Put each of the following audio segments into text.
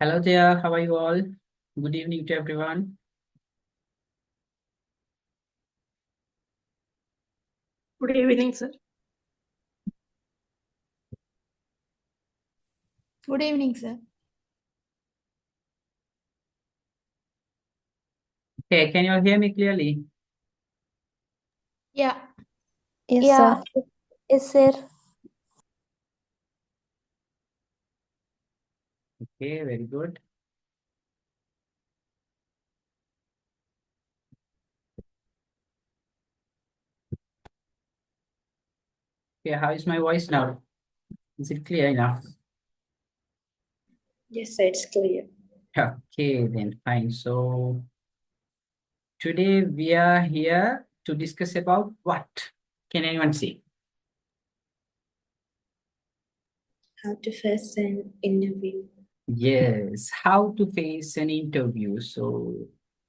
Hello there, how are you all? Good evening to everyone. Good evening, sir. Good evening, sir. Okay, can you all hear me clearly? Yeah. Yes, Yeah. sir. Yes, sir. Okay, very good. Okay, how is my voice now? Is it clear enough? Yes, sir, it's clear. Okay, then fine. So today we are here to discuss about what? Can anyone see? How to face an interview. Yes, how to face an interview. So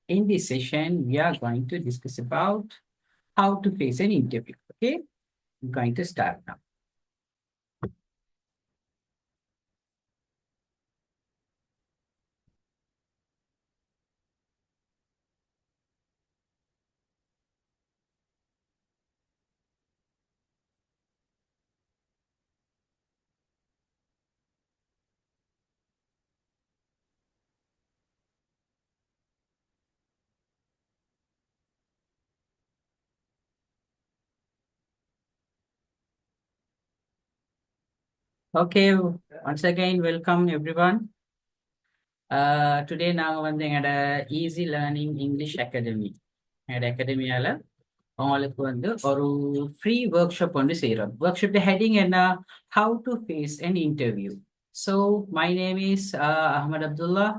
in this session, we are going to discuss about how to face an interview. Okay, I'm going to start now. Okay, once again, welcome everyone. Today நாங்கள் வந்து எங்களோட easy learning English academy எங்களோட அகாடமியால் உங்களுக்கு வந்து ஒரு free work shop வந்து செய்கிறோம். Workshop heading என்ன? How to face an interview. So my name is Ahmad Abdullah.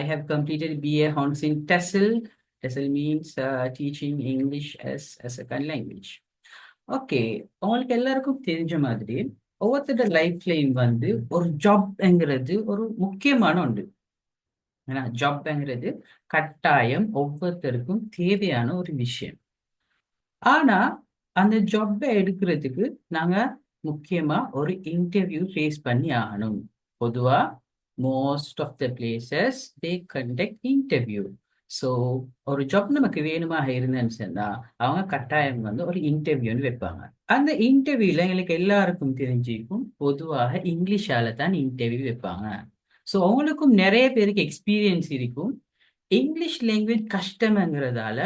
I have completed BA Honors in TESOL. TESOL means teaching English as a second language. Okay, உங்களுக்கு எல்லாருக்கும் தெரிஞ்ச மாதிரி ஒவ்வொருத்தரோட லைஃப்லையும் வந்து ஒரு ஜாப்ங்கிறது ஒரு முக்கியமான ஒன்று. ஏன்னா ஜாப்ங்கிறது கட்டாயம் ஒவ்வொருத்தருக்கும் தேவையான ஒரு விஷயம். ஆனா அந்த ஜாப்பை எடுக்கிறதுக்கு நாங்க முக்கியமா ஒரு இன்டர்வியூ ஃபேஸ் பண்ணி ஆகணும். பொதுவா most of the places they conduct interview. So ஒரு ஜாப் நமக்கு வேணுமாக இருந்தேன்னு சொன்னா அவங்க கட்டாயம் வந்து ஒரு இன்டர்வியூன்னு வைப்பாங்க. அந்த இன்டர்வியூல எங்களுக்கு எல்லாருக்கும் தெரிஞ்சிருக்கும் பொதுவாக இங்கிலீஷால தான் இன்டர்வியூ வைப்பாங்க. ஸோ அவங்களுக்கும் நிறைய பேருக்கு எக்ஸ்பீரியன்ஸ் இருக்கும். இங்கிலீஷ் லாங்குவேஜ் கஷ்டம்ங்கிறதால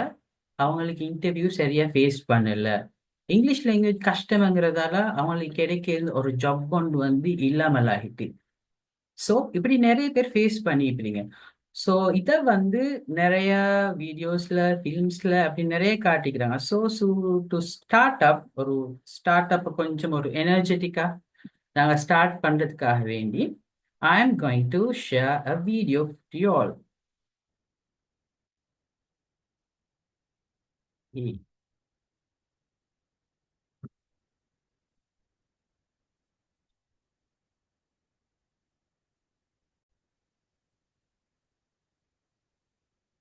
அவங்களுக்கு இன்டர்வியூ சரியா ஃபேஸ் பண்ணல. இங்கிலீஷ் லாங்குவேஜ் கஷ்டம்ங்கிறதால அவங்களுக்கு கிடைக்கிற ஒரு ஜாப் ஒன்று வந்து இல்லாமல் ஆகிட்டு. ஸோ இப்படி நிறைய பேர் ஃபேஸ் பண்ணிட்டு. ஸோ இதை வந்து நிறைய வீடியோஸ்ல ஃபிலிம்ஸ்ல அப்படி நிறைய காட்டிக்கிறாங்க. ஸோ டு ஸ்டார்ட் அப் ஒரு ஸ்டார்ட் அப் கொஞ்சம் ஒரு எனர்ஜெட்டிக்கா நாங்கள் ஸ்டார்ட் பண்றதுக்காக வேண்டி I am going to share a video to you all.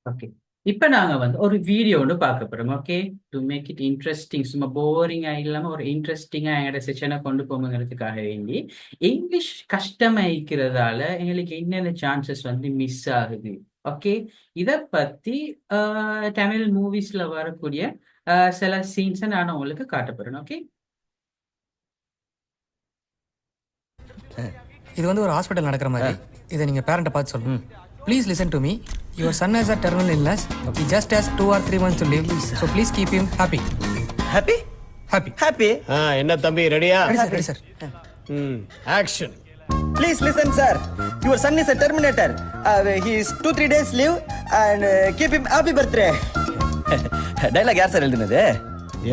Okay, இப்போ நாங்க வந்து ஒரு வீடியோ ஒன்று பார்க்க போறோம். Okay, to make it interesting, சும்மா போரிங்கா இல்லாம ஒரு இன்ட்ரெஸ்டிங்கா எங்களோட செஷனை கொண்டு போங்கிறதுக்காக வேண்டி இங்கிலீஷ் கஷ்டமாயிக்கிறதால எங்களுக்கு என்னென்ன சான்சஸ் வந்து மிஸ் ஆகுது. ஓகே, இதை பத்தி தமிழ் மூவிஸ்ல வரக்கூடிய சில சீன்ஸை நான் உங்களுக்கு காட்ட போறேன். ஓகே, இது வந்து ஒரு ஹாஸ்பிட்டல் நடக்கிற மாதிரி. இதை நீங்க பேரண்ட்டை பார்த்து சொல்லணும். Please listen to me. Your son has a terminal illness. He just has 2 or 3 months to live. So please keep him happy. Happy? Happy. Happy? என்ன தம்பி ரெடியா? Ready, sir. Action. Please listen, sir. Your son is a Terminator. He is 2-3 days leave and keep him happy birthday. Dialogue யார் sir எழுதுனது?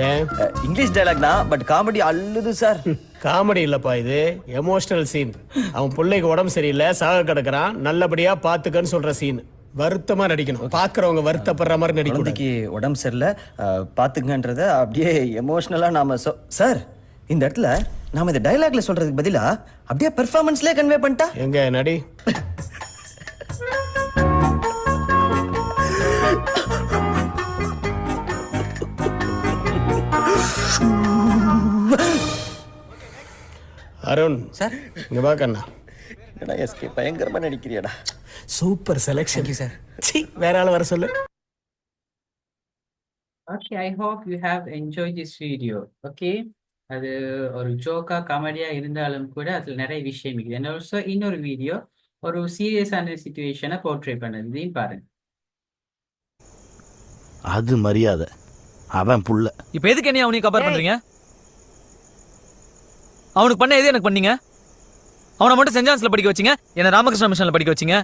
ஏன் English dialogue தான், but comedy அள்ளுது sir. Comedy இல்லப்பா, இது emotional scene. அவன் பிள்ளைக்கு உடம்பு சரியில்லை, சாக கிடக்குறான், நல்லபடியா பாத்துக்கன்னு சொல்ற சீன். வருத்தமா நடிக்கணும், பாக்குறவங்க வருத்தப்படுற மாதிரி நடிக்கணும். குழந்தைக்கு உடம்பு சரியில்லை பாத்துக்கன்றத அப்படியே எமோஷனலா நாம சார் இந்த இடத்துல நாம இந்த டைலாக்ல சொல்றதுக்கு பதிலா அப்படியே பெர்ஃபார்மன்ஸ்லயே கன்வே பண்ணிட்டா எங்க நடி. அருண் சார், இங்க பாக்கண்ணா, என்னடா எஸ்கே பயங்கரமா நடிக்கிறியாடா. Super selection. Thank you sir. வேற ஆள் வர சொல்லு. Okay, I hope you have enjoyed this video. Okay, அது ஒரு ஜோக்கா காமெடியா இருந்தாலும் கூட அதுல நிறைய விஷயம் இருக்குது. And also இன்னொரு வீடியோ ஒரு சீரியஸான சுச்சுவேஷனை போர்ட்ரே பண்ணது, இதையும் பாருங்க. அது மரியாதை. அவன் புள்ள. இப்போ எதுக்கு என்ன அவனையும் கம்பேர் பண்றீங்க? அவனுக்கு பண்ண எது எனக்கு பண்ணீங்க? அவனை மட்டும் சென்ட் ஜான்ஸ்ல படிக்க வச்சீங்க, என்ன ராமகிருஷ்ண மிஷன்ல படிக்க வச்சீங்க.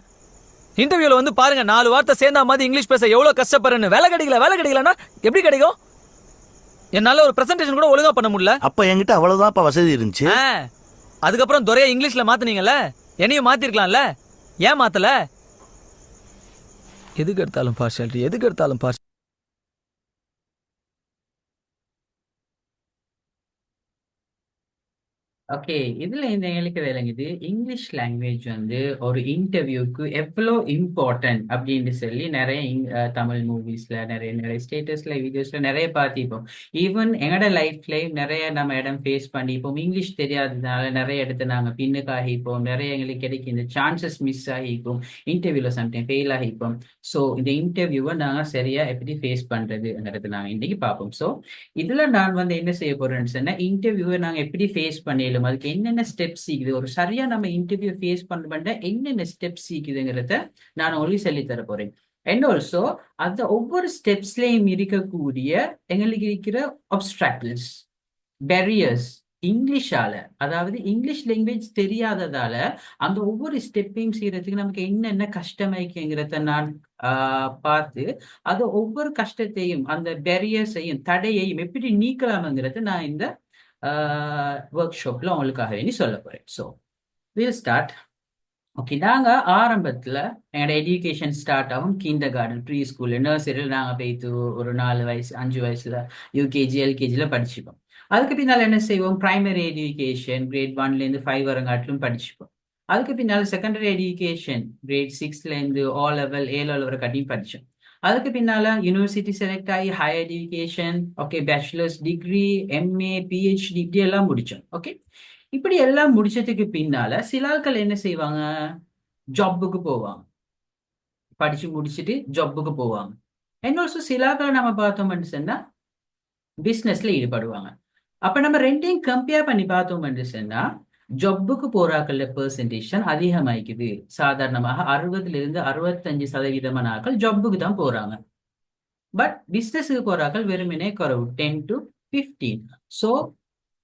இன்டர்வியூல வந்து பாருங்க 4 வார்த்தை சேர்ந்தா மாதிரி இங்கிலீஷ் பேச எவ்வளவு கஷ்டப்படுறேன்னு. வேலை கிடைக்கலன்னா எப்படி கிடைக்கும்? என்னால ஒரு பிரசன்டேஷன் கூட ஒழுங்கா பண்ண முடியல. அப்ப என்கிட்ட அவ்வளவுதான் வசதி இருந்துச்சு. அதுக்கப்புறம் துறையா இங்கிலீஷ்ல மாத்துனீங்கல்ல, என்னையும் மாத்திருக்கலாம்ல. ஏன் மாத்தல? எதுக்கு எடுத்தாலும் பார்ஷாலிட்டி. ஓகே, இதுல இந்த எங்களுக்கு விளங்குது இங்கிலீஷ் லாங்குவேஜ் வந்து ஒரு இன்டர்வியூக்கு எவ்வளோ இம்பார்ட்டன்ட் அப்படின்னு சொல்லி நிறைய தமிழ் மூவிஸ்ல நிறைய ஸ்டேட்டஸ்ல வீடியோஸ்ல நிறைய பார்த்திப்போம். ஈவன் எங்களோட லைஃப்லயும் நிறைய நம்ம இடம் ஃபேஸ் பண்ணிப்போம். இங்கிலீஷ் தெரியாததுனால நிறைய இடத்த நாங்கள் பின்னுக்கு ஆகிப்போம். நிறைய எங்களுக்கு கிடைக்கும் இந்த சான்சஸ் மிஸ் ஆகிப்போம். இன்டர்வியூல சம்டைம் ஃபெயில் ஆகிப்போம். ஸோ இந்த இன்டர்வியூவை நாங்கள் சரியா எப்படி ஃபேஸ் பண்றதுங்கிறது நாங்கள் இன்னைக்கு பார்ப்போம். ஸோ இதுல நான் வந்து என்ன செய்ய போறேன்னு சொன்னா, இன்டர்வியூவை நாங்கள் எப்படி ஃபேஸ் பண்ணிடலாம், அதுக்கு என்னென்ன ஸ்டெப்ஸ் இருக்குது, ஒரு சரியா நம்ம இன்டர்வியூ ஃபேஸ் பண்ண என்னென்ன ஸ்டெப்ஸ் இருக்குதுங்கிறத நான் உங்களுக்கு சொல்லி தர போறேன். அண்ட் ஆல்சோ அந்த ஒவ்வொரு ஸ்டெப்ஸ்லயும் இருக்கக்கூடிய எங்களுக்கு இருக்கிற ஆப்ஸ்ட்ராக்கிள்ஸ், பேரியர்ஸ், இங்கிலீஷால, அதாவது இங்கிலீஷ் லாங்குவேஜ் தெரியாததால அந்த ஒவ்வொரு ஸ்டெப்பையும் செய்யறதுக்கு நமக்கு என்னென்ன கஷ்டமாய்க்குங்கிறத நான் பார்த்து அது ஒவ்வொரு கஷ்டத்தையும் அந்த பேரியர்ஸையும் தடையையும் எப்படி நீக்கலாம்ங்கிறத நான் இந்த ஒர்க் ஷாப்ல உங்களுக்காக வேண்டி சொல்ல போறேன். So will start. ஓகே, நாங்கள் ஆரம்பத்தில் எங்களோட எஜுகேஷன் ஸ்டார்ட் ஆகும் கிண்டர் கார்டன், ப்ரீ ஸ்கூல், நர்சரியில் நாங்கள் போய்த்து ஒரு 4 வயசு 5 வயசுல யூகேஜி எல்கேஜியில் படிச்சுப்போம். அதுக்கு பின்னால் என்ன செய்வோம், பிரைமரி எஜுகேஷன் கிரேட் 1லேருந்து 5 வரங்காட்டிலும் படிச்சுப்போம். அதுக்கு பின்னால் செகண்டரி எஜுகேஷன் கிரேட் 6லேருந்து A லெவல் வரை கட்டியும் படித்தோம். அதுக்கு பின்னால யூனிவர்சிட்டி செலக்ட் ஆகி higher education, okay, bachelors degree, MA, PhD இப்படி எல்லாம் முடிச்சோம். ஓகே, இப்படி எல்லாம் முடிச்சதுக்கு பின்னால சில ஆட்கள் என்ன செய்வாங்க, ஜாப்புக்கு போவாங்க. படிச்சு முடிச்சுட்டு ஜாப்புக்கு போவாங்க. அண்ட் ஆல்சோ சில ஆட்களை நம்ம பார்த்தோம்னு சொன்னா பிஸ்னஸ்ல ஈடுபடுவாங்க. அப்ப நம்ம ரெண்டையும் கம்பேர் பண்ணி பார்த்தோம்னு சொன்னா ஜாப்புக்கு போறாக்கள பெர்சன்டேஜ் அதிகமாயிக்குது. சாதாரணமாக 60லிருந்து 65% ஆட்கள் ஜாப்புக்கு தான் போறாங்க. பட் பிசினஸுக்கு போறாக்கள் வெறுமனே குறைவு, 10 to 15. ஸோ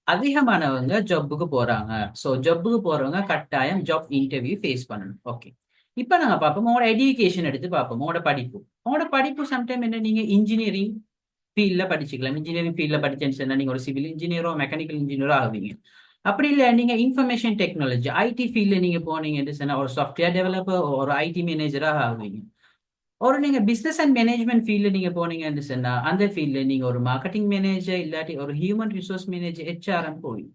அதிகமானவங்க ஜாப்புக்கு போறாங்க. ஸோ ஜாப்புக்கு போறவங்க கட்டாயம் ஜாப் இன்டர்வியூ ஃபேஸ் பண்ணணும். ஓகே, இப்போ நாங்கள் பார்ப்போம் உங்களோட எஜுகேஷன் எடுத்து பார்ப்போம். உங்களோட படிப்பு சம்டைம் என்ன, நீங்க இன்ஜினியரிங் ஃபீல்டில் படிச்சுக்கலாம். இன்ஜினியரிங் ஃபீல்டில் படிச்சேன்னு சொன்னா நீங்க ஒரு சிவில் இன்ஜினியரோ மெக்கானிக்கல் இன்ஜினியரோ ஆகுவீங்க. அப்படி இல்லை, நீங்க இன்ஃபர்மேஷன் டெக்னாலஜி ஐடி ஃபீல்டில் நீங்க போனீங்கன்னு சொன்னா ஒரு சாஃப்ட்வேர் டெவலப்பர், ஒரு ஐடி மேனேஜராக ஆகுவீங்க. ஒரு நீங்க பிசினஸ் அண்ட் மேனேஜ்மெண்ட் ஃபீல்டில் நீங்க போனீங்கன்னு சொன்னா அந்த ஃபீல்டில் நீங்க ஒரு மார்க்கெட்டிங் மேனேஜர் இல்லாட்டி ஒரு ஹியூமன் ரிசோர்ஸ் மேனேஜர், HRM போவீங்க.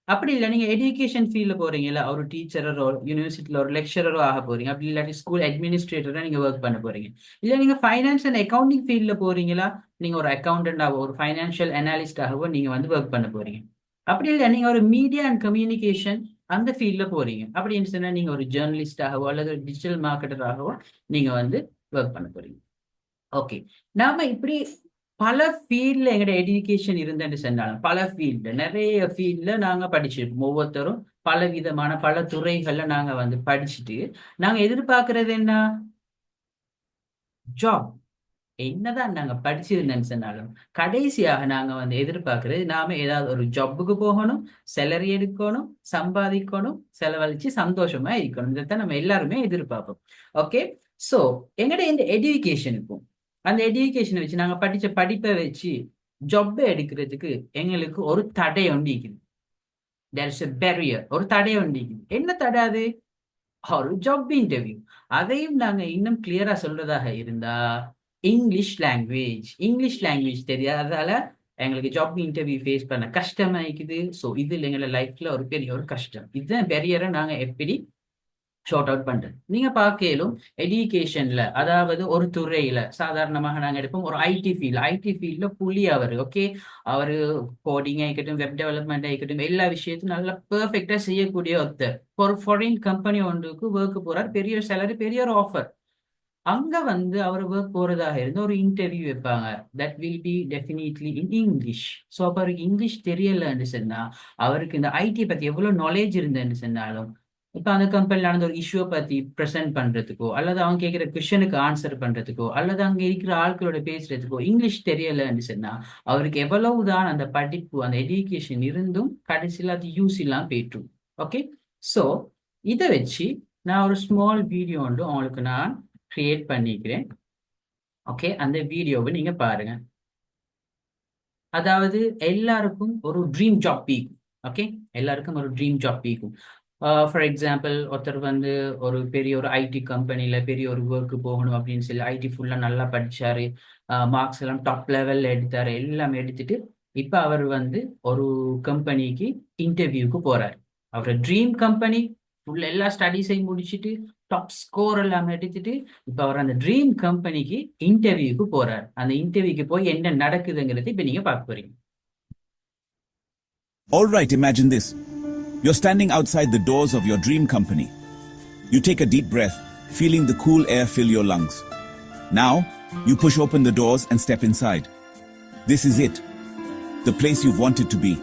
அப்படி இல்லை, நீங்க எஜுகேஷன் ஃபீல்டில் போறீங்களா, ஒரு டீச்சரோ யூனிவர்சிட்டியில் ஒரு லெக்சரரோ ஆக போறீங்க. அப்படி இல்லாட்டி ஸ்கூல் அட்மினிஸ்ட்ரேட்டராக நீங்க ஒர்க் பண்ண போறீங்க. இல்லை நீங்க ஃபைனான்ஸ் அண்ட் அக்கௌண்டிங் ஃபீல்டில் போறீங்களா, நீங்க ஒரு அக்கௌண்டன்டாகவோ ஒரு ஃபைனான்ஷியல் அனாலிஸ்டாகவோ நீங்க வந்து ஒர்க் பண்ண போறீங்க. அப்படி இல்லை, நீங்க ஒரு மீடியா அண்ட் கம்யூனிகேஷன் அந்த ஃபீல்டில் போறீங்க. அப்படின்னு சொன்னா நீங்க ஒரு ஜேர்னலிஸ்டாகவோ அல்லது ஒரு டிஜிட்டல் மார்க்கெட்டராகவோ நீங்க வந்து ஒர்க் பண்ண போறீங்க. ஓகே, நாம இப்படி பல ஃபீல்டில் எங்களோட எஜுகேஷன் இருந்துன்னு சொன்னாலும் பல ஃபீல்டு, நிறைய ஃபீல்டில் நாங்கள் படிச்சிருப்போம். ஒவ்வொருத்தரும் பல விதமான பல துறைகள்ல நாங்க வந்து படிச்சுட்டு நாங்க எதிர்பார்க்கறது என்ன, ஜாப். என்னதான் நாங்க படிச்சிருந்தேன்னு சொன்னாலும் கடைசியாக நாங்க வந்து எதிர்பார்க்கறது நாம ஏதாவது ஒரு ஜாப்புக்கு போகணும், சேலரி எடுக்கணும், சம்பாதிக்கணும், செலவழிச்சு சந்தோஷமா இருக்கணும். இதைத்தான் நம்ம எல்லாருமே எதிர்பார்ப்போம். ஓகே, ஸோ எங்கட இந்த எஜுகேஷனுக்கும் அந்த எஜுகேஷனை வச்சு நாங்க படிச்ச படிப்பை வச்சு ஜாப்பை எடுக்கிறதுக்கு எங்களுக்கு ஒரு தடை ஒன்று இருக்குது. தேர் இஸ் எ பேரியர், ஒரு தடை ஒன்று இருக்குது. என்ன தடை அது? ஒரு ஜாப் இன்டர்வியூ. அதையும் நாங்க இன்னும் கிளியரா சொல்றதாக இருந்தா இங்கிலீஷ் லாங்குவேஜ் தெரியாததால எங்களுக்கு ஜாப் இன்டர்வியூ ஃபேஸ் பண்ண கஷ்டமா இருக்குது. ஸோ இது எங்களோட லைஃப்ல ஒரு பெரிய ஒரு கஷ்டம். இதுதான் பேரியரை நாங்க எப்படி ஷார்ட் அவுட் பண்றது. நீங்க பார்க்கலும் எஜுகேஷன்ல, அதாவது ஒரு துறையில சாதாரணமாக நாங்க எடுப்போம் ஒரு ஐடி ஃபீல்ட்ல புள்ளி அவரு ஓகே, அவரு கோடிங் ஆகிக்கட்டும், வெப் டெவலப்மெண்ட் ஆகிக்கட்டும், எல்லா விஷயத்தையும் நல்லா பெர்ஃபெக்டா செய்யக்கூடிய ஒருத்தர் ஒரு ஃபாரின் கம்பெனி ஒன்றுக்கு ஒர்க் போறார், பெரிய சேலரி, பெரிய ஒரு ஆஃபர். அங்க வந்து அவர் ஒர்க் போறதாக இருந்து ஒரு இன்டர்வியூ வைப்பாங்க. That will be definitely in English. So அப்போ அவருக்கு இங்கிலீஷ் தெரியலன்னு சொன்னா, அவருக்கு இந்த ஐடி பத்தி எவ்வளவு நாலேஜ் இருந்ததுன்னு சொன்னாலும், இப்போ அந்த கம்பெனில நடந்த ஒரு இஷ்யூவை பத்தி ப்ரெசென்ட் பண்றதுக்கோ, அல்லது அவங்க கேட்கிற கொஸ்டினுக்கு ஆன்சர் பண்றதுக்கோ, அல்லது அங்க இருக்கிற ஆட்களோட பேசுறதுக்கோ இங்கிலீஷ் தெரியலன்னு சொன்னா, அவருக்கு எவ்வளவுதான் அந்த படிப்பு, அந்த எஜுகேஷன் இருந்தும் கடைசியில் அது யூஸ் இல்லாம போயிட்டும். ஓகே, ஸோ இதை வச்சு நான் ஒரு ஸ்மால் வீடியோ ஒன்று உங்களுக்கு நான் கிரியேட் பண்ணிக்கிறேன். ஓகே, அந்த வீடியோவை நீங்க பாருங்க. அதாவது எல்லாருக்கும் ஒரு ட்ரீம் ஜாப் பீக்கும். ஓகே, எல்லாருக்கும் ஒரு ட்ரீம் ஜாப் பீக்கும். ஃபார் எக்ஸாம்பிள், ஒருத்தர் வந்து ஒரு பெரிய ஒரு ஐடி கம்பெனில பெரிய ஒரு ஒர்க்கு போகணும் அப்படின்னு சொல்லி ஐடி ஃபுல்லா நல்லா படிச்சாரு, மார்க்ஸ் எல்லாம் டாப் லெவல்ல எடுத்தாரு, எல்லாமே எடுத்துட்டு இப்ப அவர் வந்து ஒரு கம்பெனிக்கு இன்டர்வியூக்கு போறாரு. அவரோட ட்ரீம் கம்பெனி ஃபுல் எல்லா ஸ்டடீஸையும் முடிச்சுட்டு டாப் ஸ்கோர் எல்லாம் எடுத்துட்டு இப்ப அவர் அந்த ட்ரீம் கம்பெனிக்கு இன்டர்வியூக்கு போறாரு. அந்த இன்டர்வியூக்கு போய் என்ன நடக்குதுங்கிறது இப்ப நீங்க பார்க்க போறீங்க. All right, imagine this. You're standing outside the doors of your dream company. You take a deep breath, feeling the cool air fill your lungs. Now, you push open the doors and step inside. This is it. The place you've wanted to be.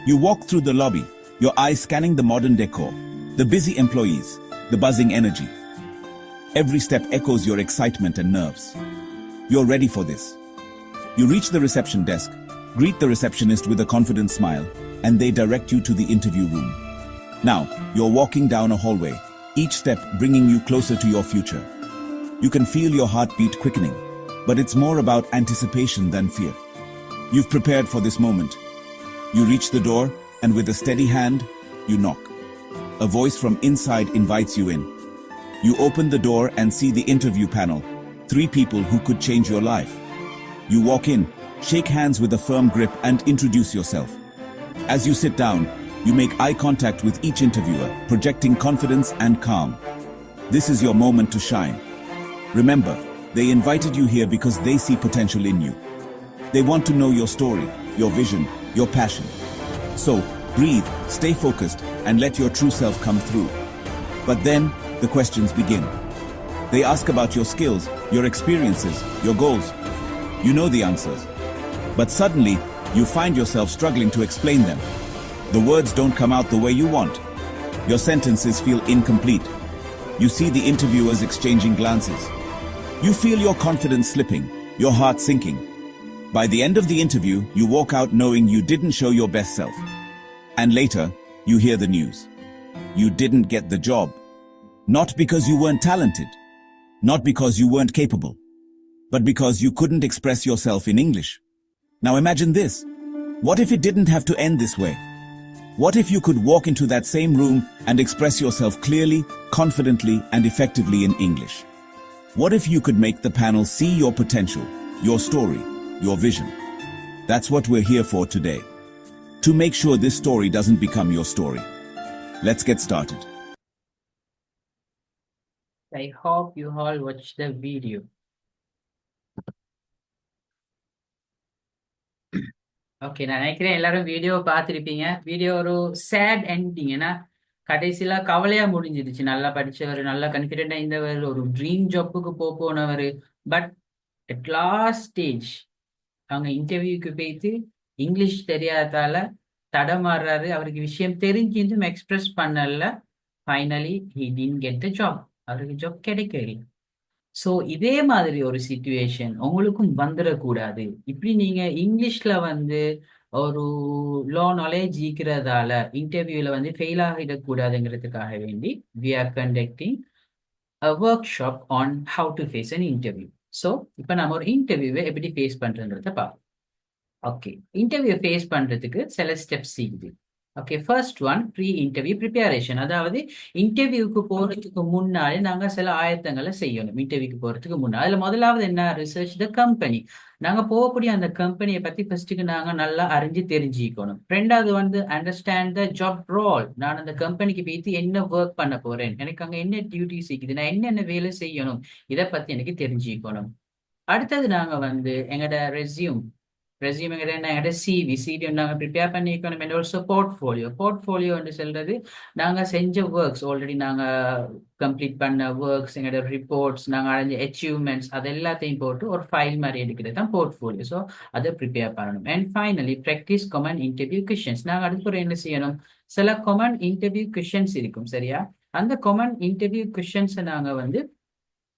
You walk through the lobby, your eyes scanning the modern decor, the busy employees, the buzzing energy. Every step echoes your excitement and nerves. You're ready for this. You reach the reception desk, greet the receptionist with a confident smile, and they direct you to the interview room. Now, you're walking down a hallway, each step bringing you closer to your future. You can feel your heartbeat quickening, but it's more about anticipation than fear. You've prepared for this moment. You reach the door, and with a steady hand, you knock. A voice from inside invites you in. You open the door and see the interview panel, 3 people who could change your life. You walk in, shake hands with a firm grip and introduce yourself. As you sit down, you make eye contact with each interviewer, projecting confidence and calm. This is your moment to shine. Remember, they invited you here because they see potential in you. They want to know your story, your vision, your passion. So, breathe, stay focused, and let your true self come through. But then, the questions begin. They ask about your skills, your experiences, your goals. You know the answers. But suddenly, you find yourself struggling to explain them. The words don't come out the way you want. Your sentences feel incomplete. You see the interviewers exchanging glances. You feel your confidence slipping, your heart sinking. By the end of the interview, you walk out knowing you didn't show your best self. And later, you hear the news. You didn't get the job. Not because you weren't talented. Not because you weren't capable. But because you couldn't express yourself in English. Now imagine this. What if it didn't have to end this way? What if you could walk into that same room and express yourself clearly, confidently, and effectively in English? What if you could make the panel see your potential, your story, your vision? That's what we're here for today. To make sure this story doesn't become your story. Let's get started. I hope you all watch the video. Okay, நான் நினைக்கிறேன் எல்லாரும் video பார்த்துருப்பீங்க. Video ஒரு chat ending, ஏன்னா கடைசியில கவலையா முடிஞ்சிருச்சு. நல்லா படிச்சவர், நல்லா கான்ஃபிடென்டா இருந்தவர், ஒரு ட்ரீம் ஜாப்புக்கு போனவர். பட் அட் லாஸ்ட் ஸ்டேஜ் அவங்க இன்டர்வியூக்கு போயிட்டு இங்கிலீஷ் தெரியாததால தடமாறுறாரு. அவருக்கு விஷயம் தெரிஞ்சிருந்தும் எக்ஸ்பிரஸ் பண்ணல. Finally he didn't get the job. அவருக்கு ஜாப் கிடைக்கல. ஸோ இதே மாதிரி ஒரு சிச்சுவேஷன் உங்களுக்கும் வந்துடக்கூடாது. இப்படி நீங்க இங்கிலீஷ்ல வந்து ஒரு லோ நாலேஜ் இருக்கிறதால இன்டர்வியூல வந்து ஃபெயில் ஆகிடக்கூடாதுங்கிறதுக்காக வேண்டி we are conducting a workshop on how to face an interview. So இப்போ நம்ம ஒரு இன்டர்வியூவை எப்படி ஃபேஸ் பண்றதுன்றத பார்ப்போம். ஓகே, இன்டர்வியூ ஃபேஸ் பண்றதுக்கு சில ஸ்டெப்ஸ் இருக்குது. Okay, first one pre interview preparation. அதாவது இன்டர்வியூக்கு போறதுக்கு முன்னாடி நாங்க சில ஆயத்தங்களை செய்யணும். இன்டர்வியூக்கு போறதுக்கு முன்னாடி அதுல முதலாவது என்ன, ரிசர்ச் த கம்பெனி. நாங்க போகக்கூடிய அந்த கம்பெனியை பத்தி ஃபர்ஸ்ட்டுக்கு நாங்க நல்லா அறிஞ்சு தெரிஞ்சுக்கணும். ரெண்டாவது வந்து அண்டர்ஸ்டாண்ட் த ஜாப் ரோல். நான் அந்த கம்பெனிக்கு போயிட்டு என்ன ஒர்க் பண்ண போறேன், எனக்கு அங்க என்ன டியூட்டிஸ் இருக்குது, நான் என்னென்ன வேலை செய்யணும், இதை பத்தி எனக்கு தெரிஞ்சுக்கணும். அடுத்தது நாங்க வந்து எங்களோட ரெஸ்யூம்ங்கிறது என்ன, எங்களோட சிவி நாங்கள் ப்ரிப்பேர் பண்ணிக்கணும். அண்ட் ஆல்சோ போர்ட்ஃபோலியோன்னு சொல்றது நாங்கள் செஞ்ச ஒர்க்ஸ், ஆல்ரெடி நாங்கள் கம்ப்ளீட் பண்ண ஒர்க்ஸ், எங்களோட ரிப்போர்ட்ஸ், நாங்கள் அடைஞ்ச அச்சீவ்மெண்ட்ஸ், அது எல்லாத்தையும் போட்டு ஒரு ஃபைல் மாதிரி எடுக்கிறது தான் போர்ட்ஃபோலியோ. ஸோ அதை ப்ரிப்பேர் பண்ணணும். And finally practice common interview questions. நாங்கள் அதுக்கு என்ன செய்யணும், சில காமன் இன்டர்வியூ கொஷின்ஸ் இருக்கும், சரியா? அந்த காமன் இன்டர்வியூ கொஷின்ஸை நாங்கள் வந்து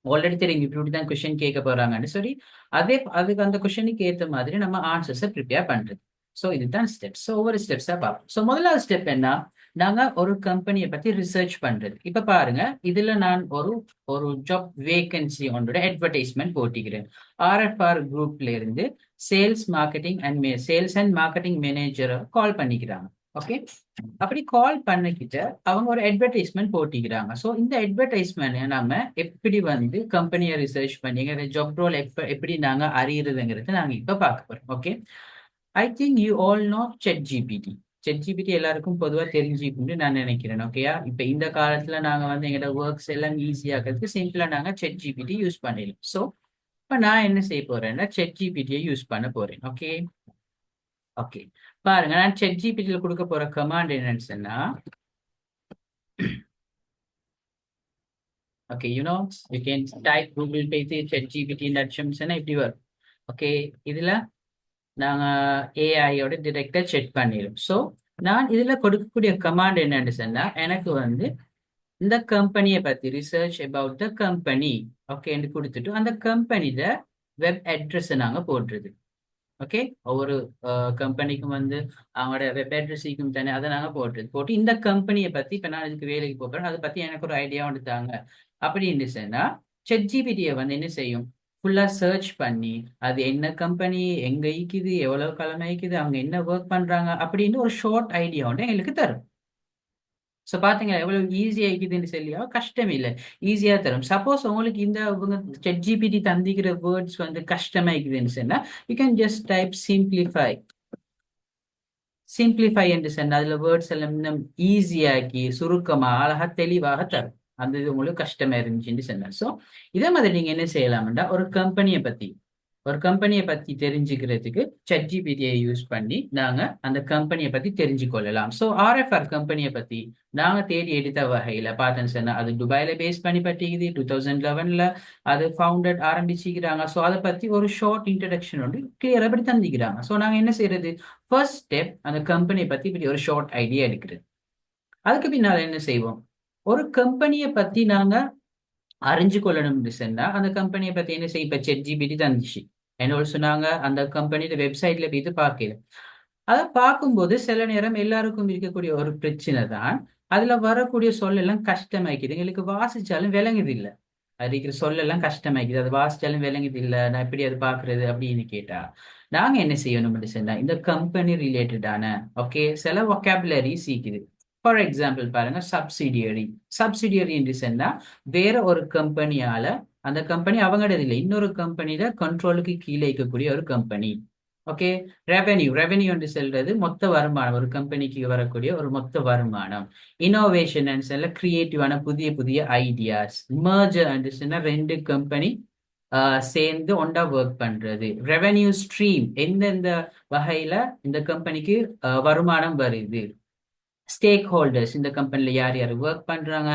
ஆல்ரெடி தெரியும் இப்படி தான் கொஸ்டின் கேட்க போறாங்கன்னு சொல்லி அதுக்கு அந்த கொஸ்டினுக்கு ஏற்ற மாதிரி நம்ம ஆன்சர்ஸை ப்ரிப்பேர் பண்றது. ஸோ இதுதான் ஸ்டெப்ஸ். ஸோ ஒவ்வொரு ஸ்டெப்ஸா பார்ப்போம். ஸோ முதலாவது ஸ்டெப் என்ன, நாங்க ஒரு கம்பெனியை பத்தி ரிசர்ச் பண்றது. இப்ப பாருங்க, இதுல நான் ஒரு ஜாப் வேகன்சி ஒன்றோட அட்வர்டைஸ்மெண்ட் போட்டிக்கிறேன். RFR குரூப்ல இருந்து சேல்ஸ் அண்ட் மார்க்கெட்டிங் மேனேஜரை கால் பண்ணிக்கிறாங்க. ஓகே, அப்படி கால் பண்ணிக்கிட்டு அவங்க ஒரு அட்வர்டைஸ்மெண்ட் போட்டிக்கிறாங்க. ஸோ இந்த அட்வர்டைஸ்மெண்ட் நம்ம எப்படி வந்து கம்பெனியை ரிசர்ச் பண்ணி ஜாப் ரோல் எப்படி நாங்க அறியறதுங்கிறது நாங்க இப்ப பார்க்க போறோம். Okay, I think you all know ChatGPT எல்லாருக்கும் பொதுவாக தெரிஞ்சுக்கணும்னு நான் நினைக்கிறேன். ஓகேயா, இப்ப இந்த காலத்துல நாங்க வந்து எங்களோட ஒர்க்ஸ் எல்லாம் ஈஸியாகிறதுக்கு சிம்பிளா நாங்க ChatGPT யூஸ் பண்ணிடலாம். ஸோ இப்ப நான் என்ன செய்ய போறேன்னா ChatGPT-யை யூஸ் பண்ண போறேன். ஓகே ஓகே, பாருங்க, நான் ChatGPT-ல கொடுக்க போற கமாண்ட் என்னன்னு சொன்னா, okay, you can type Google போயிட்டு ChatGPT இப்படி வரும். ஓகே, இதுல நாங்க ஏஐயோட டிரெக்டா செக் பண்ணிடும். ஸோ நான் இதுல கொடுக்கக்கூடிய கமாண்ட் என்னன்னு சொன்னா, எனக்கு வந்து இந்த கம்பெனியை பத்தி ரிசர்ச் அபவுட் த கம்பெனி ஓகேன்னு கொடுத்துட்டு அந்த கம்பெனியோட வெப் அட்ரஸ் நாங்க போட்டுருது. ஓகே, ஒவ்வொரு கம்பெனிக்கும் வந்து அவங்களோட வெப் அட்ரஸிக்கும் தானே, அதை நாங்கள் போட்டு இந்த கம்பெனியை பற்றி இப்போ நான் இதுக்கு வேலைக்கு போகிறேன், அதை பற்றி எனக்கு ஒரு ஐடியா வந்துட்டாங்க அப்படின்னு சொன்னால் ChatGPT-யை வந்து என்ன செய்யும், ஃபுல்லாக சர்ச் பண்ணி அது என்ன கம்பெனி, எங்கே இருக்குது, எவ்வளோ கிழமை இருக்குது, அவங்க என்ன ஒர்க் பண்ணுறாங்க அப்படின்னு ஒரு ஷார்ட் ஐடியா வந்து எங்களுக்கு தரும். ஸோ பார்த்தீங்களா எவ்வளவு ஈஸியாக இருக்குதுன்னு சொல்லியா, கஷ்டம் இல்லை, ஈஸியாக தரும். சப்போஸ் உங்களுக்கு இந்த ChatGPT தந்திக்கிற வேர்ட்ஸ் வந்து கஷ்டமா இருக்குதுன்னு சொன்னா, you can just type simplify என்று சொன்னா அதுல வேர்ட்ஸ் எல்லாம் இன்னும் ஈஸியாக்கி சுருக்கமா அழகா தெளிவாக தரும். அந்த இது உங்களுக்கு கஷ்டமா இருந்துச்சுன்னு சொன்னா. ஸோ இதே மாதிரி நீங்க என்ன செய்யலாம்டா, ஒரு கம்பெனியை பத்தி தெரிஞ்சுக்கிறதுக்கு ChatGPT-யை யூஸ் பண்ணி நாங்க அந்த கம்பெனியை பத்தி தெரிஞ்சுக்கொள்ளலாம். ஸோ RFR கம்பெனியை பத்தி நாங்க தேடி எடுத்த வகையில பார்த்தேன்னு சொன்னா, அது துபாயில பேஸ் பண்ணி பட்டிக்குது. 2011 அது ஃபவுண்டட் ஆரம்பிச்சுக்கிறாங்க. ஸோ அதை பத்தி ஒரு ஷார்ட் இன்ட்ரடக்ஷன் வந்து கிளியரா படி தந்திக்கிறாங்க. ஸோ நாங்க என்ன செய்யறது, ஃபர்ஸ்ட் ஸ்டெப் அந்த கம்பெனியை பத்தி இப்படி ஒரு ஷார்ட் ஐடியா எடுக்கிறது. அதுக்கு பின்னால என்ன செய்வோம், ஒரு கம்பெனியை பத்தி நாங்க அறிஞ்சு கொள்ளணும்னு சொன்னா அந்த கம்பெனியை பத்தி என்ன செய்ய, இப்ப ChatGPT தந்துச்சு. என்ன சொன்னாங்க, அந்த கம்பெனியோட வெப்சைட்ல போயிட்டு பார்க்கலாம். அதை பார்க்கும்போது சில நேரம் எல்லாருக்கும் இருக்கக்கூடிய ஒரு பிரச்சனை தான், அதுல வரக்கூடிய சொல்லெல்லாம் கஷ்டமாக்கிது, எங்களுக்கு வாசிச்சாலும் விளங்குது இல்லை, அது இருக்கிற சொல்லெல்லாம் கஷ்டமாக்கிது, அது வாசிச்சாலும் விளங்குது இல்லை, நான் எப்படி அது பாக்குறது அப்படின்னு கேட்டா நாங்க என்ன செய்யணும்னு சொன்னா, இந்த கம்பெனி ரிலேட்டடான ஓகே சில வொக்காபுலரி சீக்குது. ஃபார் எக்ஸாம்பிள் பாருங்க, சப்சிடியரி என்று சொன்னா வேற ஒரு கம்பெனியால, அந்த கம்பெனி அவங்களது இல்லை, இன்னொரு கம்பெனியில கண்ட்ரோலுக்கு கீழே இருக்கக்கூடிய ஒரு கம்பெனி. ஓகே, ரெவென்யூ என்று சொல்றது மொத்த வருமானம், ஒரு கம்பெனிக்கு வரக்கூடிய ஒரு மொத்த வருமானம். இனோவேஷன் சொல்ல கிரியேட்டிவான புதிய ஐடியாஸ். மர்ஜர் என்று சொன்னா ரெண்டு கம்பெனி சேர்ந்து ஒண்டா ஒர்க் பண்றது. ரெவென்யூ ஸ்ட்ரீம், எந்தெந்த வகையில இந்த கம்பெனிக்கு வருமானம் வருது. ஸ்டேக் ஹோல்டர்ஸ், இந்த கம்பெனில யார் யார் ஒர்க் பண்றாங்க,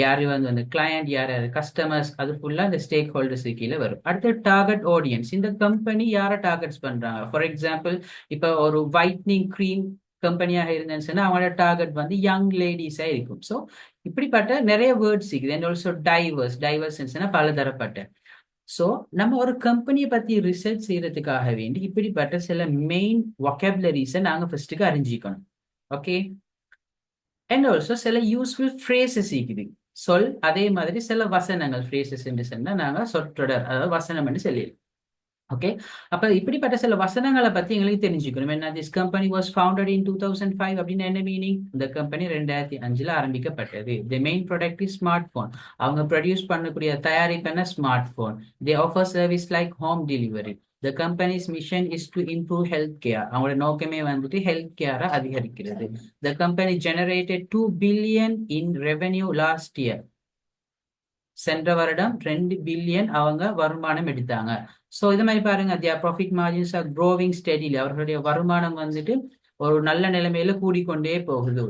யார் வந்து அந்த கிளையண்ட், யார் யார் கஸ்டமர்ஸ், அது ஃபுல்லா இந்த ஸ்டேக் ஹோல்டர்ஸ் கீழே வரும். அடுத்து டார்கெட் ஆடியன்ஸ், இந்த கம்பெனி யாரை டார்கெட்ஸ் பண்றாங்க. ஃபார் எக்ஸாம்பிள் இப்போ ஒரு வைட்னிங் க்ரீம் கம்பெனியாக இருந்தேன்னு சொன்னா அவங்களோட டார்கெட் வந்து யங் லேடிஸா இருக்கும். ஸோ இப்படிப்பட்ட நிறைய வேர்ட்ஸ் இருக்குது. அண்ட் ஆல்சோ டைவர்ஸ் பலதரப்பட்ட. ஸோ நம்ம ஒரு கம்பெனியை பத்தி ரிசர்ச் செய்யறதுக்காக வேண்டி இப்படிப்பட்ட சில மெயின் வொக்காபுலரிஸை நாங்க ஃபர்ஸ்ட்டுக்கு அறிஞ்சிக்கணும். ஓகே, அண்ட் ஆல்சோ சில யூஸ்ஃபுல் ஃப்ரேசஸ் இருக்குது, அதே மாதிரி சில வசனங்கள், ஃப்ரேசஸ் என்று சொன்னா நாங்க சொற்றொடர், அதாவது வசனம் என்று சொல்லிடலாம். ஓகே. அப்ப இப்படிப்பட்ட சில வசனங்களை பத்தி எங்களுக்கு தெரிஞ்சுக்கணும். என்ன திஸ் கம்பெனி வாஸ் ஃபவுண்டட் இன் 2005 அப்படின்னு என்ன மீனிங்? இந்த கம்பெனி 2005 ஆரம்பிக்கப்பட்டது. The main product is smart phone. அவங்க ப்ரொடியூஸ் பண்ணக்கூடிய தயாரிப்பு என்ன? Smart phone. They offer service like home delivery. The companies mission is to improve health care. அவங்களோட நோக்கமே வந்துட்டு ஹெல்த் கேரை அதிகரிக்கிறது. The company generated 2 billion in revenue last year. சென்ற வருடம் 2 பில்லியன் அவங்க வருமானம் எடுத்தாங்க. ஸோ இது மாதிரி பாருங்க, their profit margins are growing steadily. அவர்களுடைய வருமானம் வந்துட்டு ஒரு நல்ல நிலைமையில கூடிக்கொண்டே போகுது.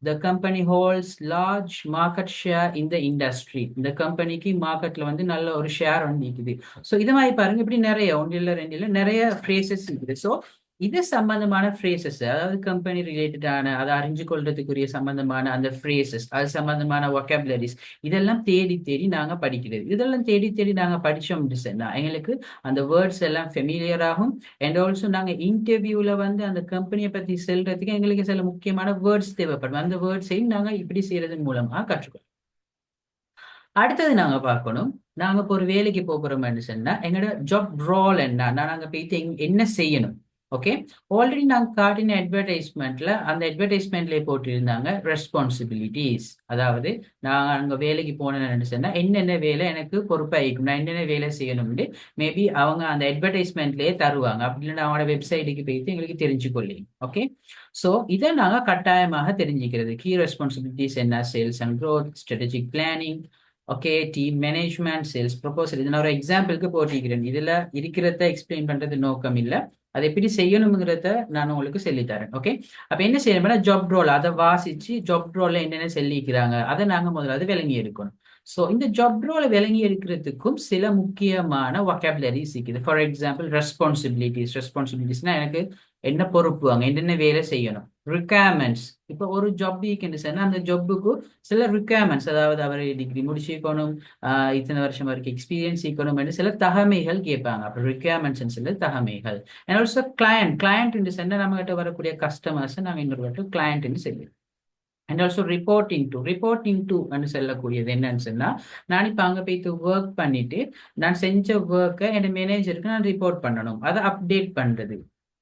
The company holds large market share in the industry. இந்த கம்பெனிக்கு மார்க்கெட்ல வந்து நல்ல ஒரு ஷேர் வந்து இருக்குது. ஸோ இது மாதிரி பாருங்க, இப்படி நிறைய ஒன்று இல்லை ரெண்டு இல்லை நிறைய ஃப்ரேசஸ் இருக்குது. ஸோ இது சம்பந்தமான ஃப்ரேசஸ், அதாவது கம்பெனி ரிலேட்டடான அதை அறிஞ்சு கொள்றதுக்குரிய சம்பந்தமான அந்த ஃப்ரேசஸ், அது சம்பந்தமான வொக்காபுலரிஸ், இதெல்லாம் தேடி தேடி நாங்கள் படிக்கிறது. இதெல்லாம் தேடி தேடி நாங்கள் படித்தோம்னு சொன்னா எங்களுக்கு அந்த வேர்ட்ஸ் எல்லாம் ஃபெமிலியர் ஆகும். அண்ட் ஆல்சோ நாங்கள் இன்டர்வியூவில் வந்து அந்த கம்பெனியை பற்றி செல்றதுக்கு எங்களுக்கு சில முக்கியமான வேர்ட்ஸ் தேவைப்படும். அந்த வேர்ட்ஸையும் நாங்கள் இப்படி செய்யறதன் மூலமாக கற்றுக்கொள்ளும். அடுத்தது நாங்க பார்க்கணும், நாங்க இப்போ ஒரு வேலைக்கு போகிறோம்னு சொன்னா எங்களோட ஜாப் ரோல் என்ன, நாங்க போயிட்டு என்ன செய்யணும். ஓகே, ஆல்ரெடி நாங்க காட்டின அட்வர்டைஸ்மெண்ட்ல அந்த அட்வர்டைஸ்மெண்ட்ல போட்டிருந்தாங்க ரெஸ்பான்சிபிலிட்டிஸ். அதாவது நான் அங்க வேலைக்கு போனேன்னு சொன்னா என்னென்ன வேலை எனக்கு பொறுப்பாயிருக்கும், நான் என்னென்ன வேலை செய்யணும்னு மேபி அவங்க அந்த அட்வர்டைஸ்மெண்ட்லயே தருவாங்க. அப்படி இல்லைன்னா அவங்களோட வெப்சைட்டுக்கு போயிட்டு எங்களுக்கு தெரிஞ்சுக்கொள்ளும். ஓகே, ஸோ இதை நாங்க கட்டாயமாக தெரிஞ்சுக்கிறது. கீ ரெஸ்பான்சிபிலிட்டிஸ் என்ன? Sales and growth, strategic planning, okay, team management, sales proposal. இது நான் ஒரு எக்ஸாம்பிளுக்கு போட்டிருக்கிறேன். இதுல இருக்கிறத எக்ஸ்பிளைன் பண்றது நோக்கம் இல்லை, அதை எப்படி செய்யணுங்கிறத நான் உங்களுக்கு சொல்லித்தரேன். ஓகே, அப்ப என்ன செய்யணும்னா ஜாப் ரோல் அதை வாசிச்சு ஜாப் ரோல்ல என்னென்ன சொல்லிக்கிறாங்க அதை நாங்க முதலாவது விளங்கி எடுக்கணும். ஸோ இந்த ஜாப் ரோலை விளங்கி எடுக்கிறதுக்கும் சில முக்கியமான வொக்காபுலரிஸ் இருக்குது. ஃபார் எக்ஸாம்பிள் ரெஸ்பான்சிபிலிட்டிஸ்னா எனக்கு என்ன பொறுப்பு, அங்கே என்னென்ன வேலை செய்யணும். ரிக்வயர்மெண்ட்ஸ், இப்போ ஒரு ஜாப் வீக்குன்னு சொன்னா அந்த ஜாப்புக்கு சில ரிக்வயர்மெண்ட்ஸ், அதாவது அவர் டிகிரி முடிச்சிருக்கணும், இத்தனை வருஷம் வரைக்கும் எக்ஸ்பீரியன்ஸ் இருக்கணும், சில தகமைகள் கேட்பாங்க. அப்போ ரிக்வயர்மெண்ட்ஸ் சில தகமைகள். அண்ட் ஆல்சோ கிளையண்ட் சொன்னா நம்ம கிட்ட வரக்கூடிய கஸ்டமர்ஸ் நாங்கள் இன்னொரு கிளையண்ட்னு சொல்லி. அண்ட் ஆல்சோ ரிப்போர்ட்டிங் டு சொல்லக்கூடியது என்னன்னு சொன்னா, நான் இப்போ அங்கே போய்த்து ஒர்க் பண்ணிட்டு நான் செஞ்ச ஒர்க்கை என் மேனேஜருக்கு நான் ரிப்போர்ட் பண்ணணும், அதை அப்டேட் பண்றது.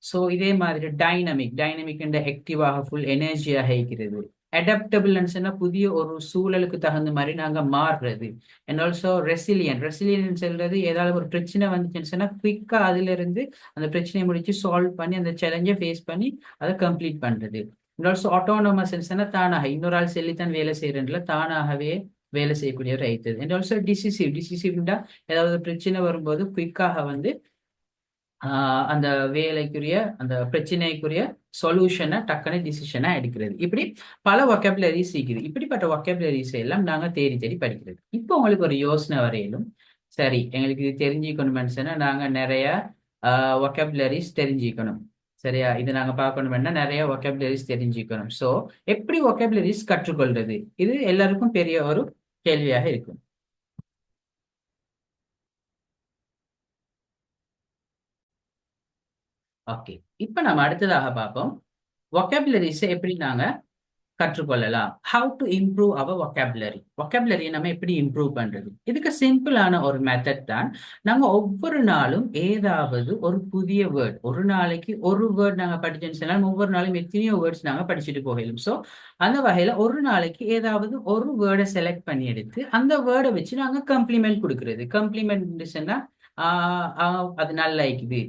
ஸோ இதே மாதிரி டைனமிக் ஆக்டிவாக ஃபுல் எனர்ஜியாக இருக்கிறது. அடாப்டபிள்னு சொன்னா புதிய ஒரு சூழலுக்கு தகுந்த மாதிரி நாங்கள் மாறுறது. அண்ட் ஆல்சோ ரெசிலியன்ட் சொல்றது, ஏதாவது ஒரு பிரச்சனை வந்துச்சுன்னு சொன்னா குவிக்கா அதுல இருந்து அந்த பிரச்சனையை முடிச்சு சால்வ் பண்ணி அந்த சேலஞ்சை ஃபேஸ் பண்ணி அதை கம்ப்ளீட் பண்றது. அண்ட் ஆல்சோ ஆட்டோனமஸ் தானாக இன்னொரு ஆள் சொல்லித்தான் வேலை செய்யறதுல தானாகவே வேலை செய்யக்கூடிய ஒரு ஐத்தது. அண்ட் ஆல்சோ டிசிசிவ்னா ஏதாவது பிரச்சனை வரும்போது குயிக்காக வந்து அந்த வேலைக்குரிய அந்த பிரச்சனைக்குரிய சொல்யூஷனை டக்குனு டிசிஷனா எடுக்கிறது. இப்படி பல வொக்காபுலரிஸ் இருக்குது. இப்படிப்பட்ட வொக்காபுலரிஸ் எல்லாம் நாங்க தேடி தேடி படிக்கிறது. இப்போ உங்களுக்கு ஒரு யோசனை வரையிலும், சரி எங்களுக்கு இது தெரிஞ்சுக்கணும்னு சொன்னா நாங்க நிறைய வொக்காபுலரிஸ் தெரிஞ்சுக்கணும். சரியா, இது நாங்க பார்க்கணும்னா நிறைய வொக்காபுலரிஸ் தெரிஞ்சுக்கணும். ஸோ எப்படி வொக்காபுலரிஸ் கற்றுக்கொள்றது, இது எல்லாருக்கும் பெரிய ஒரு கேள்வியாக இருக்கும். ஓகே, இப்போ நம்ம அடுத்ததாக பார்ப்போம் வொக்காபுலரிஸை எப்படி நாங்க கற்றுக்கொள்ளலாம். ஹவு டு இம்ப்ரூவ் அவர் வொக்காபுலரியை நம்ம எப்படி இம்ப்ரூவ் பண்றது? இதுக்கு சிம்பிளான ஒரு மெத்தட் தான். நாங்க ஒவ்வொரு நாளும் ஏதாவது ஒரு புதிய வேர்ட், ஒரு நாளைக்கு ஒரு வேர்ட் நாங்க படிச்சோன்னு சொன்னாலும் ஒவ்வொரு நாளும் எத்தனையோ வேர்ட்ஸ் நாங்க படிச்சுட்டு போகலாம். ஸோ அந்த வகையில ஒரு நாளைக்கு ஏதாவது ஒரு வேர்டை செலக்ட் பண்ணி எடுத்து அந்த வேர்டை வச்சு நாங்க கம்ப்ளிமெண்ட் கொடுக்கறது. கம்ப்ளிமெண்ட் சொன்னா அது நல்லா இருக்குது,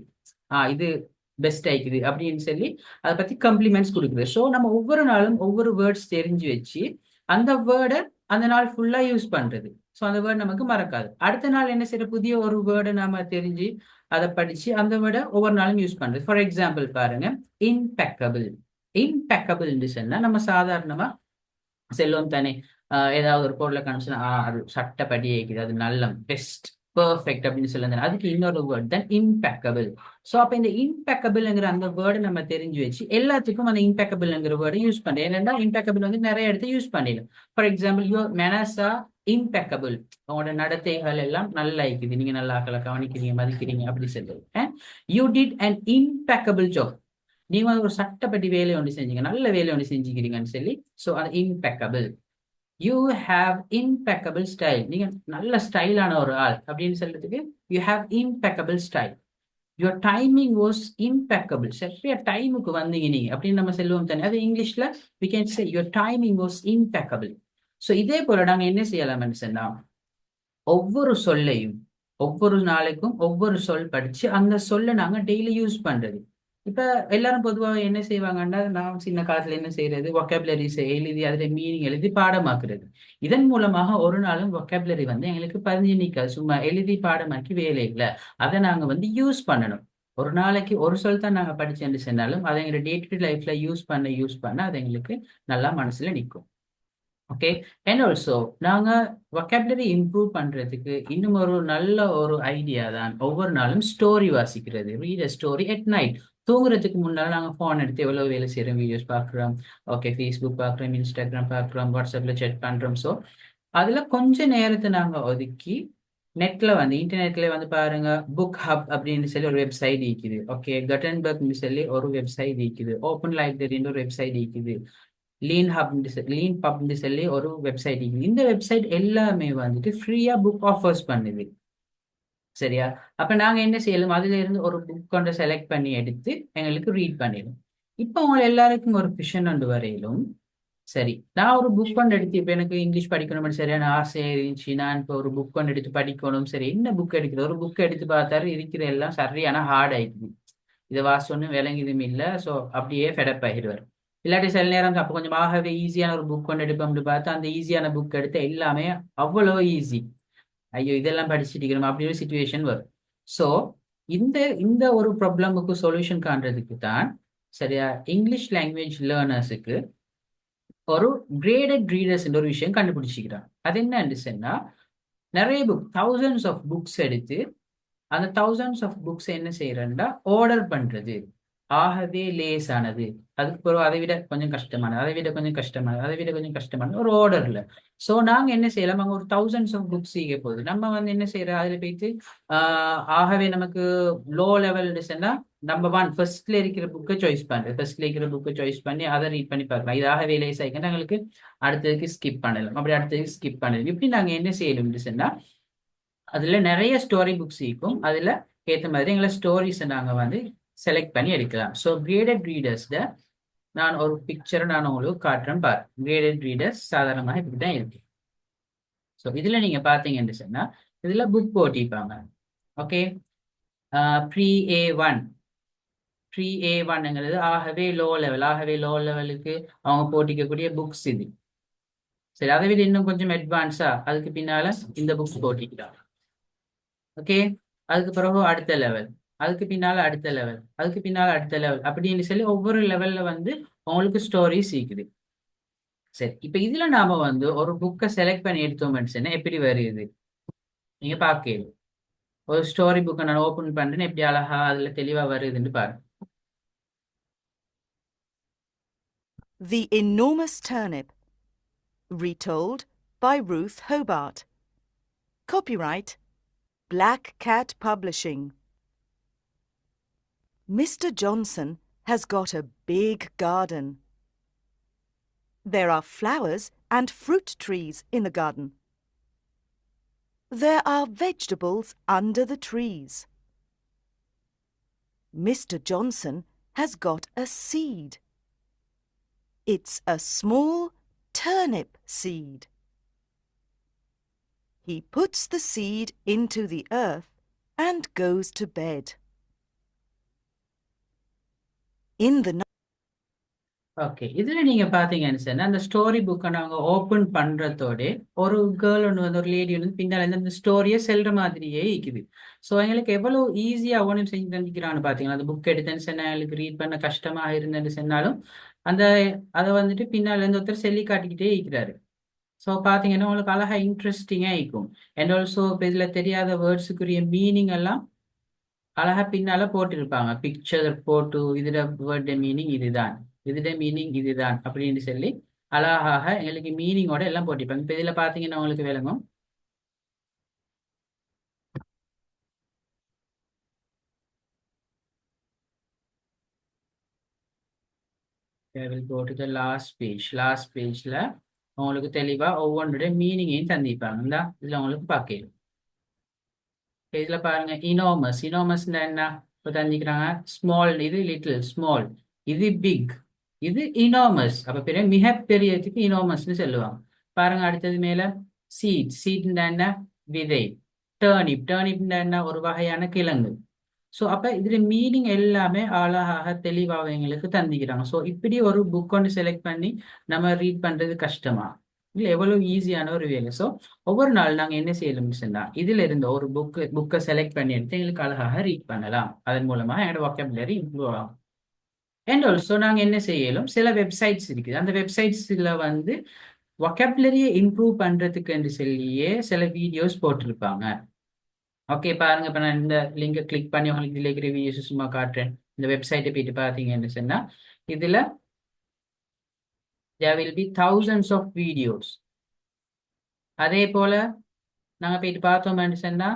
இது பெஸ்ட் ஆயிக்குது அப்படின்னு சொல்லி அதை பத்தி கம்ப்ளிமெண்ட்ஸ் கொடுக்குது. ஸோ நம்ம ஒவ்வொரு நாளும் ஒவ்வொரு வேர்ட்ஸ் தெரிஞ்சு வச்சு அந்த வேர்டை அந்த நாள் ஃபுல்லா யூஸ் பண்றது. ஸோ அந்த வேர்டு நமக்கு மறக்காது. அடுத்த நாள் என்ன செய்யற, புதிய ஒரு வேர்டை நாம தெரிஞ்சு அதை படிச்சு அந்த வேர்டை ஒவ்வொரு நாளும் யூஸ் பண்றது. ஃபார் எக்ஸாம்பிள் பாருங்க, இம்பெக்கபிள்னு சொன்னா நம்ம சாதாரணமா செல்லும் தானே, ஏதாவது ஒரு பொருளை காமிச்சுன்னா அது சட்டப்படி இருக்குது, அது நல்ல பெஸ்ட் பெர்ஃபெக்ட் அப்படின்னு சொல்லுங்க. அதுக்கு இன்னொரு வேர்ட் தான் இம்பெக்கபிள். ஸோ அப்போ இந்த இம்பெக்கபிள்ங்கிற அந்த வேர்டை நம்ம தெரிஞ்சு வச்சு எல்லாத்துக்கும் அந்த இம்பெக்கபிள்ங்கிற வேர்டை யூஸ் பண்ணுறேன். ஏன்னா இம்பெக்கபிள் வந்து நிறைய இடத்த யூஸ் பண்ணிடும். For example, your manners are impeccable, உங்களோட நடத்தைகள் எல்லாம் நல்லா இருக்குது, நீங்க நல்லா கவனிக்கிறீங்க, மதிக்கிறீங்க அப்படி சொல்லுது. You did an impeccable job, நீங்க ஒரு சட்டப்படி வேலையை ஒன்று செஞ்சீங்க, நல்ல வேலையை ஒன்று செஞ்சுக்கிறீங்கன்னு சொல்லி. ஸோ அது impeccable. You have impeccable style, நீங்க நல்ல ஸ்டைலான ஒரு ஆள் அப்படின்னு சொல்றதுக்கு you have impeccable style. Your timing was impeccable. சரியா டைமுக்கு வந்தீங்க நீங்க அப்படின்னு நம்ம சொல்லுவோம் தானே. அது இங்கிலீஷ்ல we can say your timing was impeccable. So இதே போல நாங்க என்ன செய்யலாம்னு சொன்னா, ஒவ்வொரு சொல்லையும் ஒவ்வொரு நாளைக்கும் ஒவ்வொரு சொல் படிச்சு அந்த சொல்லை நாங்க டெய்லி யூஸ் பண்றது. இப்ப எல்லாரும் பொதுவாக என்ன செய்வாங்கன்னா, நான் சின்ன காலத்துல என்ன செய்யறது, vocabularies எழுதி அதுல மீனிங் எழுதி பாடமாக்குறது. இதன் மூலமாக ஒரு நாளும் vocabulary வந்து எங்களுக்கு பதிஞ்சு நிற்காது. சும்மா எழுதி பாடமாக்கி வேலை இல்லை. அதை நாங்க வந்து யூஸ் பண்ணணும். ஒரு நாளைக்கு ஒரு சொல் தான் நாங்க படிச்சேன்னு சொன்னாலும் அதை எங்க டே டு டே லைஃப்ல யூஸ் பண்ண அது எங்களுக்கு நல்லா மனசுல நிற்கும். ஓகே. அண்ட் ஆல்சோ நாங்க vocabulary இம்ப்ரூவ் பண்றதுக்கு இன்னும் ஒரு நல்ல ஒரு ஐடியா தான் ஒவ்வொரு நாளும் ஸ்டோரி வாசிக்கிறது. Read a story at night. தூங்குறதுக்கு முன்னால நாங்க ஃபோன் எடுத்து எவ்வளவு வேலை செய்யறோம், வீடியோஸ் பார்க்குறோம், ஓகே ஃபேஸ்புக் பார்க்குறோம், இன்ஸ்டாகிராம் பார்க்குறோம், வாட்ஸ்அப்ல செக் பண்றோம். ஸோ அதுல கொஞ்ச நேரத்தை நாங்க ஒதுக்கி நெட்ல வந்து இன்டர்நெட்ல வந்து பாருங்க, புக் ஹப் அப்படின்னு சொல்லி ஒரு வெப்சைட் இருக்குது. ஓகே, கட்டன்பர்க்னு சொல்லி ஒரு வெப்சைட் இருக்குது. ஓப்பன் லைப்ரரின்னு ஒரு வெப்சைட் இருக்குது. லீன் பப்னு சொல்லி ஒரு வெப்சைட் இருக்குது. இந்த வெப்சைட் எல்லாமே வந்துட்டு ஃப்ரீயா புக் ஆஃபர்ஸ் பண்ணுது. சரியா? அப்ப நாங்க என்ன செய்யலாம், அதுல இருந்து ஒரு புக் கொண்டு செலக்ட் பண்ணி எடுத்து எங்களுக்கு ரீட் பண்ணிடும். இப்போ உங்க எல்லாருக்கும் ஒரு கொஷன் ஒன்று வரையிலும், சரி நான் ஒரு புக் கொண்டு எடுத்து இப்ப எனக்கு இங்கிலீஷ் படிக்கணும்னு சரியான ஆசை இருந்துச்சு, நான் இப்போ ஒரு புக் கொண்டு எடுத்து படிக்கணும். சரி என்ன புக் எடுக்கிறது? ஒரு புக் எடுத்து பார்த்தாரு இருக்கிற எல்லாம் சரியான ஹார்ட் ஆயிடுது. இதை வாசொன்னு விளங்கிதும் இல்லை. ஸோ அப்படியே ஃபெடப் ஆகிடுவார். இல்லாட்டி சில நேரம் அப்போ கொஞ்சம் ஆகவே ஈஸியான ஒரு புக் கொண்டு எடுப்போம்னு பார்த்தா அந்த ஈஸியான புக் எடுத்து எல்லாமே அவ்வளோ ஈஸி. ஐயோ இதெல்லாம் படிச்சுட்டு இருக்கணும் அப்படி ஒரு சுச்சுவேஷன் வரும். ஸோ இந்த இந்த ஒரு ப்ராப்ளமுக்கு சொல்யூஷன் காண்றதுக்கு தான் சரியா இங்கிலீஷ் லாங்குவேஜ் லேர்னர்ஸுக்கு ஒரு கிரேடட் ரீடர்ஸ் ஒரு விஷயம் கண்டுபிடிச்சிக்கிறான். அது என்னன்னு சொன்னா, நிறைய புக் தௌசண்ட்ஸ் ஆஃப் புக்ஸ் எடுத்து அந்த தௌசண்ட்ஸ் ஆஃப் புக்ஸ் என்ன செய்யறேன்னா ஆர்டர் பண்றது. ஆகவே லேசானது, அதுக்கு பிறகு அதை விட கொஞ்சம் கஷ்டமானது, அதை விட கொஞ்சம் கஷ்டமானது, அதை விட கொஞ்சம் கஷ்டமானது ஒரு ஆர்டர்ல. ஸோ நாங்க என்ன செய்யலாம், அங்கே ஒரு தௌசண்ட்ஸ் ஆஃப் புக்ஸ் செய்ய போகுது. நம்ம வந்து என்ன செய்யறோம், அதுல போயிட்டு ஆகவே நமக்கு லோ லெவல் சொன்னா நம்பர் 1 ஃபர்ஸ்ட்ல இருக்கிற புக்கை சாய்ஸ் பண்றது. ஃபர்ஸ்ட்ல இருக்கிற புக்கை சாய்ஸ் பண்ணி அதை ரீட் பண்ணி பார்க்கலாம். இது ஆகவே லேஸ் ஆகிக்கிட்டு எங்களுக்கு அடுத்ததுக்கு ஸ்கிப் பண்ணலாம். அப்படி அடுத்ததுக்கு ஸ்கிப் பண்ணலாம். இப்படி நாங்க என்ன செய்யணும்னு சொன்னா, அதுல நிறைய ஸ்டோரி புக்ஸ் இருக்கும். அதுல ஏற்ற மாதிரி எங்களை ஸ்டோரிஸ் நாங்க வந்து செலக்ட் பண்ணி எடுக்கலாம். ஸோ கிரேடட் ரீடர்ஸ்ல நான் ஒரு பிக்சரை நான் உங்களுக்கு காட்டுறேன் பாரு. கிரேடட் ரீடர்ஸ் சாதாரணமாக இப்படி தான் இருக்கு. ஸோ இதுல நீங்க பாத்தீங்கன்னு சொன்னா இதுல புக் போட்டிப்பாங்க. ஓகே, ப்ரீ A1ங்கிறது ஆகவே லோ லெவல். ஆகவே லோ லெவலுக்கு அவங்க போட்டிக்கக்கூடிய புக்ஸ் இது. சரி, அதை விட இன்னும் கொஞ்சம் அட்வான்ஸா அதுக்கு பின்னால இந்த புக்ஸ் போட்டிக்கிறாங்க. ஓகே, அதுக்கு பிறகு அடுத்த லெவல், அதுக்கு பின்னால அடுத்த லெவல், அதுக்கு பின்னால அடுத்த லெவல் அப்படின்னு சொல்லி ஒவ்வொரு லெவல்ல வந்து உங்களுக்கு ஸ்டோரி சீக்குது. சரி, இப்ப இதுல நாம வந்து ஒரு புக்கை செலக்ட் பண்ணி எடுத்தோம்னு சொன்னா எப்படி வருது நீங்க பார்க்கணும். ஒரு ஸ்டோரி புக்கை நான் ஓபன் பண்றேன்னு எப்படி அழகா அதுல தெளிவா வருதுன்னு பாருங்க. The Enormous Turnip. Retold by Ruth Hobart. Copyright Black Cat Publishing. Mr. Johnson has got a big garden. There are flowers and fruit trees in the garden. There are vegetables under the trees. Mr. Johnson has got a seed. It's a small turnip seed. He puts the seed into the earth and goes to bed. In the okay, இதுல நீங்க பாத்தீங்கன்னு சொன்னா அந்த story புக்கை நாங்க open பண்றதோட ஒரு girl ஒன்று வந்து ஒரு லேடி வந்து பின்னால இருந்து அந்த ஸ்டோரியை செல்ற மாதிரியே இருக்குது. ஸோ எங்களுக்கு எவ்வளவு ஈஸியா ஒன்றும் செஞ்சு தந்திக்கிறான்னு பாத்தீங்கன்னா, அந்த புக் எடுத்தேன்னு சொன்னா எங்களுக்கு ரீட் பண்ண கஷ்டமா இருந்தேன்னு சொன்னாலும் அந்த அதை வந்துட்டு பின்னால இருந்து ஒருத்தர் சொல்லி காட்டிக்கிட்டே இருக்கிறாரு. ஸோ பாத்தீங்கன்னா உங்களுக்கு அழகா இன்ட்ரெஸ்டிங்கா இருக்கும். அண்ட் ஆல்சோ இப்போ இதுல தெரியாத வேர்ட்ஸுக்குரிய மீனிங் எல்லாம் அழகா பின்னால போட்டிருப்பாங்க. பிக்சர் போட்டு இதுல வேர்ட் மீனிங் இதுதான், இதுட மீனிங் இதுதான் அப்படின்னு சொல்லி அழகாக எங்களுக்கு மீனிங்கோட எல்லாம் போட்டிருப்பாங்க. இப்போ இதுல பாத்தீங்கன்னா உங்களுக்கு விளங்கும். go to the last page. Last பேஜ்ல உங்களுக்கு தெளிவா ஒவ்வொன்றுடைய மீனிங்கையும் தந்திருப்பாங்க. இந்த இதுல உங்களுக்கு பார்க்கலாம். இதுல பாருங்க, இனோமஸ். இனோமஸ் என்ன, இப்போ தந்திக்கிறாங்க ஸ்மால், இது லிட்டில் ஸ்மால், இது பிக், இது இனாமஸ். அப்ப பெரிய மிகப்பெரியதுக்கு இனாமஸ்னு சொல்லுவாங்க. பாருங்க அடுத்தது மேல சீட் என்ன, விதை. டர்னிப் என்ன, ஒரு வகையான கிழங்கு. ஸோ அப்ப இதுல மீனிங் எல்லாமே அழகாக தெளிவாக எங்களுக்கு தந்திக்கிறாங்க. ஸோ இப்படி ஒரு புக் ஒன்று செலக்ட் பண்ணி நம்ம ரீட் பண்றது கஷ்டமா இல்லை, எவ்வளவு ஈஸியான ஒரு வேலை. ஸோ ஒவ்வொரு நாள் நாங்கள் என்ன செய்யணும்னு சொன்னா இதுல இருந்து ஒரு புக்கை செலக்ட் பண்ணி எடுத்து எங்களுக்கு அழகாக ரீட் பண்ணலாம். அதன் மூலமா எங்களோட vocabulary இம்ப்ரூவ் ஆகும். அண்ட் ஆல்சோ நாங்கள் என்ன செய்யலும், சில வெப்சைட்ஸ் இருக்குது. அந்த வெப்சைட்ஸில் வந்து vocabulary இம்ப்ரூவ் பண்றதுக்கு சொல்லியே சில வீடியோஸ் போட்டிருப்பாங்க. ஓகே பாருங்க, இப்போ நான் இந்த லிங்கை கிளிக் பண்ணி உங்களுக்கு இதில் இருக்கிற வீடியோஸ் சும்மா காட்டுறேன். இந்த வெப்சைட்டை போயிட்டு பார்த்தீங்கன்னு சொன்னா இதுல there will be thousands of videos. அதே போல நாங்கள் போயிட்டு பார்த்தோம்னு சொன்னா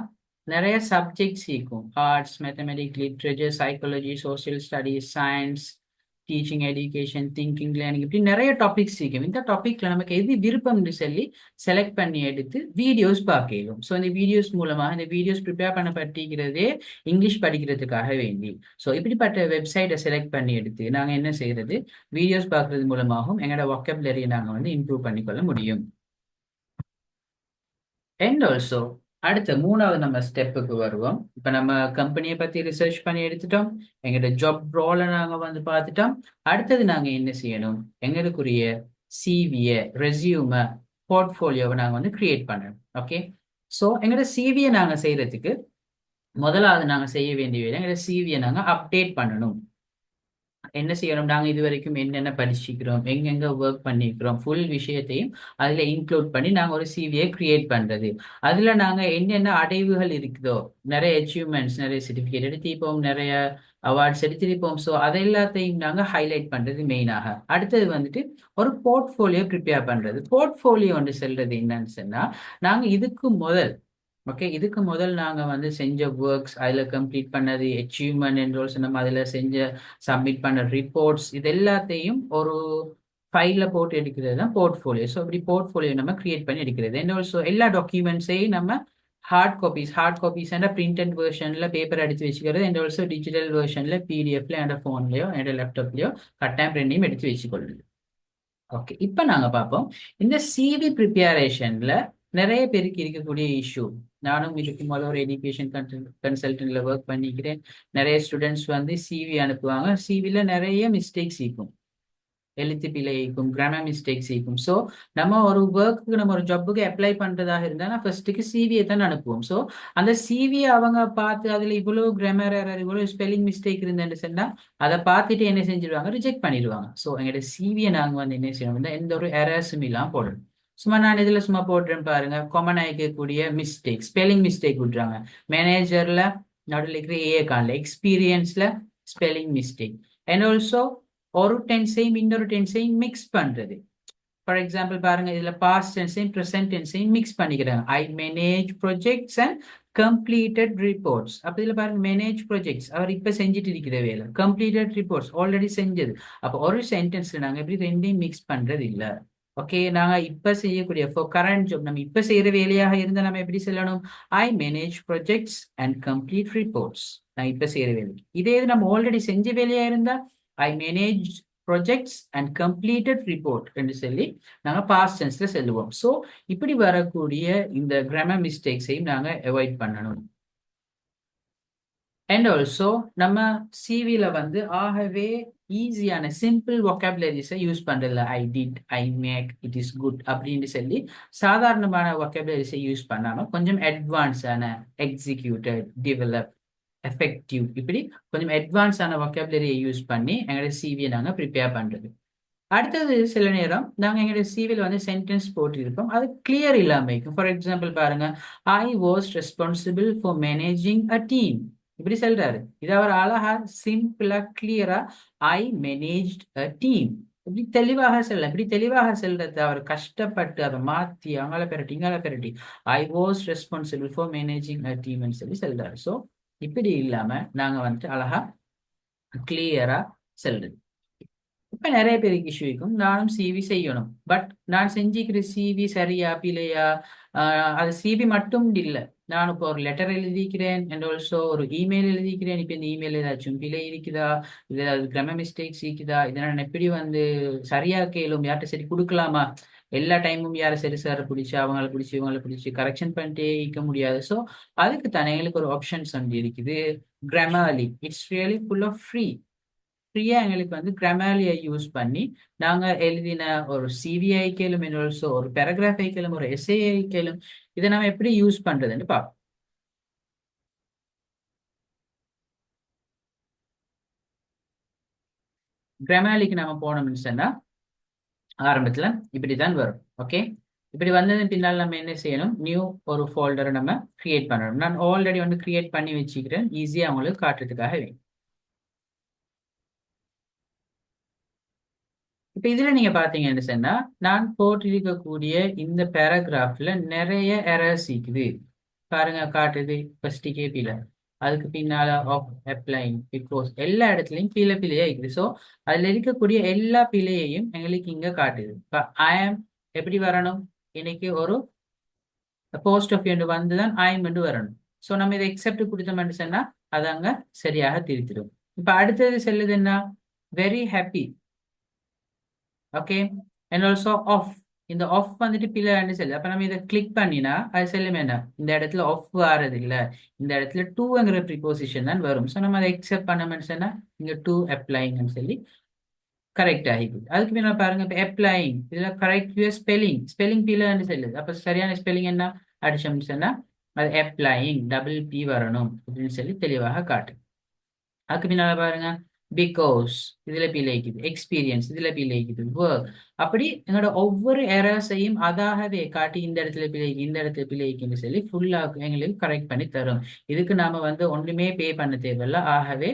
நிறைய சப்ஜெக்ட்ஸ் இருக்கும். Arts, mathematics, literature, psychology, social studies, science, teaching, education, thinking, learning, இப்படி நிறைய டாபிக்ஸ் இருக்கும். இந்த டாபிக்ல நமக்கு எது விருப்பம்னு சொல்லி செலக்ட் பண்ணி எடுத்து வீடியோஸ் பார்க்கலாம். ஸோ இந்த வீடியோஸ் மூலமா இந்த வீடியோஸ் ப்ரிப்பேர் பண்ணப்பட்டிருக்கிறதே இங்கிலீஷ் படிக்கிறதுக்காக வேண்டி. ஸோ இப்படிப்பட்ட வெப்சைட்டை செலக்ட் பண்ணி எடுத்து நாங்கள் என்ன செய்யறது, வீடியோஸ் பார்க்கறது மூலமாகவும் எங்களோட vocabulary நாங்கள் வந்து இம்ப்ரூவ் பண்ணிக்கொள்ள முடியும். அண்ட் ஆல்சோ அடுத்த மூணாவது நம்ம ஸ்டெப்புக்கு வருவோம். இப்போ நம்ம கம்பெனியை பற்றி ரிசர்ச் பண்ணி எடுத்துட்டோம், எங்களோட ஜாப் ரோலை நாங்கள் வந்து பார்த்துட்டோம். அடுத்தது நாங்கள் என்ன செய்யணும், எங்களுக்குரிய சிவியை, ரெசியூமை, போர்ட்ஃபோலியோவை நாங்கள் வந்து கிரியேட் பண்ணணும். ஓகே, ஸோ எங்களோட சிவியை நாங்கள் செய்யறதுக்கு முதலாவது நாங்கள் செய்ய வேண்டிய வேலை, எங்களோட சிவியை நாங்கள் அப்டேட் பண்ணணும். என்ன செய்யணும், நாங்கள் இது வரைக்கும் என்னென்ன படிச்சுக்கிறோம், எங்கெங்க ஒர்க் பண்ணிக்கிறோம், ஃபுல் விஷயத்தையும் அதில் இன்க்ளூட் பண்ணி நாங்கள் ஒரு சிவியை கிரியேட் பண்ணுறது. அதில் நாங்கள் என்னென்ன அடைவுகள் இருக்குதோ, நிறைய அச்சீவ்மெண்ட்ஸ், நிறைய சர்டிஃபிகேட் எடுத்திருப்போம், நிறைய அவார்ட்ஸ் எடுத்திருப்போம். ஸோ அதை எல்லாத்தையும் நாங்கள் ஹைலைட் பண்ணுறது மெயினாக. அடுத்தது வந்துட்டு ஒரு போர்ட்ஃபோலியோ ப்ரிப்பேர் பண்ணுறது. போர்ட்ஃபோலியோ ஒன்று சொல்றது என்னன்னு சொன்னால், நாங்கள் இதுக்கு முதல் நாங்கள் வந்து செஞ்ச ஒர்க்ஸ், அதில் கம்ப்ளீட் பண்ணது அச்சீவ்மெண்ட் என்ரோல்ஸ், நம்ம அதில் செஞ்ச சப்மிட் பண்ண ரிப்போர்ட்ஸ், இது எல்லாத்தையும் ஒரு ஃபைலில் போட்டு எடுக்கிறது தான் போர்ட்ஃபோலியோ. ஸோ இப்படி போர்ட்ஃபோலியோ நம்ம கிரியேட் பண்ணி எடுக்கிறது. அண்ட் ஆல்சோ எல்லா டாக்குமெண்ட்ஸையும் நம்ம ஹார்ட் காப்பீஸ் அண்ட் பிரிண்டட் வெர்ஷனில் பேப்பர் எடுத்து வச்சுக்கிறது. அண்ட் ஆல்சோ டிஜிட்டல் வெர்ஷனில் பிடிஎஃப்ல என்னோட ஃபோன்லையோ என்னோட லேப்டாப்லையோ கட்டாயம் ரெண்டையும் எடுத்து வச்சுக்கொள்ளுது. ஓகே, இப்போ நாங்கள் பார்ப்போம் இந்த சிவி ப்ரிப்பேரேஷனில் நிறைய பேருக்கு இருக்கக்கூடிய இஷ்யூ. நானும் இதுக்கு முதல்ல ஒரு எஜுகேஷன் கன்சல்டன்ட்ல ஒர்க் பண்ணிக்கிறேன். நிறைய ஸ்டூடெண்ட்ஸ் வந்து சிவி அனுப்புவாங்க. சிவில நிறைய மிஸ்டேக்ஸ் இருக்கும், எழுத்து பிழை இருக்கும், கிராமர் மிஸ்டேக்ஸ் இருக்கும். ஸோ நம்ம ஒரு ஒர்க்குக்கு, நம்ம ஒரு ஜாப்புக்கு அப்ளை பண்றதாக இருந்தால் நான் ஃபர்ஸ்ட்டுக்கு சிவியை தான் அனுப்புவோம். ஸோ அந்த சிவியை அவங்க பார்த்து அதில் இவ்வளோ கிராமர் எரர், இவ்வளோ ஸ்பெல்லிங் மிஸ்டேக் இருந்தேன்னு சொன்னால் அதை பார்த்துட்டு என்ன செஞ்சிருவாங்க, ரிஜெக்ட் பண்ணிடுவாங்க. ஸோ எங்களோட சிவியை நாங்கள் வந்து என்ன செய்யணும், எந்த ஒரு எரர்ஸும் இல்லாமல் போடணும். சும்மா நான் இதில் சும்மா போடுறேன் பாருங்க, காமன் ஆகிக்கக்கூடிய மிஸ்டேக், ஸ்பெல்லிங் மிஸ்டேக் விட்றாங்க. மேனேஜரில் நடுவில் இருக்கிற காணல, எக்ஸ்பீரியன்ஸில் ஸ்பெல்லிங் மிஸ்டேக். அண்ட் ஆல்சோ ஒரு டென்ஸையும் இன்னொரு டென்ஸையும் மிக்ஸ் பண்ணுறது. ஃபார் எக்ஸாம்பிள் பாருங்க, இதில் பாஸ்ட் டென்ஸையும் ப்ரெசன்ட் டென்ஸையும் மிக்ஸ் பண்ணிக்கிறாங்க. ஐ manage projects and completed reports. அப்போ இதில் பாருங்க, மேனேஜ் ப்ரொஜெக்ட்ஸ் அவர் இப்போ செஞ்சுட்டு இருக்கிற வேலை, கம்ப்ளீட்டட் ரிப்போர்ட்ஸ் ஆல்ரெடி செஞ்சது. அப்போ ஒரு சென்டென்ஸில் நாங்கள் எப்படி ரெண்டையும் மிக்ஸ் பண்ணுறது இல்லை. ஓகே, நாங்கள் இப்போ செய்யக்கூடிய கரண்ட் ஜாப், நம்ம இப்போ செய்கிற வேலையாக இருந்தால் நம்ம எப்படி சொல்லணும், ஐ manage projects and complete reports. நான் இப்போ செய்கிற வேலைக்கு. இதே இது நம்ம ஆல்ரெடி செஞ்ச வேலையாக இருந்தால் ஐ manage projects and completed report என்று சொல்லி நாங்கள் பாஸ்ட் டென்ஸில் செல்லுவோம். ஸோ இப்படி வரக்கூடிய இந்த கிராமர் மிஸ்டேக்ஸையும் நாங்கள் அவாய்ட் பண்ணணும். அண்ட் ஆல்சோ நம்ம சிவில வந்து ஆகவே ஈஸியான சிம்பிள் vocabularies யூஸ் பண்றதில்ல. I did, I make, it is good அப்படின்னு சொல்லி சாதாரணமான vocabularies யூஸ் பண்ணாம கொஞ்சம் அட்வான்ஸான எக்ஸிக்யூட்டட், டெவலப், எஃபெக்டிவ், இப்படி கொஞ்சம் அட்வான்ஸான vocabulary யூஸ் பண்ணி எங்களோட சிவியை நாங்கள் ப்ரிப்பேர் பண்றது. அடுத்தது சில நேரம் நாங்கள் எங்களுடைய சிவியில் வந்து சென்டென்ஸ் போட்டிருப்போம், அது கிளியர் இல்லாமல் இருக்கும். ஃபார் எக்ஸாம்பிள் பாருங்க, ஐ was responsible for managing a team, இப்படி சொல்றாரு. இது அவர் அழகா சிம்பிளா கிளியரா ஐ மேனேஜ்ட் அ டீம் இப்படி தெளிவாக செல்ல, இப்படி தெளிவாக செல்றது அவர் கஷ்டப்பட்டு அதை மாற்றி அங்கால பெரட்டி I was responsible for managing a டீம்னு சொல்லி செல்றாரு. ஸோ இப்படி இல்லாம நாங்க வந்துட்டு அழகா கிளியரா செல்றது. இப்ப நிறைய பேருக்கு இஷ்யூ இருக்கும், நானும் சிவி செய்யணும், பட் நான் செஞ்சுக்கிற சிவி சரியா பிழையா, அது சிவி மட்டும் இல்லை, நான் இப்போ ஒரு லெட்டர் எழுதிக்கிறேன் அண்ட் ஆல்சோ ஒரு இமெயில் எழுதிக்கிறேன். இப்போ இந்த இமெயில் ஏதாச்சும் பிழை இருக்குதா, இது ஏதாவது கிராமர் மிஸ்டேக்ஸ் இருக்குதா, இதை நான் எப்படி வந்து சரியா கேளும், யார்கிட்ட சரி கொடுக்கலாமா? எல்லா டைமும் யாரை சரி சார் பிடிச்சி அவங்கள பிடிச்சி இவங்களை பிடிச்சி கரெக்ஷன் பண்ணிட்டே இருக்க முடியாது. ஸோ அதுக்கு தானே எங்களுக்கு ஒரு ஆப்ஷன்ஸ் வந்து இருக்குது. Grammarly it's really full of ஃப்ரீயா எங்களுக்கு வந்து கிராமர்லியை யூஸ் பண்ணி நாங்க எழுதின ஒரு சிவி ஐக்கலும் ஆல்சோ ஒரு பேராகிராஃப் ஐக்கலும் ஒரு எஸ்ஏ ஐக்கலும் இதை நம்ம எப்படி யூஸ் பண்றதுன்னு பார்ப்போம். கிராமர்லிக்கு நம்ம போனோம்னு சொன்னா ஆரம்பத்துல இப்படிதான் வரும். ஓகே, இப்படி வந்ததன் பின்னால் நம்ம என்ன செய்யணும், நியூ ஒரு ஃபோல்டரை நம்ம கிரியேட் பண்ணணும். நான் ஆல்ரெடி வந்து கிரியேட் பண்ணி வச்சுக்கிறேன், ஈஸியா அவங்களுக்கு காட்டுறதுக்காக வேணும். இப்ப இதுல நீங்க பாத்தீங்கன்னு சொன்னா நான் போட்டிருக்கக்கூடிய இந்த பேராகிராஃப்ல நிறைய எரர்ஸ் இருக்குது. பாருங்க காட்டுது ஃபர்ஸ்ட் கேபில, அதுக்கு பின்னால ஆஃப் அப்ளைங் பிகாஸ் எல்லா இடத்துலயும் பிழையா இருக்குது. ஸோ அதுல இருக்கக்கூடிய எல்லா பிழையையும் எங்களுக்கு இங்க காட்டுது. இப்போ ஐ ஆம் எப்படி வரணும், இன்னைக்கு ஒரு போஸ்ட் ஆஃப் எண்டு வந்துதான் ஐ எம் என்று வரணும். ஸோ நம்ம இதை எக்ஸெப்ட் கொடுத்தோம்னு சொன்னா அது அங்க சரியாக திருத்திடும். இப்ப அடுத்தது செல்லுது என்ன, very happy. Okay, and also app. இந்த ஆஃப் வந்துட்டு பிள்ளைன்னு சொல்லு. அப்ப நம்ம இதை கிளிக் பண்ணினா அது செல்லுமே என்ன, இந்த இடத்துல ஆஃப் வர்றது இல்ல, இந்த இடத்துல டூங்கிற ப்ரிபோசிஷன் தான் வரும். ஸோ நம்ம அதை எக்ஸெப்ட் பண்ணோம்னு சொன்னா இங்க டூ அப்ளைங்னு சொல்லி கரெக்ட் ஆகிடுது. அதுக்கு பின்னா பாருங்க இப்போ அப்ளைங், இதுல கரெக்ட் ஸ்பெல்லிங் பிள்ளைன்னு சொல்லுது. அப்ப சரியான ஸ்பெல்லிங் என்ன அடிச்சோம்னு சொன்னா அது அப்ளைங் டபுள் பி வரணும் அப்படின்னு சொல்லி தெளிவாக காட்டு. அதுக்கு பின்னால பாருங்க பிகாஸ் இதுல பிழைக்குது, எக்ஸ்பீரியன்ஸ் இதுல பிழைக்குது, ஒர்க். அப்படி எங்களோட ஒவ்வொரு எரர்ஸையும் அதாகவே காட்டி இந்த இடத்துல பிழைக்கு இந்த இடத்துல பிழைக்குன்னு சொல்லி ஃபுல்லா எங்களுக்கு கரெக்ட் பண்ணி தரும். இதுக்கு நாம வந்து ஒன்றுமே பே பண்ண தேவையில்ல. ஆகவே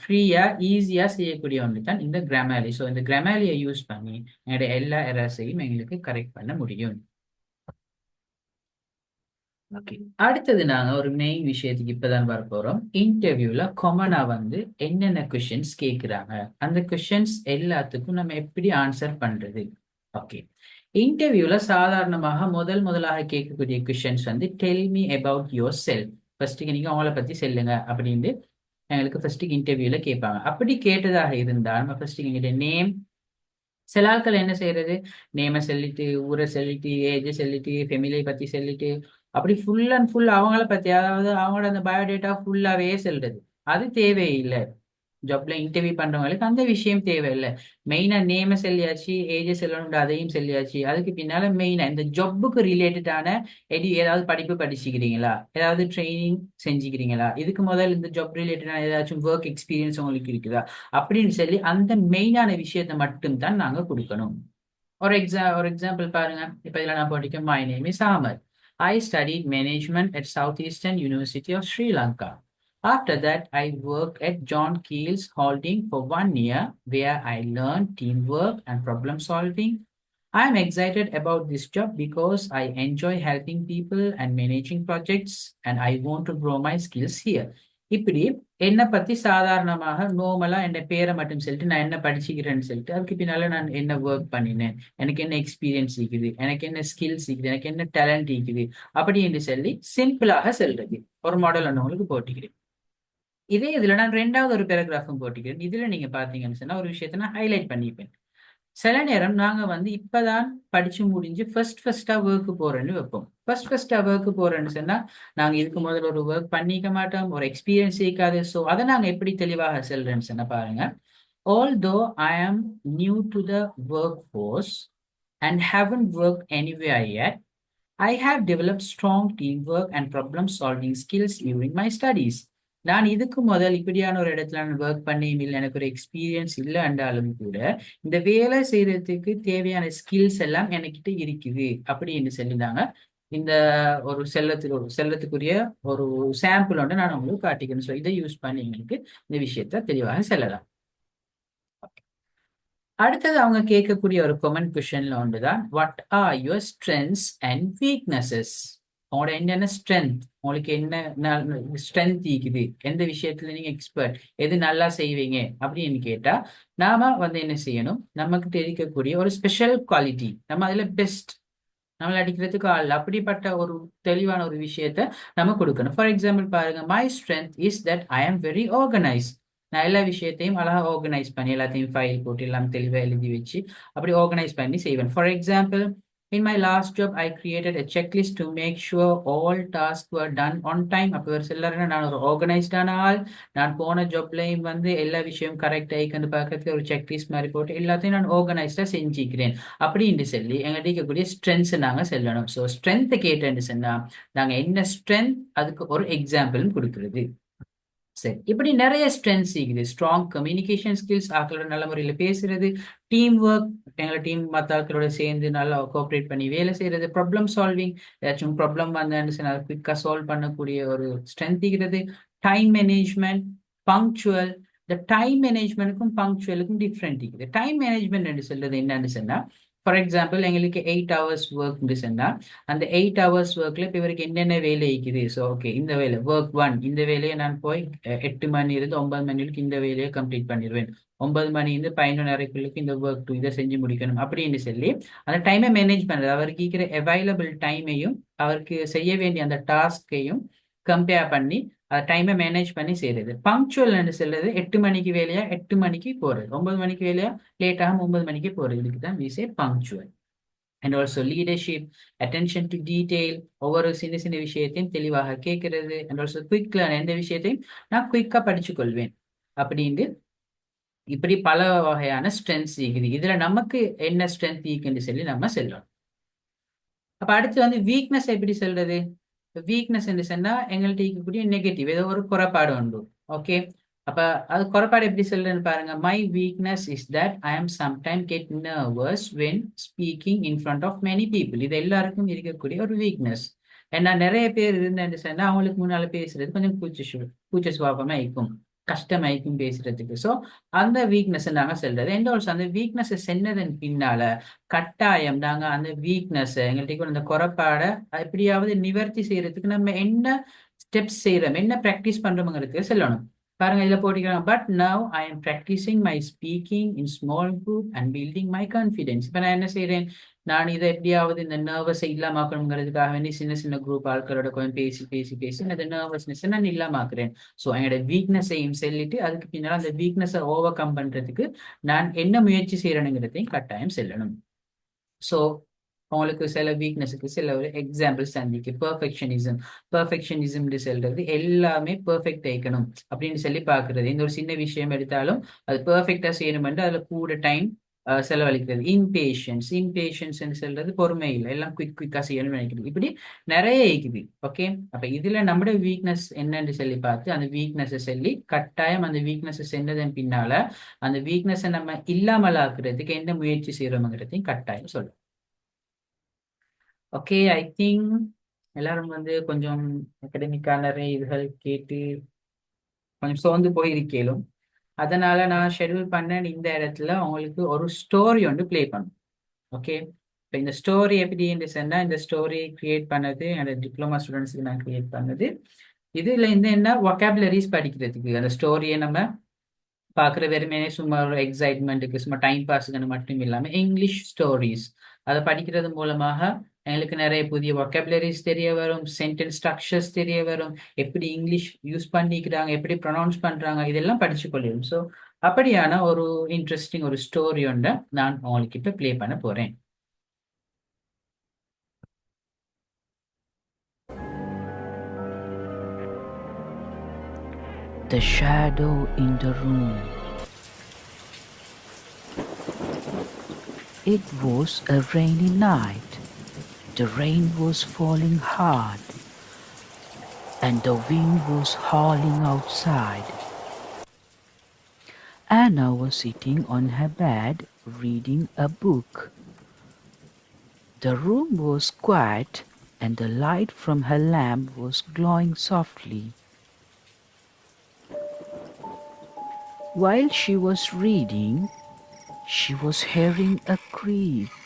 ஃப்ரீயா ஈஸியா செய்யக்கூடிய ஒன்று தான் இந்த கிராமர்லி. ஸோ இந்த கிராமர்லியை யூஸ் பண்ணி எங்களோட எல்லா எரர்ஸையும் எங்களுக்கு கரெக்ட் பண்ண முடியும். ஓகே, அடுத்தது நாங்க ஒரு மெயின் விஷயத்துக்கு இப்பதான் வர போறோம். இன்டர்வியூல காமனா வந்து என்னென்ன கொஸ்டின்ஸ் கேட்கிறாங்க, அந்த கொஸ்டின்ஸ் எல்லாத்துக்கும் நம்ம எப்படி ஆன்சர் பண்றது. ஓகே, இன்டர்வியூல சாதாரணமாக முதலாக கேட்கக்கூடிய கொஸ்டின்ஸ் வந்து tell me about yourself. ஃபர்ஸ்ட்டுக்கு நீங்க அவங்கள பத்தி சொல்லுங்க அப்படின்னு எங்களுக்கு ஃபர்ஸ்ட்டுக்கு இன்டர்வியூல கேட்பாங்க. அப்படி கேட்டதாக இருந்தால் நம்ம ஃபர்ஸ்ட்டுக்கு எங்கிட்ட நேம், சில ஆட்கள் என்ன செய்யறது, நேமை சொல்லிட்டு ஊரை சொல்லிட்டு ஏஜ் சொல்லிட்டு ஃபெமிலியை பத்தி சொல்லிட்டு அப்படி ஃபுல் அண்ட் ஃபுல் அவங்கள பத்தி, அதாவது அவங்களோட அந்த பயோடேட்டா ஃபுல்லாவே சொல்றது. அது தேவையில்லை. ஜாப்ல இன்டர்வியூ பண்றவங்களுக்கு அந்த விஷயம் தேவையில்லை. மெயினா நேம சொல்லியாச்சு, ஏஜ் சொல்லணும், அதையும் சொல்லியாச்சு. அதுக்கு பின்னால மெயினா இந்த ஜாப்புக்கு ரிலேட்டடான ஏதாவது படிப்பு படிச்சுக்கிறீங்களா, ஏதாவது ட்ரைனிங் செஞ்சுக்கிறீங்களா, இதுக்கு முதல்ல இந்த ஜாப் ரிலேட்டடான ஏதாச்சும் ஒர்க் எக்ஸ்பீரியன்ஸ் உங்களுக்கு இருக்குதா அப்படின்னு சொல்லி அந்த மெயினான விஷயத்தை மட்டும் தான் நாங்க கொடுக்கணும். ஒரு எக்ஸாம்பிள் பாருங்க. இப்ப இதுல நான் போட்டிருக்கேன், my name is armour. I studied management at Southeastern University of Sri Lanka. After that, I worked at John Keel's Holding for 1 year, where I learned teamwork and problem solving. I am excited about this job because I enjoy helping people and managing projects, and I want to grow my skills here. இப்படி என்னை பத்தி சாதாரணமாக நோமலா என் பேரை மட்டும் சொல்லிட்டு நான் என்ன படிச்சுக்கிறேன்னு சொல்லிட்டு அதுக்கு பின்னால நான் என்ன ஒர்க் பண்ணினேன், எனக்கு என்ன எக்ஸ்பீரியன்ஸ் இருக்குது, எனக்கு என்ன ஸ்கில்ஸ் இருக்குது, எனக்கு என்ன டேலண்ட் இருக்குது அப்படின்னு சொல்லி சிம்பிளாக சொல்றது. ஒரு மாடல் நான் உங்களுக்கு போட்டிக்கிறேன். இதே இதுல நான் ரெண்டாவது ஒரு பேராகிராஃபும் போட்டிக்கிறேன். இதுல நீங்க பாத்தீங்கன்னு சொன்னா ஒரு விஷயத்த நான் ஹைலைட் பண்ணிப்பேன். சில நேரம் நாங்க வந்து இப்பதான் படிச்சு முடிஞ்சு ஃபர்ஸ்டா ஒர்க்கு போறேன்னு வைப்போம். ஃபர்ஸ்டா ஒர்க்கு போறேன்னு சொன்னா நாங்க இதுக்கு முதல்ல ஒரு ஒர்க் பண்ணிக்க மாட்டோம், ஒரு எக்ஸ்பீரியன்ஸ் இருக்காது. ஸோ அதை நாங்க எப்படி தெளிவாக சொல்றேன்னு சொன்னா பாருங்க, although I am new to the workforce and haven't worked anywhere yet, I have developed strong teamwork and problem solving skills during my studies. நான் இதுக்கு முதல் இப்படியான ஒரு இடத்துல நான் ஒர்க் பண்ணியும் இல்லை, எனக்கு ஒரு எக்ஸ்பீரியன்ஸ் இல்லை என்றாலும் கூட இந்த வேலை செய்யறதுக்கு தேவையான ஸ்கில்ஸ் எல்லாம் என்கிட்ட இருக்குது அப்படின்னு சொல்லியிருந்தாங்க. இந்த ஒரு செல்லத்துக்குரிய ஒரு சாம்பிள் ஒன்று நான் உங்களுக்கு காட்டிக்கிறேன். ஸோ இதை யூஸ் பண்ணி எங்களுக்கு இந்த விஷயத்த தெளிவாக செல்லலாம். அடுத்தது அவங்க கேட்கக்கூடிய ஒரு காமன் கொஸ்டின்ல ஒன்றுதான், what are your strengths and weaknesses. உங்களோட என்னென்ன ஸ்ட்ரென்த், உங்களுக்கு என்ன ஸ்ட்ரென்த் இருக்குது, எந்த விஷயத்துல நீங்க எக்ஸ்பர்ட், எது நல்லா செய்வீங்க அப்படின்னு கேட்டா நாம வந்து என்ன செய்யணும், நமக்கு இருக்கக்கூடிய ஒரு ஸ்பெஷல் குவாலிட்டி நம்ம அதுல பெஸ்ட் நம்மளை அடிக்கிறதுக்கு ஆள் அப்படிப்பட்ட ஒரு தெளிவான ஒரு விஷயத்த நம்ம கொடுக்கணும். ஃபார் எக்ஸாம்பிள் பாருங்க, my strength is that I am very organise. நான் எல்லா விஷயத்தையும் அழகா ஆர்கனைஸ் பண்ணி எல்லாத்தையும் ஃபைல் போட்டு எல்லாம் தெளிவாக எழுதி வச்சு அப்படி ஆர்கனைஸ் பண்ணி செய்வேன். For example, in my last job I created a checklist to make sure all tasks were done on time. அப்போ ஒரு சிலர்னா நான் ஒரு ஆர்கனைஸ்டான ஆள், நான் போன ஜாப்லையும் வந்து எல்லா விஷயம் கரெக்ட் ஆகிக்கொண்டு பார்க்கறதுக்கு ஒரு செக்லிஸ்ட் மாதிரி போட்டு எல்லாத்தையும் நான் ஆர்கனைஸ்டாக செஞ்சுக்கிறேன் அப்படின்னு சொல்லி எங்கள்கிட்ட இருக்கக்கூடிய ஸ்ட்ரென்த்ஸ் நாங்கள் சொல்லணும். ஸோ ஸ்ட்ரென்த்தை கேட்டேன்னு சொன்னால் நாங்கள் என்ன ஸ்ட்ரென்த் அதுக்கு ஒரு எக்ஸாம்பிளும் கொடுக்குறது. சரி, இப்படி நிறைய ஸ்ட்ரென்த்ஸ் இருக்குது. ஸ்ட்ராங் கம்யூனிகேஷன் ஸ்கில்ஸ், ஆக்களோட நல்ல முறையில் பேசுறது, டீம் ஒர்க், எங்களை டீம் மற்ற ஆட்களோட சேர்ந்து நல்லா கோஆப்ரேட் பண்ணி வேலை செய்யறது, ப்ராப்ளம் சால்விங், ஏதாச்சும் ப்ராப்ளம் வந்தான்னு அதை குயிக்காக சால்வ் பண்ணக்கூடிய ஒரு ஸ்ட்ரென்த் இருக்கிறது. Time management, punctual. இந்த டைம் மேனேஜ்மெண்ட்டுக்கும் பங்க்சுவலுக்கும் டிஃப்ரெண்ட் இருக்குது. டைம் மேனேஜ்மெண்ட் சொல்றது என்னன்னு சொன்னால், ஃபார் எக்ஸாம்பிள் எங்களுக்கு 8 hours ஒர்க்னு சொன்னால் அந்த 8 hours ஒர்க்கில் இப்போ இவருக்கு என்னென்ன வேலை இருக்குது. ஸோ ஓகே, இந்த வேலை ஒர்க் 1, இந்த வேலையை நான் போய் 8 மணி இருந்து 9 மணி வரைக்கும் இந்த வேலையை கம்ப்ளீட் பண்ணிடுவேன். 9 மணி இருந்து 11:30 இந்த ஒர்க் 2 இதை செஞ்சு முடிக்கணும் அப்படின்னு சொல்லி அந்த டைமை மேனேஜ் பண்ணுறது. அவருக்கு இருக்கிற அவைலபிள் டைமையும் அவருக்கு செய்ய வேண்டிய அந்த டாஸ்கையும் கம்பேர் பண்ணி அதை டைமை மேனேஜ் பண்ணி செய்யறது. பங்க்சுவல் சொல்றது 8 மணிக்கு வேலையா 8 மணிக்கு போறது, 9 மணிக்கு வேலையா லேட்டாக 9 மணிக்கு போறது. இதுக்கு தான் we say punctual. And also leadership, attention to detail, ஒவ்வொரு சின்ன சின்ன விஷயத்தையும் தெளிவாக கேட்கறது. And also quick learn, எந்த விஷயத்தையும் நான் குயிக்காக படிச்சு கொள்வேன் அப்படின்ட்டு இப்படி பல வகையான ஸ்ட்ரென்த்ஸ் இருக்குது. இதுல நமக்கு என்ன ஸ்ட்ரென்த் இருக்குன்னு சொல்லி நம்ம சொல்லலாம். அப்ப அடுத்து வந்து வீக்னஸ் எப்படி சொல்றது? வீக்னஸ் என்று சொன்னால் எங்கள்கிட்ட இருக்கக்கூடிய நெகட்டிவ் ஏதோ ஒரு குறைபாடு உண்டு. ஓகே, அப்போ அது குறைபாடு எப்படி சொல்றேன்னு பாருங்க. My weakness is that I am sometime get nervous when speaking in front of many people. இது எல்லாருக்கும் இருக்கக்கூடிய ஒரு வீக்னஸ். ஏன்னா நிறைய பேர் இருந்தேன்னு சொன்னால் அவங்களுக்கு முன்னால் பேசுறது கொஞ்சம் கூச்ச சுபாவமாக இருக்கும், கஷ்டமாயிக்கும் பேசுறதுக்கு. ஸோ அந்த வீக்னஸ் நாங்கள் சொல்றது. அண்ட் ஆல்சோ அந்த வீக்னஸை சென்னதன் பின்னால கட்டாயம் நாங்கள் அந்த வீக்னஸ் எங்கள்கிட்ட அந்த குறைபாடை எப்படியாவது நிவர்த்தி செய்யறதுக்கு நம்ம என்ன ஸ்டெப்ஸ் செய்யறோம், என்ன ப்ராக்டிஸ் பண்றோம்ங்கிறதுக்கு சொல்லணும். பாருங்க, இதுல போட்டிருக்காங்க, but now I am practising my speaking in small group and building my confidence. இப்போ நான் என்ன செய்யறேன், நான் இதை எப்படியாவது இந்த நர்வஸை இல்லாமக்கணுங்கிறதுக்காக வேண்டி சின்ன சின்ன குரூப் ஆட்களோட கொஞ்சம் பேசி அந்த நர்வஸ்னஸ் நான் இல்லாமக்கிறேன். ஸோ என்னோட வீக்னஸையும் சொல்லிட்டு அதுக்கு பின்னால் அந்த வீக்னஸை ஓவர் கம் பண்றதுக்கு நான் என்ன முயற்சி செய்யறேனுங்கிறதையும் கட்டாயம் சொல்லணும். ஸோ உங்களுக்கு சில வீக்னஸுக்கு சில ஒரு எக்ஸாம்பிள் சந்திக்கு பெர்ஃபெக்ஷனிசம் சொல்றது எல்லாமே பெர்ஃபெக்ட் ஆயிக்கணும் அப்படின்னு சொல்லி பார்க்கறது. இந்த ஒரு சின்ன விஷயம் எடுத்தாலும் அது பெர்ஃபெக்டா செய்யணும்னு அதில் கூட டைம் செலவழிக்கிறது. இம்பேஷன்ஸ் சொல்றது பொறுமை இல்லை, எல்லாம் குயிக்கா செய்யணும்னு நினைக்கிறது. இப்படி நிறைய இருக்குது. ஓகே, அப்ப இதுல நம்மளோட வீக்னஸ் என்னன்னு சொல்லி பார்த்து அந்த வீக்னஸை சொல்லி கட்டாயம் அந்த வீக்னஸை சென்றதன் பின்னால அந்த வீக்னஸை நம்ம இல்லாமல் ஆக்குறதுக்கு என்ன முயற்சி செய்யறோம்ங்கிறதையும் கட்டாயம் சொல்லும். ஓகே, ஐ திங்க் எல்லாரும் வந்து கொஞ்சம் அகாடமிக்கான நிறைய இதுகள் கேட்டு கொஞ்சம் சோர்ந்து போயிருக்கேலும், அதனால நான் ஷெட்யூல் பண்ண இந்த இடத்துல உங்களுக்கு ஒரு ஸ்டோரி ஒன்று பிளே பண்ணும். ஓகே, இப்போ இந்த ஸ்டோரி எப்படின்னு சொன்னால், இந்த ஸ்டோரி கிரியேட் பண்ணது என்னோட டிப்ளமா ஸ்டூடெண்ட்ஸுக்கு நான் கிரியேட் பண்ணது. இதுல இருந்து என்ன வொக்காபுலரிஸ் படிக்கிறதுக்கு அந்த ஸ்டோரியை நம்ம பார்க்குற வெறுமனே சும்மா ஒரு எக்ஸைட்மெண்ட்டுக்கு சும்மா டைம் பாஸுக்குன்னு மட்டும் இல்லாமல் இங்கிலீஷ் ஸ்டோரிஸ் அதை படிக்கிறது மூலமாக எங்களுக்கு நிறைய புதிய வொக்காபுலரிஸ் தெரிய வரும், சென்டென்ஸ் ஸ்ட்ரக்சர்ஸ் தெரிய வரும், எப்படி இங்கிலீஷ் யூஸ் பண்ணிக்கிறாங்க, எப்படி ப்ரொனவுன்ஸ் பண்றாங்க, இதெல்லாம் படிச்சு கொள்ளிடும். ஸோ அப்படியான ஒரு இன்ட்ரெஸ்டிங் ஒரு ஸ்டோரி ஒன்றை நான் உங்களுக்கு இப்போ ப்ளே பண்ண போறேன். The shadow in the room. It was a rainy night. The rain was falling hard, and the wind was howling outside. Anna was sitting on her bed reading a book. The room was quiet, and the light from her lamp was glowing softly. While she was reading, she was hearing a creak.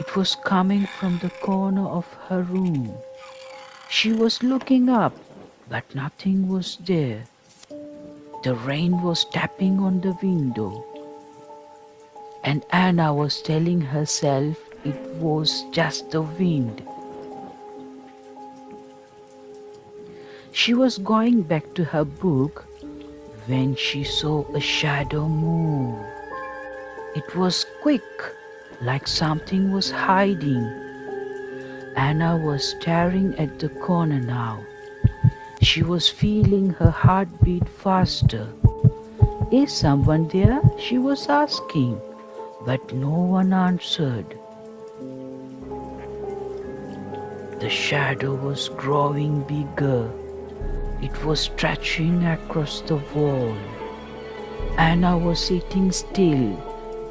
It was coming from the corner of her room. She was looking up, but nothing was there. The rain was tapping on the window, and Anna was telling herself it was just the wind. She was going back to her book when she saw a shadow move. It was quick, like something was hiding. Anna was staring at the corner now. She was feeling her heart beat faster. Is someone there? She was asking, but no one answered. The shadow was growing bigger. It was stretching across the wall. Anna was sitting still,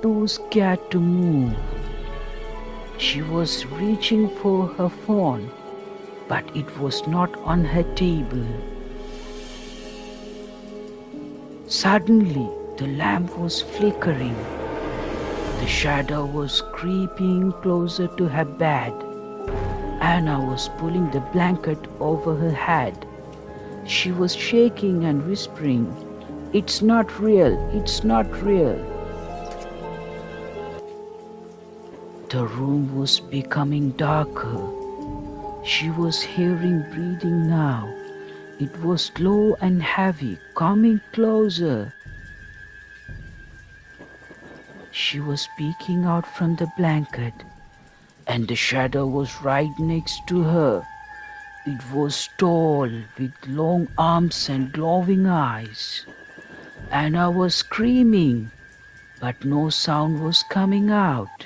too scared to move. She was reaching for her phone, but it was not on her table. Suddenly, the lamp was flickering. The shadow was creeping closer to her bed. Anna was pulling the blanket over her head. She was shaking and whispering, "It's not real, it's not real." The room was becoming darker. She was hearing breathing now. It was slow and heavy, coming closer. She was peeking out from the blanket, and the shadow was right next to her. It was tall, with long arms and glowing eyes. Anna was screaming, but no sound was coming out.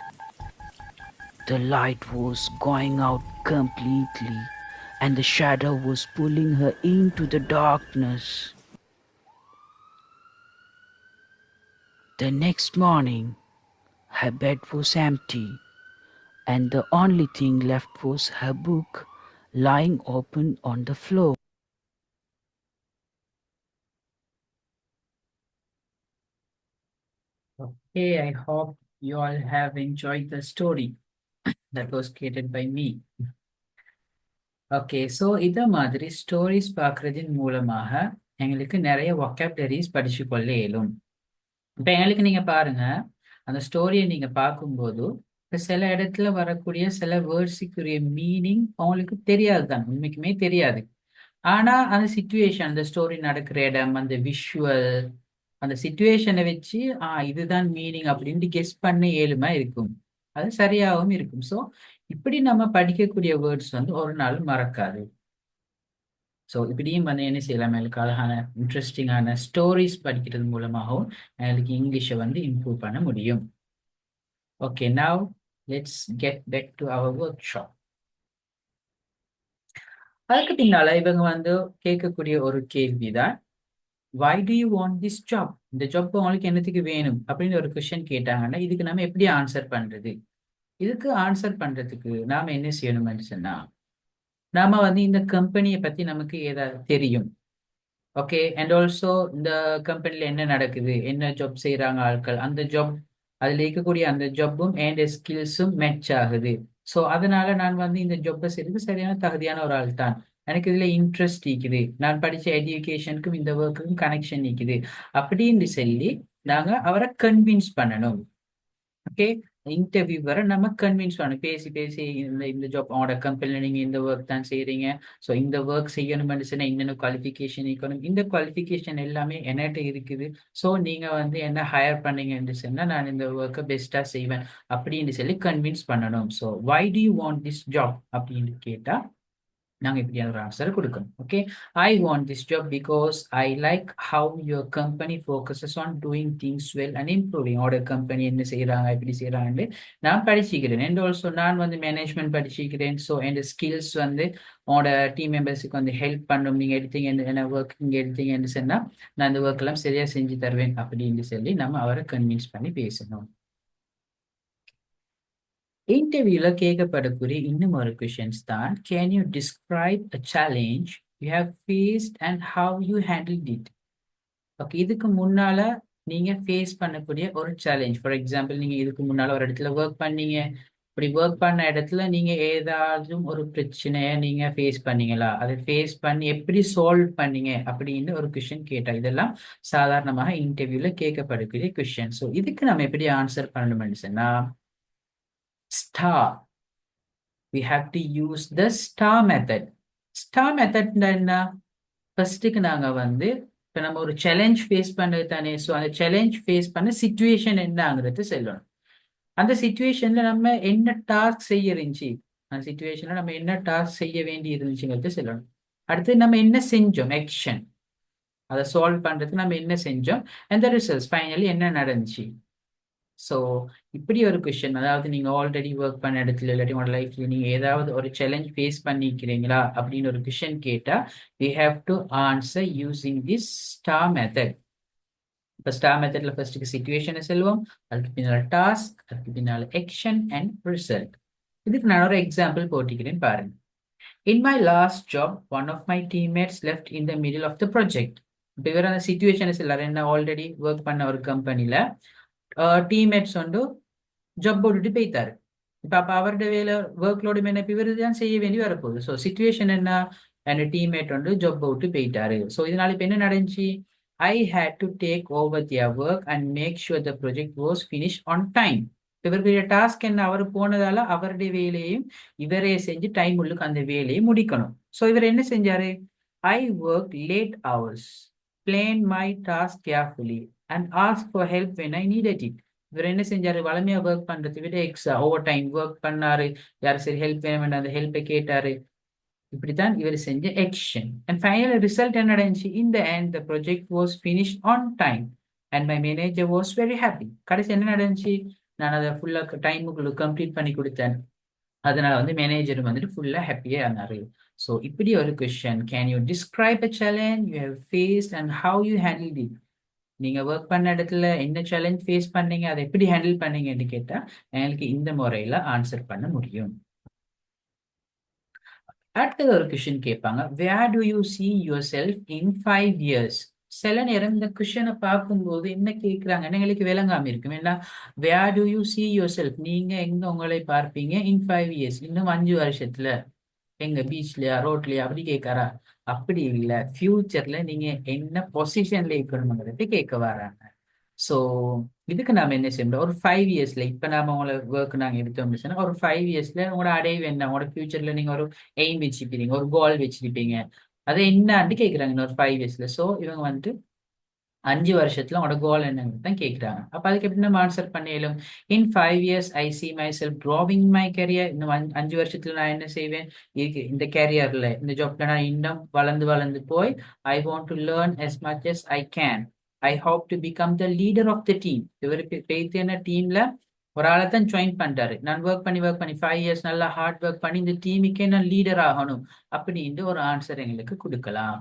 The light was going out completely, and the shadow was pulling her into the darkness. The next morning, her bed was empty, and the only thing left was her book lying open on the floor. Okay, I hope you all have enjoyed the story that was created by me. Okay so இதை மாதிரி stories பார்க்குறதின் மூலமாக எங்களுக்கு நிறைய vocabularies படிச்சு கொள்ள இயலும். இப்போ எங்களுக்கு நீங்கள் பாருங்க, அந்த ஸ்டோரியை நீங்கள் பார்க்கும்போது இப்போ சில இடத்துல வரக்கூடிய சில வேர்ட்ஸுக்குரிய மீனிங் அவங்களுக்கு தெரியாது தான், உண்மைக்குமே தெரியாது. ஆனால் அந்த சிச்சுவேஷன், அந்த ஸ்டோரி நடக்கிற இடம், அந்த விஷுவல், அந்த சிச்சுவேஷனை வச்சு இதுதான் மீனிங் அப்படின்ட்டு கெஸ் பண்ண இயலுமா இருக்கும், அது சரியாகவும் இருக்கும். ஸோ இப்படி நம்ம படிக்கக்கூடிய வேர்ட்ஸ் வந்து ஒரு நாள் மறக்காது. ஸோ இப்படியும் வந்து என்ன செய்யலாம், எங்களுக்கு அழகான இன்ட்ரெஸ்டிங்கான ஸ்டோரிஸ் படிக்கிறது மூலமாகவும் எங்களுக்கு இங்கிலீஷை வந்து இம்ப்ரூவ் பண்ண முடியும். Okay, now let's get back to our workshop. அதுக்கு பின்னால இவங்க வந்து கேட்கக்கூடிய ஒரு கேள்விதான், why do you want this job? இந்த ஜாப் உங்களுக்கு என்னத்துக்கு வேணும் அப்படின்னு ஒரு கொஸ்டின் கேட்டாங்கன்னா இதுக்கு நம்ம எப்படி ஆன்சர் பண்றது? இதுக்கு ஆன்சர் பண்றதுக்கு நாம என்ன செய்யணும்னு சொன்னா, நாம வந்து இந்த கம்பெனியை பத்தி நமக்கு ஏதாவது தெரியும். ஓகே, அண்ட் ஆல்சோ இந்த கம்பெனில என்ன நடக்குது, என்ன ஜாப் செய்யறாங்க ஆட்கள், அந்த ஜாப் அதுல இருக்கக்கூடிய அந்த ஜாப்பும் அண்ட் ஸ்கில்ஸும் மேட்ச் ஆகுது. ஸோ அதனால நான் வந்து இந்த ஜாப்பை செய்யறதுக்கு சரியான தகுதியான ஒரு ஆள் தான், எனக்கு இதுல இன்ட்ரெஸ்ட் இருக்குது, நான் படிச்ச எஜுகேஷனுக்கும் இந்த ஒர்க்குக்கும் கனெக்ஷன் இருக்குது அப்படின்னு சொல்லி நாங்க அவரை கன்வின்ஸ் பண்ணணும். ஓகே, இன்டர்வியூ வர நம்ம கன்வின்ஸ் பண்ணணும், பேசி பேசி இந்த ஜாப் அவனோட கம்பெனியில் நீங்கள் இந்த ஒர்க் தான் செய்கிறீங்க, ஸோ இந்த ஒர்க் செய்யணும்னு சொன்னால் என்னென்ன குவாலிஃபிகேஷன் இருக்கணும், இந்த குவாலிஃபிகேஷன் எல்லாமே என்கிட்ட இருக்குது, ஸோ நீங்கள் வந்து என்ன ஹையர் பண்ணீங்கன்னு சொன்னால் நான் இந்த ஒர்க்கை பெஸ்ட்டாக செய்வேன் அப்படின்னு சொல்லி கன்வின்ஸ் பண்ணணும். So why do you want this job அப்படின்னு கேட்டால் நாங்கள் இப்படியான ஒரு ஆன்சர் கொடுக்கணும். Okay, I want this job because I like how your company focuses on doing things well and improving. அவரோட கம்பெனி என்ன செய்கிறாங்க, எப்படி செய்கிறாங்கன்னு நான் படிச்சுக்கிறேன். அண்ட் ஆல்சோ நான் வந்து மேனேஜ்மெண்ட் படிச்சுக்கிறேன். ஸோ என் ஸ்கில்ஸ் வந்து உங்களோட டீம் மெம்பர்ஸுக்கு வந்து ஹெல்ப் பண்ணும். நீங்கள் எடுத்தீங்க என்ன ஒர்க் நீங்கள் எடுத்தீங்கன்னு சொன்னால் நான் இந்த ஒர்க் எல்லாம் சரியாக செஞ்சு தருவேன் அப்படின்னு சொல்லி நம்ம அவரை கன்வின்ஸ் பண்ணி பேசணும். இன்டர்வியூல கேட்கப்படக்கூடிய இன்னும் ஒரு கொஷின்ஸ் தான், can you describe a challenge you have faced and how you handled it. Okay, இதுக்கு முன்னால நீங்க ஃபேஸ் பண்ணக்கூடிய ஒரு சேலஞ்ச், ஃபார் எக்ஸாம்பிள் நீங்க இதுக்கு முன்னால ஒரு இடத்துல ஒர்க் பண்ணீங்க, இப்படி ஒர்க் பண்ண இடத்துல நீங்க ஏதாவது ஒரு பிரச்சனையை நீங்க ஃபேஸ் பண்ணீங்களா, அதை ஃபேஸ் பண்ணி எப்படி சால்வ் பண்ணீங்க அப்படின்னு ஒரு கொஷின் கேட்டா, இதெல்லாம் சாதாரணமாக இன்டர்வியூல கேட்கப்படக்கூடிய கொஷின். ஸோ இதுக்கு நம்ம எப்படி ஆன்சர் பண்ணணும்னு சொன்னா, Star. We have to use the star method. Star method என்ன? ஃபர்ஸ்ட்டுக்கு நாங்க வந்து இப்போ நம்ம ஒரு சேலஞ்ச் ஃபேஸ் பண்ணது தானே, ஸோ அந்த சேலஞ்ச் ஃபேஸ் பண்ண சுச்சுவேஷன் என்னங்கிறது சொல்லணும். அந்த சுச்சுவேஷன்ல நம்ம என்ன டாஸ்க் செய்ய இருந்துச்சு, அந்த சுச்சுவேஷன்ல நம்ம என்ன டாஸ்க் செய்ய வேண்டி இருந்துச்சுங்கிறது சொல்லணும். அடுத்து நம்ம என்ன செஞ்சோம், ஆக்ஷன், அதை சால்வ் பண்றதுக்கு நம்ம என்ன செஞ்சோம், அந்த ரிசல்ட்ஸ் ஃபைனலி என்ன நடந்துச்சு. ஸோ இப்படி ஒரு கொஷின், அதாவது நீங்க ஆல்ரெடி ஒர்க் பண்ண இடத்துல இல்லாட்டி உங்களோட லைஃப்ல நீங்க ஏதாவது ஒரு சேலஞ்ச் ஃபேஸ் பண்ணிக்கிறீங்களா அப்படின்னு ஒரு கொஷின் கேட்டா we have to answer using this star method. இப்போ ஸ்டார் மெத்தட்ல ஃபர்ஸ்ட்டுக்கு சுச்சுவேஷனை சொல்லுவோம், அதுக்கு பின்னால டாஸ்க், அதுக்கு பின்னால ஆக்ஷன் அண்ட் ரிசல்ட். இதுக்கு நான் ஒரு எக்ஸாம்பிள் போட்டிக்கிறேன் பாருங்க. In my last job, one of my teammates left in the middle of the project. இப்போ இவர் அந்த சுச்சுவேஷனை சொல்லாரு, என்ன ஆல்ரெடி ஒர்க் பண்ண ஒரு கம்பெனில டீம்மேட்ஸ் வந்து ஜாப் போட்டுட்டு போய்த்தாரு. இப்போ அப்போ அவருடைய வேலை ஒர்க் லோடு மேலே இவர் தான் செய்ய வேண்டி வரப்போகுது. ஸோ சுச்சுவேஷன் என்ன, அந்த டீம்மேட் வந்து ஜாப் போட்டு போயிட்டாரு. ஸோ இதனால இப்போ என்ன நடந்துச்சு, I had to take over their work and make sure the project was finished on time. இவருடைய டாஸ்க் என்ன, அவர் போனதால அவருடைய வேலையும் இவரே செஞ்சு டைம் உள்ளுக்கு அந்த வேலையை முடிக்கணும். ஸோ இவர் என்ன செஞ்சாரு, I worked late hours, planned my task carefully and asked for help when I needed it. இவர் என்ன செஞ்சாரு, வளமையா ஒர்க் பண்றதை விட எக்ஸ்ட்ரா ஓவர் டைம் ஒர்க் பண்ணாரு, யாரும் சரி ஹெல்ப் வேணும் அந்த ஹெல்ப்பை கேட்டாரு. இப்படித்தான் இவர் செஞ்ச ஆக்ஷன். அண்ட் ஃபைனல் ரிசல்ட் என்ன நடந்துச்சு, in the end the project was finished on time and my manager was very happy. கடைசி என்ன நடந்துச்சு, நான் அதை ஃபுல்லா டைமுக்குள்ள கம்ப்ளீட் பண்ணி கொடுத்தேன், அதனால வந்து மேனேஜர் வந்துட்டு ஃபுல்லா ஹாப்பியா இருந்தாரு. ஸோ இப்படி ஒரு question, can you describe a challenge you have faced and how you handle it. நீங்க ஒர்க் பண்ண இடத்துல என்ன சேலஞ்ச் ஃபேஸ் பண்ணீங்க, அதை எப்படி ஹேண்டில் பண்ணீங்கன்னு கேட்டா எங்களுக்கு இந்த முறையில ஆன்சர் பண்ண முடியும். அடுத்தது ஒரு கொஸ்டின் கேட்பாங்க, where do you see yourself in 5 years? சில நேரம் இந்த கொஸ்டினை பார்க்கும்போது என்ன கேட்குறாங்கன்னு எங்களுக்கு விளங்காம இருக்கும். ஏன்னா where do you see yourself, நீங்க எங்க உங்களை பார்ப்பீங்க in 5 years, இன்னும் 5 வருஷத்துல எங்க பீச்லயா ரோட்லயா அப்படி கேட்காரா? அப்படி இல்லை, ஃபியூச்சர்ல நீங்க என்ன பொசிஷன்ல இருக்கணுங்கிறது கேட்க வராங்க. ஸோ இதுக்கு நாம என்ன செய்யணும், ஒரு 5 இயர்ஸ்ல இப்போ நாம உங்களை ஒர்க் நாங்கள் எடுத்தோம் சொன்னா ஒரு 5 இயர்ஸ்ல உங்களோட அடைவு என்ன, உங்களோட ஃபியூச்சர்ல நீங்க ஒரு எய்ம் வச்சுப்பீங்க, ஒரு கோல் வச்சுருப்பீங்க, அதை என்னான்னு கேட்குறாங்க இன்னொரு 5 இயர்ஸ்ல. ஸோ இவங்க வந்துட்டு 5 வருஷத்துல உங்களோட கோல் என்னன்னு தான் கேட்குறாங்க. அப்போ அதுக்கு எப்படி நம்ம answer பண்ணிடலும், in 5 years I see myself growing my career. இன்னும் 5 வருஷத்துல நான் என்ன செய்வேன், இந்த கேரியர்ல இந்த ஜாப்ல நான் இன்னும் வளர்ந்து வளர்ந்து போய் I want to learn as much as I can. I hope to become the leader of the team. இவருக்கு பேத்தியான டீம்ல ஒரு ஆளை தான் ஜாயின் பண்றாரு, நான் ஒர்க் பண்ணி 5 இயர்ஸ் நல்லா ஹார்ட் ஒர்க் பண்ணி இந்த டீமுக்கே நான் லீடர் ஆகணும் அப்படின்ட்டு ஒரு ஆன்சர் எங்களுக்கு கொடுக்கலாம்.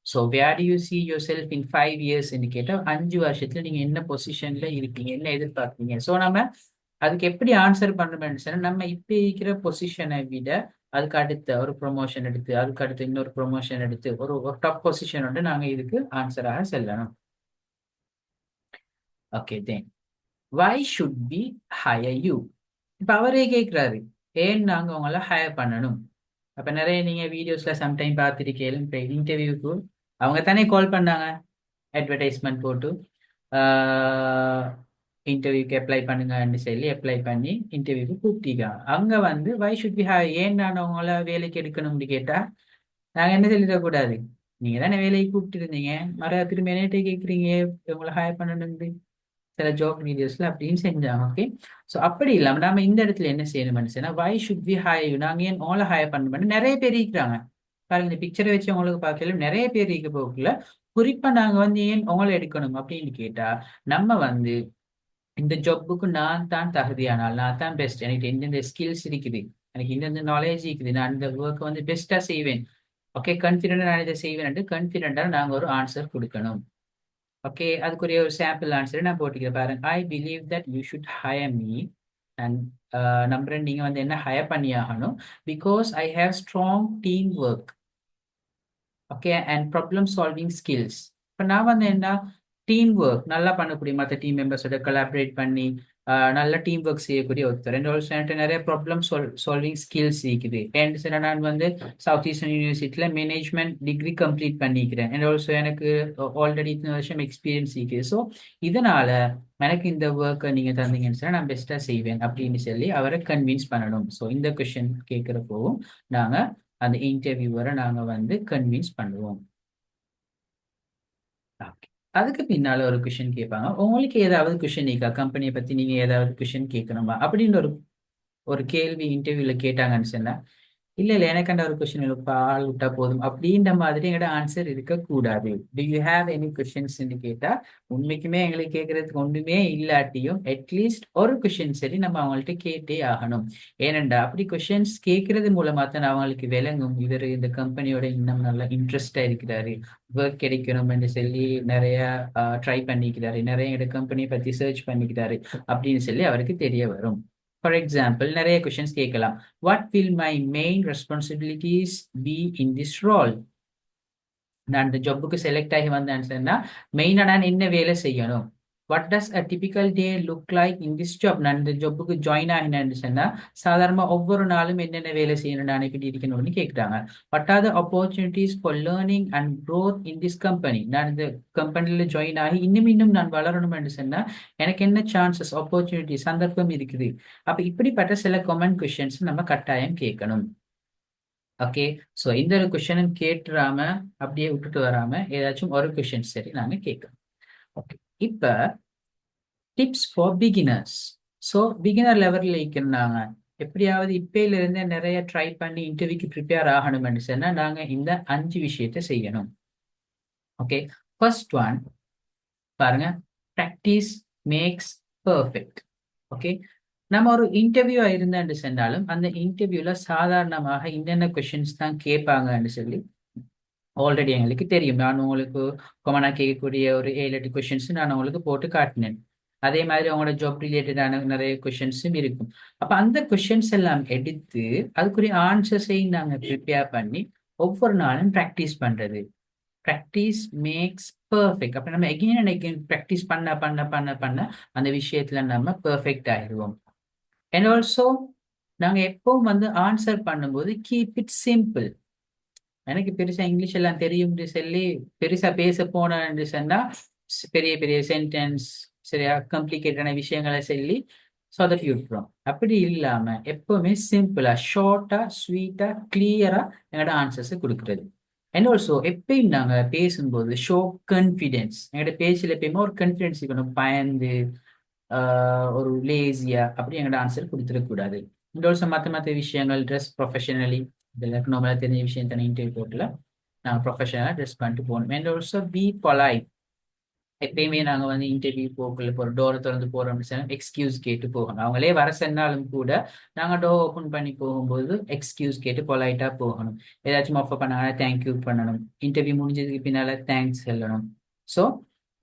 So where do you see yourself in 5 years கேட்டால் 5 வருஷத்துல நீங்க என்ன பொசிஷன்ல இருக்கீங்க, என்ன எதிர்பார்ப்பீங்க. ஸோ நம்ம அதுக்கு எப்படி ஆன்சர் பண்ணணும்னு சொன்னா, நம்ம இப்போ இருக்கிற பொசிஷனை விட அதுக்கு அடுத்த ஒரு ப்ரொமோஷன் எடுத்து, அதுக்கு அடுத்து இன்னொரு ப்ரொமோஷன் எடுத்து ஒரு டாப் பொசிஷன் வந்து நாங்க இதுக்கு ஆன்சராக செல்லணும். Okay, then why should we hire you? இப்போ அவரே கேட்குறாரு, ஏன் நாங்க உங்களை ஹையர் பண்ணணும். அப்ப நிறைய நீங்க வீடியோஸ்ல சம்டைம் பார்த்துருக்கேன், இப்போ இன்டர்வியூக்கு அவங்க தானே கால் பண்ணாங்க, அட்வர்டைஸ்மெண்ட் போட்டு இன்டர்வியூக்கு அப்ளை பண்ணுங்கன்னு சொல்லி அப்ளை பண்ணி இன்டர்வியூக்கு கூப்பிட்டிருக்காங்க. அங்க வந்து வை ஷுட் பி ஹையர், ஏன் நான் உங்களை வேலைக்கு எடுக்கணும்னு கேட்டா நாங்க என்ன சொல்லிடக்கூடாது, நீங்க தானே வேலைக்கு கூப்பிட்டு இருந்தீங்க, மறு திரும்ப என்னட்டே கேட்குறீங்க உங்களை ஹையர் பண்ணணும்னு சில ஜாப் வீடியோஸ்ல அப்படின்னு செஞ்சாங்க. ஓகே, ஸோ அப்படி இல்லாம நாம இந்த இடத்துல என்ன செய்யணும்னு சொன்னா, why should we hire you, நாங்க ஏன் உங்களை ஹையர் பண்ணணும். நிறைய பேர் இருக்கிறாங்க பாருங்க, இந்த பிக்சரை வச்சு உங்களுக்கு பார்க்கல நிறைய பேர் இருக்க போக்குல, குறிப்பா நாங்க வந்து ஏன் உங்களை எடுக்கணும் அப்படின்னு கேட்டா, நம்ம வந்து இந்த ஜாப்புக்கு நான் தான் தகுதியானால், நான் தான் பெஸ்ட், எனக்கு எந்தெந்த ஸ்கில்ஸ் இருக்குது, எனக்கு இந்தந்த நாலேஜ் இருக்குது, நான் இந்த ஒர்க்கை வந்து பெஸ்டா செய்வேன், ஓகே கான்ஃபிடென்டா நான் இதை செய்வேன், கான்ஃபிடென்டா நாங்க ஒரு ஆன்சர் கொடுக்கணும். ஓகே, அதுக்குரிய ஒரு சாம்பிள் ஆன்சர் நான் போட்டுக்கிறேன் பாருங்க. I believe that you should higher me, and நம்புறேன் நீங்க வந்து என்ன ஹையர் பண்ணி ஆகணும், because I have strong team work, okay, and problem solving skills. இப்போ நான் வந்து என்ன டீம் ஒர்க் நல்லா பண்ணக்கூடிய, மற்ற டீம் மெம்பர்ஸோட கொலாபரேட் பண்ணி நல்ல டீம் ஒர்க் செய்யக்கூடிய ஒருத்தர். அண்ட் ஆல்சோ என்கிட்ட நிறைய ப்ராப்ளம் சால்விங் ஸ்கில்ஸ் இருக்குது. அண்ட் சில நான் வந்து சவுத் ஈஸ்டர்ன் யூனிவர்சிட்டியில் மேனேஜ்மெண்ட் டிகிரி கம்ப்ளீட் பண்ணிக்கிறேன். அண்ட் ஆல்சோ எனக்கு ஆல்ரெடி இத்தனை வருஷம் எக்ஸ்பீரியன்ஸ் இருக்குது. ஸோ இதனால எனக்கு இந்த ஒர்க்கை நீங்கள் தந்தீங்கன்னு சொன்னால் நான் பெஸ்ட்டாக செய்வேன் அப்படின்னு சொல்லி அவரை கன்வின்ஸ் பண்ணணும். ஸோ இந்த கொஷின் கேட்குறப்போவும் நாங்கள் அந்த இன்டர்வியூவரை நாங்கள் வந்து கன்வின்ஸ் பண்ணுவோம். ஓகே, அதுக்கு பின்னால ஒரு கொஷின் கேட்பாங்க, உங்களுக்கு ஏதாவது கொஷின் இருக்கா, கம்பெனியை பத்தி நீங்க ஏதாவது கொஷின் கேட்கணுமா அப்படின்னு ஒரு கேள்வி இன்டர்வியூல கேட்டாங்கன்னு சொன்னா, இல்ல எனக்காண்ட ஒரு கொஸ்டின் ஆள் விட்டா போதும் அப்படின்ற மாதிரி எங்கள்ட ஆன்சர் இருக்கக்கூடாது. டு யூ ஹேவ் எனி கொஷின்ஸ்ன்னு கேட்டா, உண்மைக்குமே எங்களுக்கு கேட்கறதுக்கு ஒன்றுமே இல்லாட்டியும் அட்லீஸ்ட் ஒரு கொஷின் சரி நம்ம அவங்கள்ட்ட கேட்டே ஆகணும். ஏனண்டா அப்படி கொஷின்ஸ் கேட்கறது மூலமா தான் அவங்களுக்கு விளங்கும் இவர் இந்த கம்பெனியோட இன்னும் நல்லா இன்ட்ரெஸ்டா இருக்கிறாரு, ஒர்க் கிடைக்கணும்னு சொல்லி நிறைய ட்ரை பண்ணிக்கிறாரு, நிறைய எங்களோட கம்பெனியை பத்தி சர்ச் பண்ணிக்கிறாரு அப்படின்னு சொல்லி அவருக்கு தெரிய வரும். ஃபார் எக்ஸாம்பிள் நிறைய கொஷின்ஸ் கேட்கலாம். What will my main responsibilities be in this role? நான் இந்த ஜாப்புக்கு செலக்ட் ஆகி வந்தேன்னு சொன்னா மெயினாக நான் என்ன வேலை செய்யணும்? What does a typical day look like in this job? நான் இந்த ஜாப்புக்கு ஜாயின் ஆகினேன்னு சொன்னா சாதாரணமாக ஒவ்வொரு நாளும் என்னென்ன வேலை செய்யணும், நான் எப்படி இருக்கணும்னு கேட்குறாங்க. What are the opportunities for learning and growth in this company? நான் இந்த கம்பெனியில் ஜாயின் ஆகி இன்னும் நான் வளரணும்னு சொன்னா எனக்கு என்ன சான்சஸ், ஆப்பர்ச்சுனிட்டி, சந்தர்ப்பம் இருக்குது? அப்போ இப்படிப்பட்ட சில காமன் கொஷின்ஸ் நம்ம கட்டாயம் கேட்கணும். ஓகே, ஸோ இந்த ஒரு கொஷனும் கேட்டுறாம அப்படியே விட்டுட்டு வராம ஏதாச்சும் ஒரு கொஷின் சரி நாங்க கேட்கணும். ஓகே, இப்போ tips for beginners. So beginner லெவலில் இருக்கிறாங்க, எப்படியாவது இப்பையில இருந்தே நிறைய ட்ரை பண்ணி இன்டர்வியூக்கு ப்ரிப்பேர் ஆகணும்னு சொன்னா நாங்க இந்த 5 விஷயத்தை செய்யணும். ஓகே, ஃபர்ஸ்ட் ஒன் பாருங்க, ப்ராக்டிஸ் மேக்ஸ் பர்ஃபெக்ட். ஓகே, நம்ம ஒரு இன்டர்வியூ இருந்தேன்னு சொன்னாலும் அந்த இன்டர்வியூல சாதாரணமாக என்னென்ன கொஷின்ஸ் தான் கேட்பாங்கன்னு சொல்லி ஆல்ரெடி எங்களுக்கு தெரியும். நான் உங்களுக்கு காமனாக கேட்கக்கூடிய ஒரு 7-8 கொஷின்ஸ் நான் உங்களுக்கு போட்டு காட்டினேன். அதே மாதிரி அவங்களோட ஜாப் ரிலேட்டடான நிறைய கொஷின்ஸும் இருக்கும். அப்போ அந்த கொஷின்ஸ் எல்லாம் எடுத்து அதுக்குரிய ஆன்சர்ஸையும் நாங்கள் ப்ரிப்பேர் பண்ணி ஒவ்வொரு நாளும் ப்ராக்டிஸ் பண்ணுறது. Practice makes perfect. அப்போ நம்ம எகெயின் அண்ட் எகெயின் ப்ராக்டிஸ் பண்ண பண்ண பண்ண பண்ண அந்த விஷயத்தில் நம்ம பர்ஃபெக்ட் ஆகிடுவோம். அண்ட் ஆல்சோ நாங்கள் எப்பவும் வந்து ஆன்சர் பண்ணும்போது கீப் இட் சிம்பிள். எனக்கு பெருசாக இங்கிலீஷ் எல்லாம் தெரியும்னு சொல்லி பெருசாக பேச போனேன்னு சொன்னால் பெரிய பெரிய சென்டென்ஸ் சரியா காம்ப்ளிகேட்டான விஷயங்களை சொல்லி சொதப்பி விட்டுறோம். அப்படி இல்லாமல் எப்பவுமே சிம்பிளாக ஷார்ட்டாக ஸ்வீட்டாக கிளியராக எங்களோட ஆன்சர்ஸை கொடுக்குறது. அண்ட் ஆல்சோ எப்பயும் நாங்கள் பேசும்போது ஷோ கான்ஃபிடென்ஸ். எங்களோட பேச்சில் எப்பயுமே ஒரு கான்ஃபிடென்ஸ் இருக்கணும். பயந்து ஒரு லேசியா அப்படி எங்களோட ஆன்சர் கொடுத்துடக்கூடாது. அண்ட் ஆல்சோ மற்ற விஷயங்கள் ட்ரெஸ் ப்ரொஃபஷனலி இதெல்லாம் நம்மளால தெரிஞ்ச விஷயம் தானே. இன்டர்வியூ போட்டில் நாங்கள் ப்ரொஃபஷனலாக ட்ரெஸ் பண்ணிட்டு போகணும். And also be polite. எப்பயுமே நாங்கள் வந்து இன்டர்வியூ போகல போகிற டோரை திறந்து போகிறோம்னு சொன்னால் எக்ஸ்கியூஸ் கேட்டு போகணும். அவங்களே வர சொன்னாலும் கூட நாங்கள் டோர் ஓப்பன் பண்ணி போகும்போது எக்ஸ்கியூஸ் கேட்டு பொலைட்டாக போகணும். ஏதாச்சும் ஆஃபர் பண்ணாங்கன்னா தேங்க்யூ பண்ணணும். இன்டர்வியூ முடிஞ்சதுக்கு பின்னால் தேங்க்ஸ் சொல்லணும். ஸோ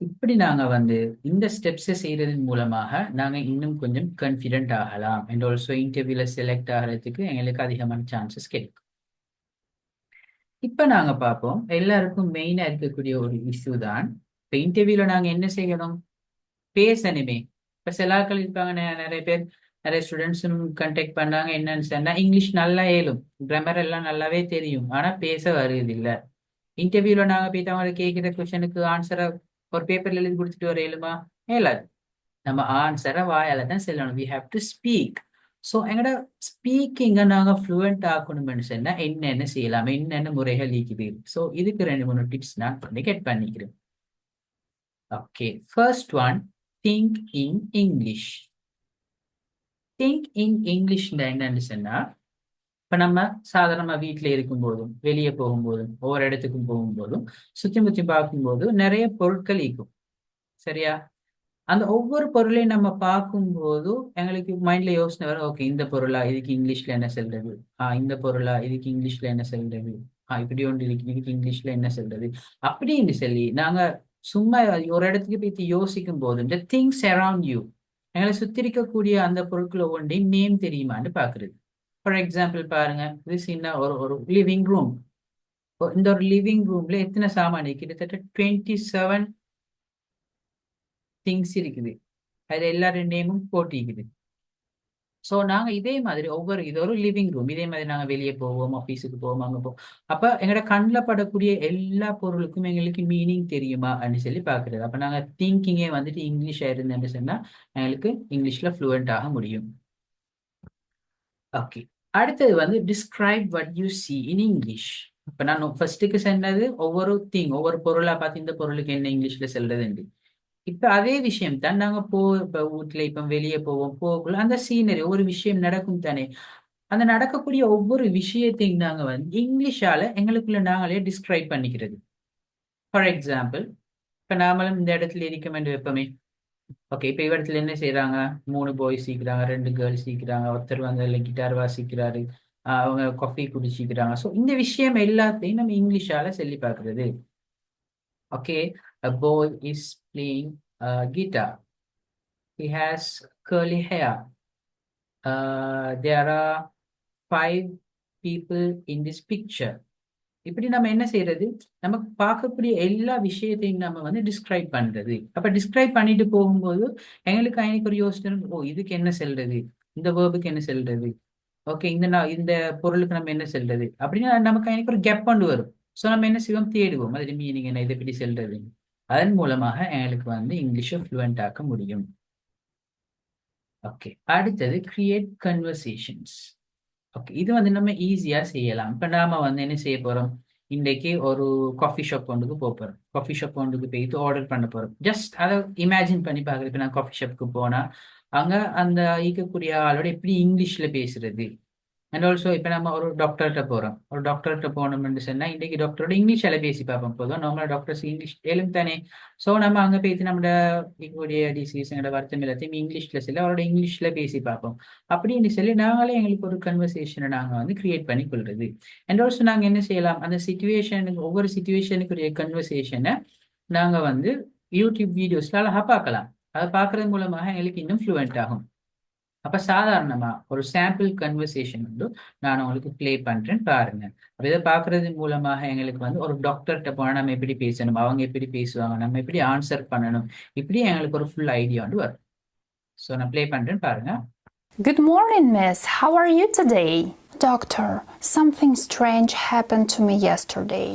இப்படி நாங்கள் வந்து இந்த ஸ்டெப்ஸை செய்கிறதன் மூலமாக நாங்கள் இன்னும் கொஞ்சம் கான்ஃபிடென்ட் ஆகலாம். அண்ட் ஆல்சோ இன்டர்வியூவில் செலக்ட் ஆகிறதுக்கு எங்களுக்கு அதிகமான சான்சஸ் கிடைக்கும். இப்போ நாங்கள் பார்ப்போம், எல்லாருக்கும் மெயினாக இருக்கக்கூடிய ஒரு இஷ்யூ தான் இப்போ இன்டர்வியூவில் நாங்கள் என்ன செய்யணும், பேசணுமே. இப்போ சில ஆட்கள் இருப்பாங்க, நிறைய பேர் நிறைய ஸ்டூடெண்ட்ஸும் கண்டெக்ட் பண்ணாங்க. என்னன்னு சொன்னால் இங்கிலீஷ் நல்லா ஏழும், கிராமர் எல்லாம் நல்லாவே தெரியும், ஆனால் பேச வருது இல்லை. இன்டர்வியூவில் நாங்கள் போயிட்டு அவங்க கேட்குற கொஷனுக்கு ஆன்சரை ஒரு பேப்பர்ல எழுதி கொடுத்துட்டு வர இயலுமா? இயலாது. நம்ம ஆன்சரை வாயால தான் சொல்லணும். We have to speak. So எங்களோட ஸ்பீக்கிங்கை நாங்கள் ஃப்ளூவெண்ட் ஆக்கணும்னு சொன்னால் என்னென்ன செய்யலாம், என்னென்ன முறைகள் இருக்குது. ஸோ இதுக்கு 2-3 டிப்ஸ் நான் கெட் பண்ணிக்கிறேன். Okay, first one, think in English. Think in English என்னன்னு சொன்னால், இப்போ நம்ம சாதாரணமாக வீட்டில் இருக்கும்போதும் வெளியே போகும்போதும் ஒவ்வொரு இடத்துக்கும் போகும்போதும் சுற்றி முற்றி பார்க்கும்போதும் நிறைய பொருட்கள் இருக்கும் சரியா. அந்த ஒவ்வொரு பொருளையும் நம்ம பார்க்கும்போது எங்களுக்கு மைண்ட்ல யோசனை வரும், ஓகே இந்த பொருளா இதுக்கு இங்கிலீஷ்ல என்ன சொல்றது, இந்த பொருளா இதுக்கு இங்கிலீஷ்ல என்ன சொல்றது, இப்படி ஒன்று இருக்கு இதுக்கு இங்கிலீஷ்ல என்ன சொல்றது அப்படின்னு சொல்லி நாங்க சும்மா ஒரு இடத்துக்கு போய் யோசிக்கும் போது இந்த திங்ஸ் அரவுண்ட் யூ, எங்களை சுத்தி இருக்கக்கூடிய அந்த பொருட்கள் ஒவ்வொன்றையும் நேம் தெரியுமான்னு பாக்குறது. ஃபார் எக்ஸாம்பிள் பாருங்க, இது சின்ன ஒரு லிவிங் ரூம். இந்த ஒரு லிவிங் ரூம்ல எத்தனை சாமான், கிட்டத்தட்ட 27 திங்ஸ் இருக்குது. அது எல்லாரோட நேமும் போட்டிக்குது. ஸோ நாங்கள் இதே மாதிரி இது ஒரு லிவிங் ரூம், இதே மாதிரி நாங்கள் வெளியே போவோம், ஆஃபீஸுக்கு போவோம், அங்கே போவோம். அப்போ எங்களோட கண்ணில் படக்கூடிய எல்லா பொருளுக்கும் எங்களுக்கு மீனிங் தெரியுமா அப்படின்னு சொல்லி பார்க்குறது. அப்போ நாங்கள் திங்கிங்கே வந்துட்டு இங்கிலீஷாக இருந்தேன்னு சொன்னால் எங்களுக்கு இங்கிலீஷில் ஃப்ளூயண்ட் ஆக முடியும். ஓகே, அடுத்தது வந்து describe what you see in English. இப்போ நான் ஃபர்ஸ்ட்டுக்கு சொன்னது ஒவ்வொரு பொருளாக பார்த்து இந்த பொருளுக்கு என்ன இங்கிலீஷில் சொல்றதுண்டு. இப்ப அதே விஷயம் தான் நாங்க இப்ப வீட்டுல இப்ப வெளியே போகக்குள்ள அந்த சீனரி ஒரு விஷயம் நடக்கும் தானே, அந்த நடக்கக்கூடிய ஒவ்வொரு விஷயத்தையும் நாங்க வந்து இங்கிலீஷால எங்களுக்குள்ள நாங்களே டிஸ்கிரைப் பண்ணிக்கிறது. ஃபார் எக்ஸாம்பிள், இப்ப நாமளும் இந்த இடத்துல இருக்கோம் என்று வைப்போமே. ஓகே, இப்ப இடத்துல என்ன செய்யறாங்க, 3 பாய்ஸ் சீக்கிறாங்க, 2 கேர்ள்ஸ் சீக்கிறாங்க, ஒருத்தர் வந்து அதில் கிட்டார் வாசிக்கிறாரு, அவங்க காஃபி குடிச்சிக்கிறாங்க. ஸோ இந்த விஷயம் எல்லாத்தையும் நம்ம இங்கிலீஷால சொல்லி பார்க்கறது. Okay, a boy is playing guitar. He has curly hair. There are 5 people in this picture. இப்படி நம்ம என்ன செய்யறது, நமக்கு பார்க்கக்கூடிய எல்லா விஷயத்தையும் நம்ம வந்து டிஸ்கிரைப் பண்றது. அப்ப டிஸ்கிரைப் பண்ணிட்டு போகும்போது எங்களுக்கு ஒரு யோசனை, இதுக்கு என்ன சொல்றது, இந்த வேர்புக்கு என்ன சொல்றது, ஓகே இந்த பொருளுக்கு நம்ம என்ன சொல்றது அப்படின்னு நமக்கு ஒரு கேப் கொண்டு வரும். ஸோ நம்ம என்ன செய்வோம், தேடுவோம் அதில் மீனிங் என்ன, இதை எப்படி சொல்றது. அதன் மூலமாக எங்களுக்கு வந்து இங்கிலீஷை ஃப்ளூயண்ட் ஆக்க முடியும். ஓகே, அடுத்தது கிரியேட் கன்வர்சேஷன்ஸ். ஓகே, இது வந்து நம்ம ஈஸியாக செய்யலாம். இப்போ நாம வந்து என்ன செய்ய போகிறோம், இன்றைக்கு ஒரு காஃபி ஷாப் ஒன்றுக்கு போக போகிறோம். காஃபி ஷாப் ஒன்றுக்கு போயிட்டு ஆர்டர் பண்ண போகிறோம். ஜஸ்ட் அதை இமேஜின் பண்ணி பார்க்குறேன். இப்போ நான் காஃபி ஷாப்புக்கு போனால் அங்கே அந்த ஈக்கக்கூடிய ஆளோட எப்படி இங்கிலீஷில் பேசுறது. அண்ட் ஆல்சோ இப்போ நம்ம ஒரு டாக்டர்கிட்ட போகிறோம், ஒரு டாக்டர்கிட்ட போனோம்னு சொன்னால் இன்றைக்கி டாக்டரோட இங்கிலீஷில் பேசி பார்ப்போம். போதும் நார்மலாக டாக்டர்ஸ் இங்கிலீஷ் எழும் தானே. ஸோ நம்ம அங்கே போயிட்டு நம்மளோட இருக்கக்கூடிய டிசீஸ் எங்களோட வருத்தம் எல்லாத்தையும் இங்கிலீஷில் சொல்லி அவரோட இங்கிலீஷில் பேசி பார்ப்போம். அப்படின்னு சொல்லி நாங்களே எங்களுக்கு ஒரு கன்வர்சேஷனை நாங்கள் வந்து கிரியேட் பண்ணி கொள்வது. அண்ட் ஆல்சோ நாங்கள் என்ன செய்யலாம், அந்த சிச்சுவேஷனுக்கு ஒவ்வொரு சிச்சுவேஷனுக்குரிய கன்வர்சேஷனை நாங்கள் வந்து யூடியூப் வீடியோஸில் அழகாக பார்க்கலாம். அதை பார்க்கறது மூலமாக எங்களுக்கு இன்னும் ஃப்ளூயண்ட் ஆகும். அப்ப சாதாரணமா ஒரு சாம்பிள் கன்வர்சேஷன் வந்து நான் உங்களுக்கு பிளே பண்றேன் பாருங்க. அப்ப இதை பாக்குறது மூலமாக எங்களுக்கு வந்து ஒரு டாக்டர்கிட்ட போனா நம்ம எப்படி பேசணும், அவங்க எப்படி பேசுவாங்க, நம்ம எப்படி ஆன்சர் பண்ணணும், இப்படி எங்களுக்கு ஒரு ஃபுல் ஐடியா வந்து வரும். ஸோ நான் பிளே பண்றேன் பாருங்க. Good morning, miss. How are you today? Doctor, something strange happened to me yesterday.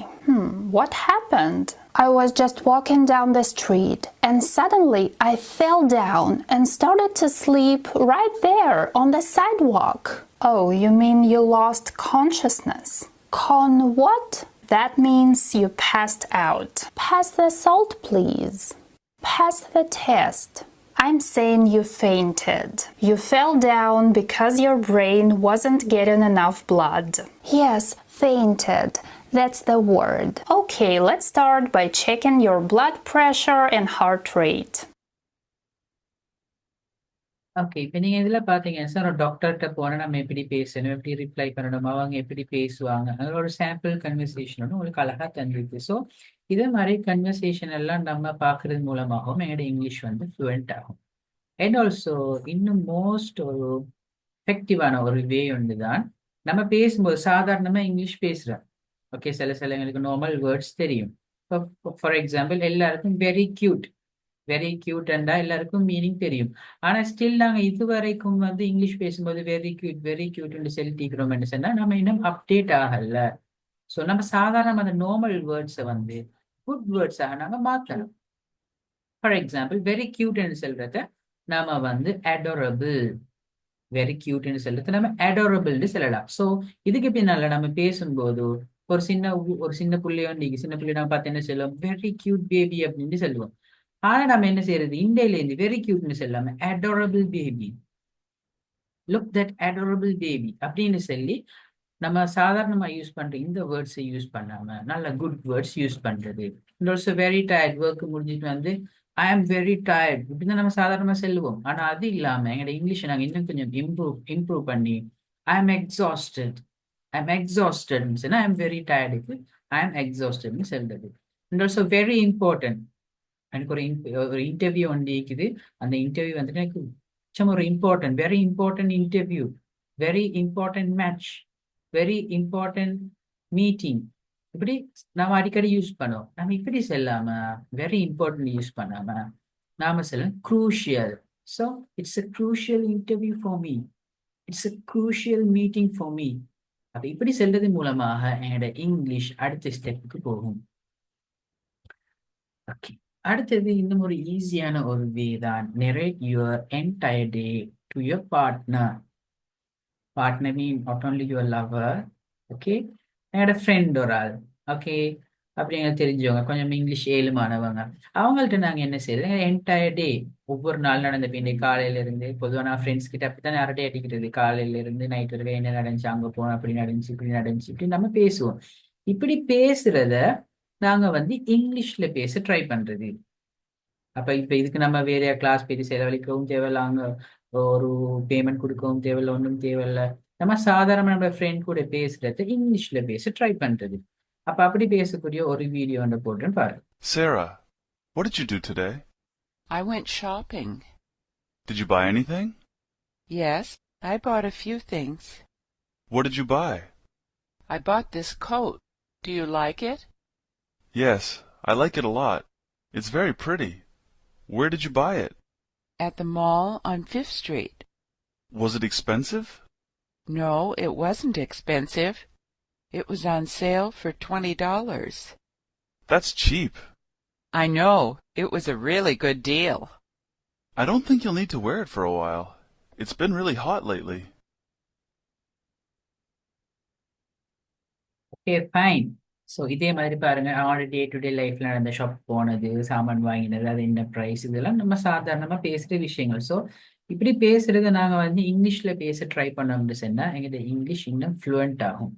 What happened? I was just walking down the street and suddenly I fell down and started to sleep right there on the sidewalk. Oh, you mean you lost consciousness? What? That means you passed out. Pass the salt, please. Pass the test. I'm saying you fainted. You fell down because your brain wasn't getting enough blood. Yes, fainted. That's the word. Okay, let's start by checking your blood pressure and heart rate. Okay, இப்போ நீங்கள் இதில் பார்த்தீங்கன்னா sir, ஒரு டாக்டர்கிட்ட போனால் நம்ம எப்படி பேசணும், எப்படி ரிப்ளை பண்ணணும், அவங்க எப்படி பேசுவாங்க, அதில் ஒரு சாம்பிள் கன்வர்சேஷன் உங்களுக்கு அழகாக தந்துருக்கு. ஸோ இதே மாதிரி கன்வர்சேஷன் எல்லாம் நம்ம பார்க்கறது மூலமாகவும் எங்களோட இங்கிலீஷ் வந்து ஃப்ளூயண்ட் ஆகும். அண்ட் ஆல்சோ இன்னும் மோஸ்ட் ஒரு எஃபெக்டிவான ஒரு வே ஒன்று தான், நம்ம பேசும்போது சாதாரணமாக இங்கிலீஷ் பேசுகிறோம். ஓகே, சில எங்களுக்கு நார்மல் வேர்ட்ஸ் தெரியும். ஃபார் எக்ஸாம்பிள், எல்லாருக்கும் வெரி கியூட்ண்டா எல்லாருக்கும் மீனிங் தெரியும். ஆனால் ஸ்டில் நாங்கள் இதுவரைக்கும் வந்து இங்கிலீஷ் பேசும்போது வெரி கியூட்னு சொல்லிட்டிக்கிறோம்னு சொன்னால் நம்ம இன்னும் அப்டேட் ஆகல. ஸோ நம்ம சாதாரண அந்த நார்மல் வேர்ட்ஸை வந்து குட் வேர்ட்ஸாக நாங்கள் மாற்றணும். ஃபார் எக்ஸாம்பிள், வெரி கியூட்னு சொல்றத நாம வந்து அடோரபிள், வெரி கியூட்னு சொல்றது நம்ம அடோரபிள்னு சொல்லலாம். ஸோ இதுக்கு பின்னால நம்ம பேசும்போது ஒரு சின்ன பிள்ளையோ சின்ன பிள்ளை நம்ம பார்த்து என்ன சொல்லுவோம், வெரி கியூட் பேபி அப்படின்னு சொல்லுவோம். ஆனா நம்ம என்ன செய்யறது, இந்தியிலேருந்து வெரி கியூட்னு சொல்லாம adorable baby, look that adorable baby அப்படின்னு சொல்லி நம்ம சாதாரணமா யூஸ் பண்ற இந்த வேர்ட்ஸை யூஸ் பண்ணாம நல்ல குட் வேர்ட்ஸ் யூஸ் பண்றது. And also very tired, work முடிஞ்சிட்டு வந்து ஐ ஆம் வெரி டயர்ட் இப்படின்னு நம்ம சாதாரணமா சொல்லுவோம். ஆனா அது இல்லாம எங்களோட இங்கிலீஷை நாங்கள் இன்னும் கொஞ்சம் இம்ப்ரூவ் பண்ணி ஐ ஆம் எக்ஸாஸ்டட்னு சொன்னா ஐ ஆம் வெரி டயர்டுக்கு ஐ ஆம் எக்ஸாஸ்டட்னு சொல்றது. அண்ட் ஆல்சோ வெரி இம்பார்ட்டன்ட், எனக்கு ஒரு இன்டர்வியூ ஒன்று இருக்குது. அந்த இன்டர்வியூ வந்துட்டு எனக்கு ஒரு important, very important interview, very important match, very important meeting, இப்படி நம்ம அடிக்கடி யூஸ் பண்ணுவோம். நம்ம இப்படி சொல்லாம வெரி இம்பார்ட்டன்ட் யூஸ் பண்ணாம நாம சொல்ல crucial, So it's a crucial interview for me. It's a crucial meeting for me. அப்ப இப்படி செல்றது மூலமாக என்னோட இங்கிலீஷ் அடுத்த ஸ்டெப்புக்கு போகும். ஓகே, அடுத்தது இன்னும் ஒரு ஈஸியான ஒரு வே தான். narrate your entire day to your partner. Partner mean not only your lover, okay, என்னோட ஃப்ரெண்ட் ஒரு ஆள், ஓகே, அப்படி எங்களுக்கு தெரிஞ்சவங்க கொஞ்சம் இங்கிலீஷ் ஏழுமானவங்க, அவங்கள்ட்ட நாங்கள் என்ன செய்யறது, என்டையர் டே ஒவ்வொரு நாள் நடந்த பின்னே காலையில இருந்து, பொதுவாக நான் ஃப்ரெண்ட்ஸ் கிட்ட அப்படித்தான் அரட்டை அடிக்கிறது, காலையில இருந்து நைட் வரைக்கும் என்ன நடந்துச்சு, அங்கே போனோம், அப்படி நடந்துச்சு, இப்படி நடந்துச்சு, இப்படி நம்ம பேசுவோம். இப்படி பேசுறத நாங்க வந்து இங்கிலீஷ்ல பேச ட்ரை பண்றது. அப்ப இப்ப இதுக்கு நம்ம வேற கிளாஸ் போயிட்டு செலவழிக்கவும் தேவையில்ல, அங்க ஒரு பேமெண்ட் கொடுக்கவும் தேவையில்ல, ஒன்றும் தேவையில்ல. நம்ம சாதாரண நம்ம ஃப்ரெண்ட் கூட பேசுறது இங்கிலீஷ்ல பேச ட்ரை பண்றது. அப்ப அப்படி பேசக்கூடிய ஒரு வீடியோ ஒன்று போடுறேன் பாருங்க. Sarah, what did you do today? I went shopping. Did you buy anything? Yes, I bought a few things. What did you buy? I bought this coat. Do you like it? Yes, I like it a lot. It's very pretty. Where did you buy it? At the mall on 5th Street. Was it expensive? No, it wasn't expensive. It was on sale for $20. That's cheap. I know. It was a really good deal. I don't think you'll need to wear it for a while. It's been really hot lately. Okay, fine. So இதே மாதிரி பாருங்க, அவனோட day to day லைஃப்ல நடந்த shop போனது, சாமான் வாங்கினது, அது என்ன ப்ரைஸ், இதெல்லாம் நம்ம சாதாரணமா பேசுற விஷயங்கள். ஸோ இப்படி பேசுறத நாங்க வந்து இங்கிலீஷ்ல பேச ட்ரை பண்ணோம்னு சொன்னா எங்கிட்ட இங்கிலீஷ் இன்னும் ஃப்ளூயண்ட் ஆகும்.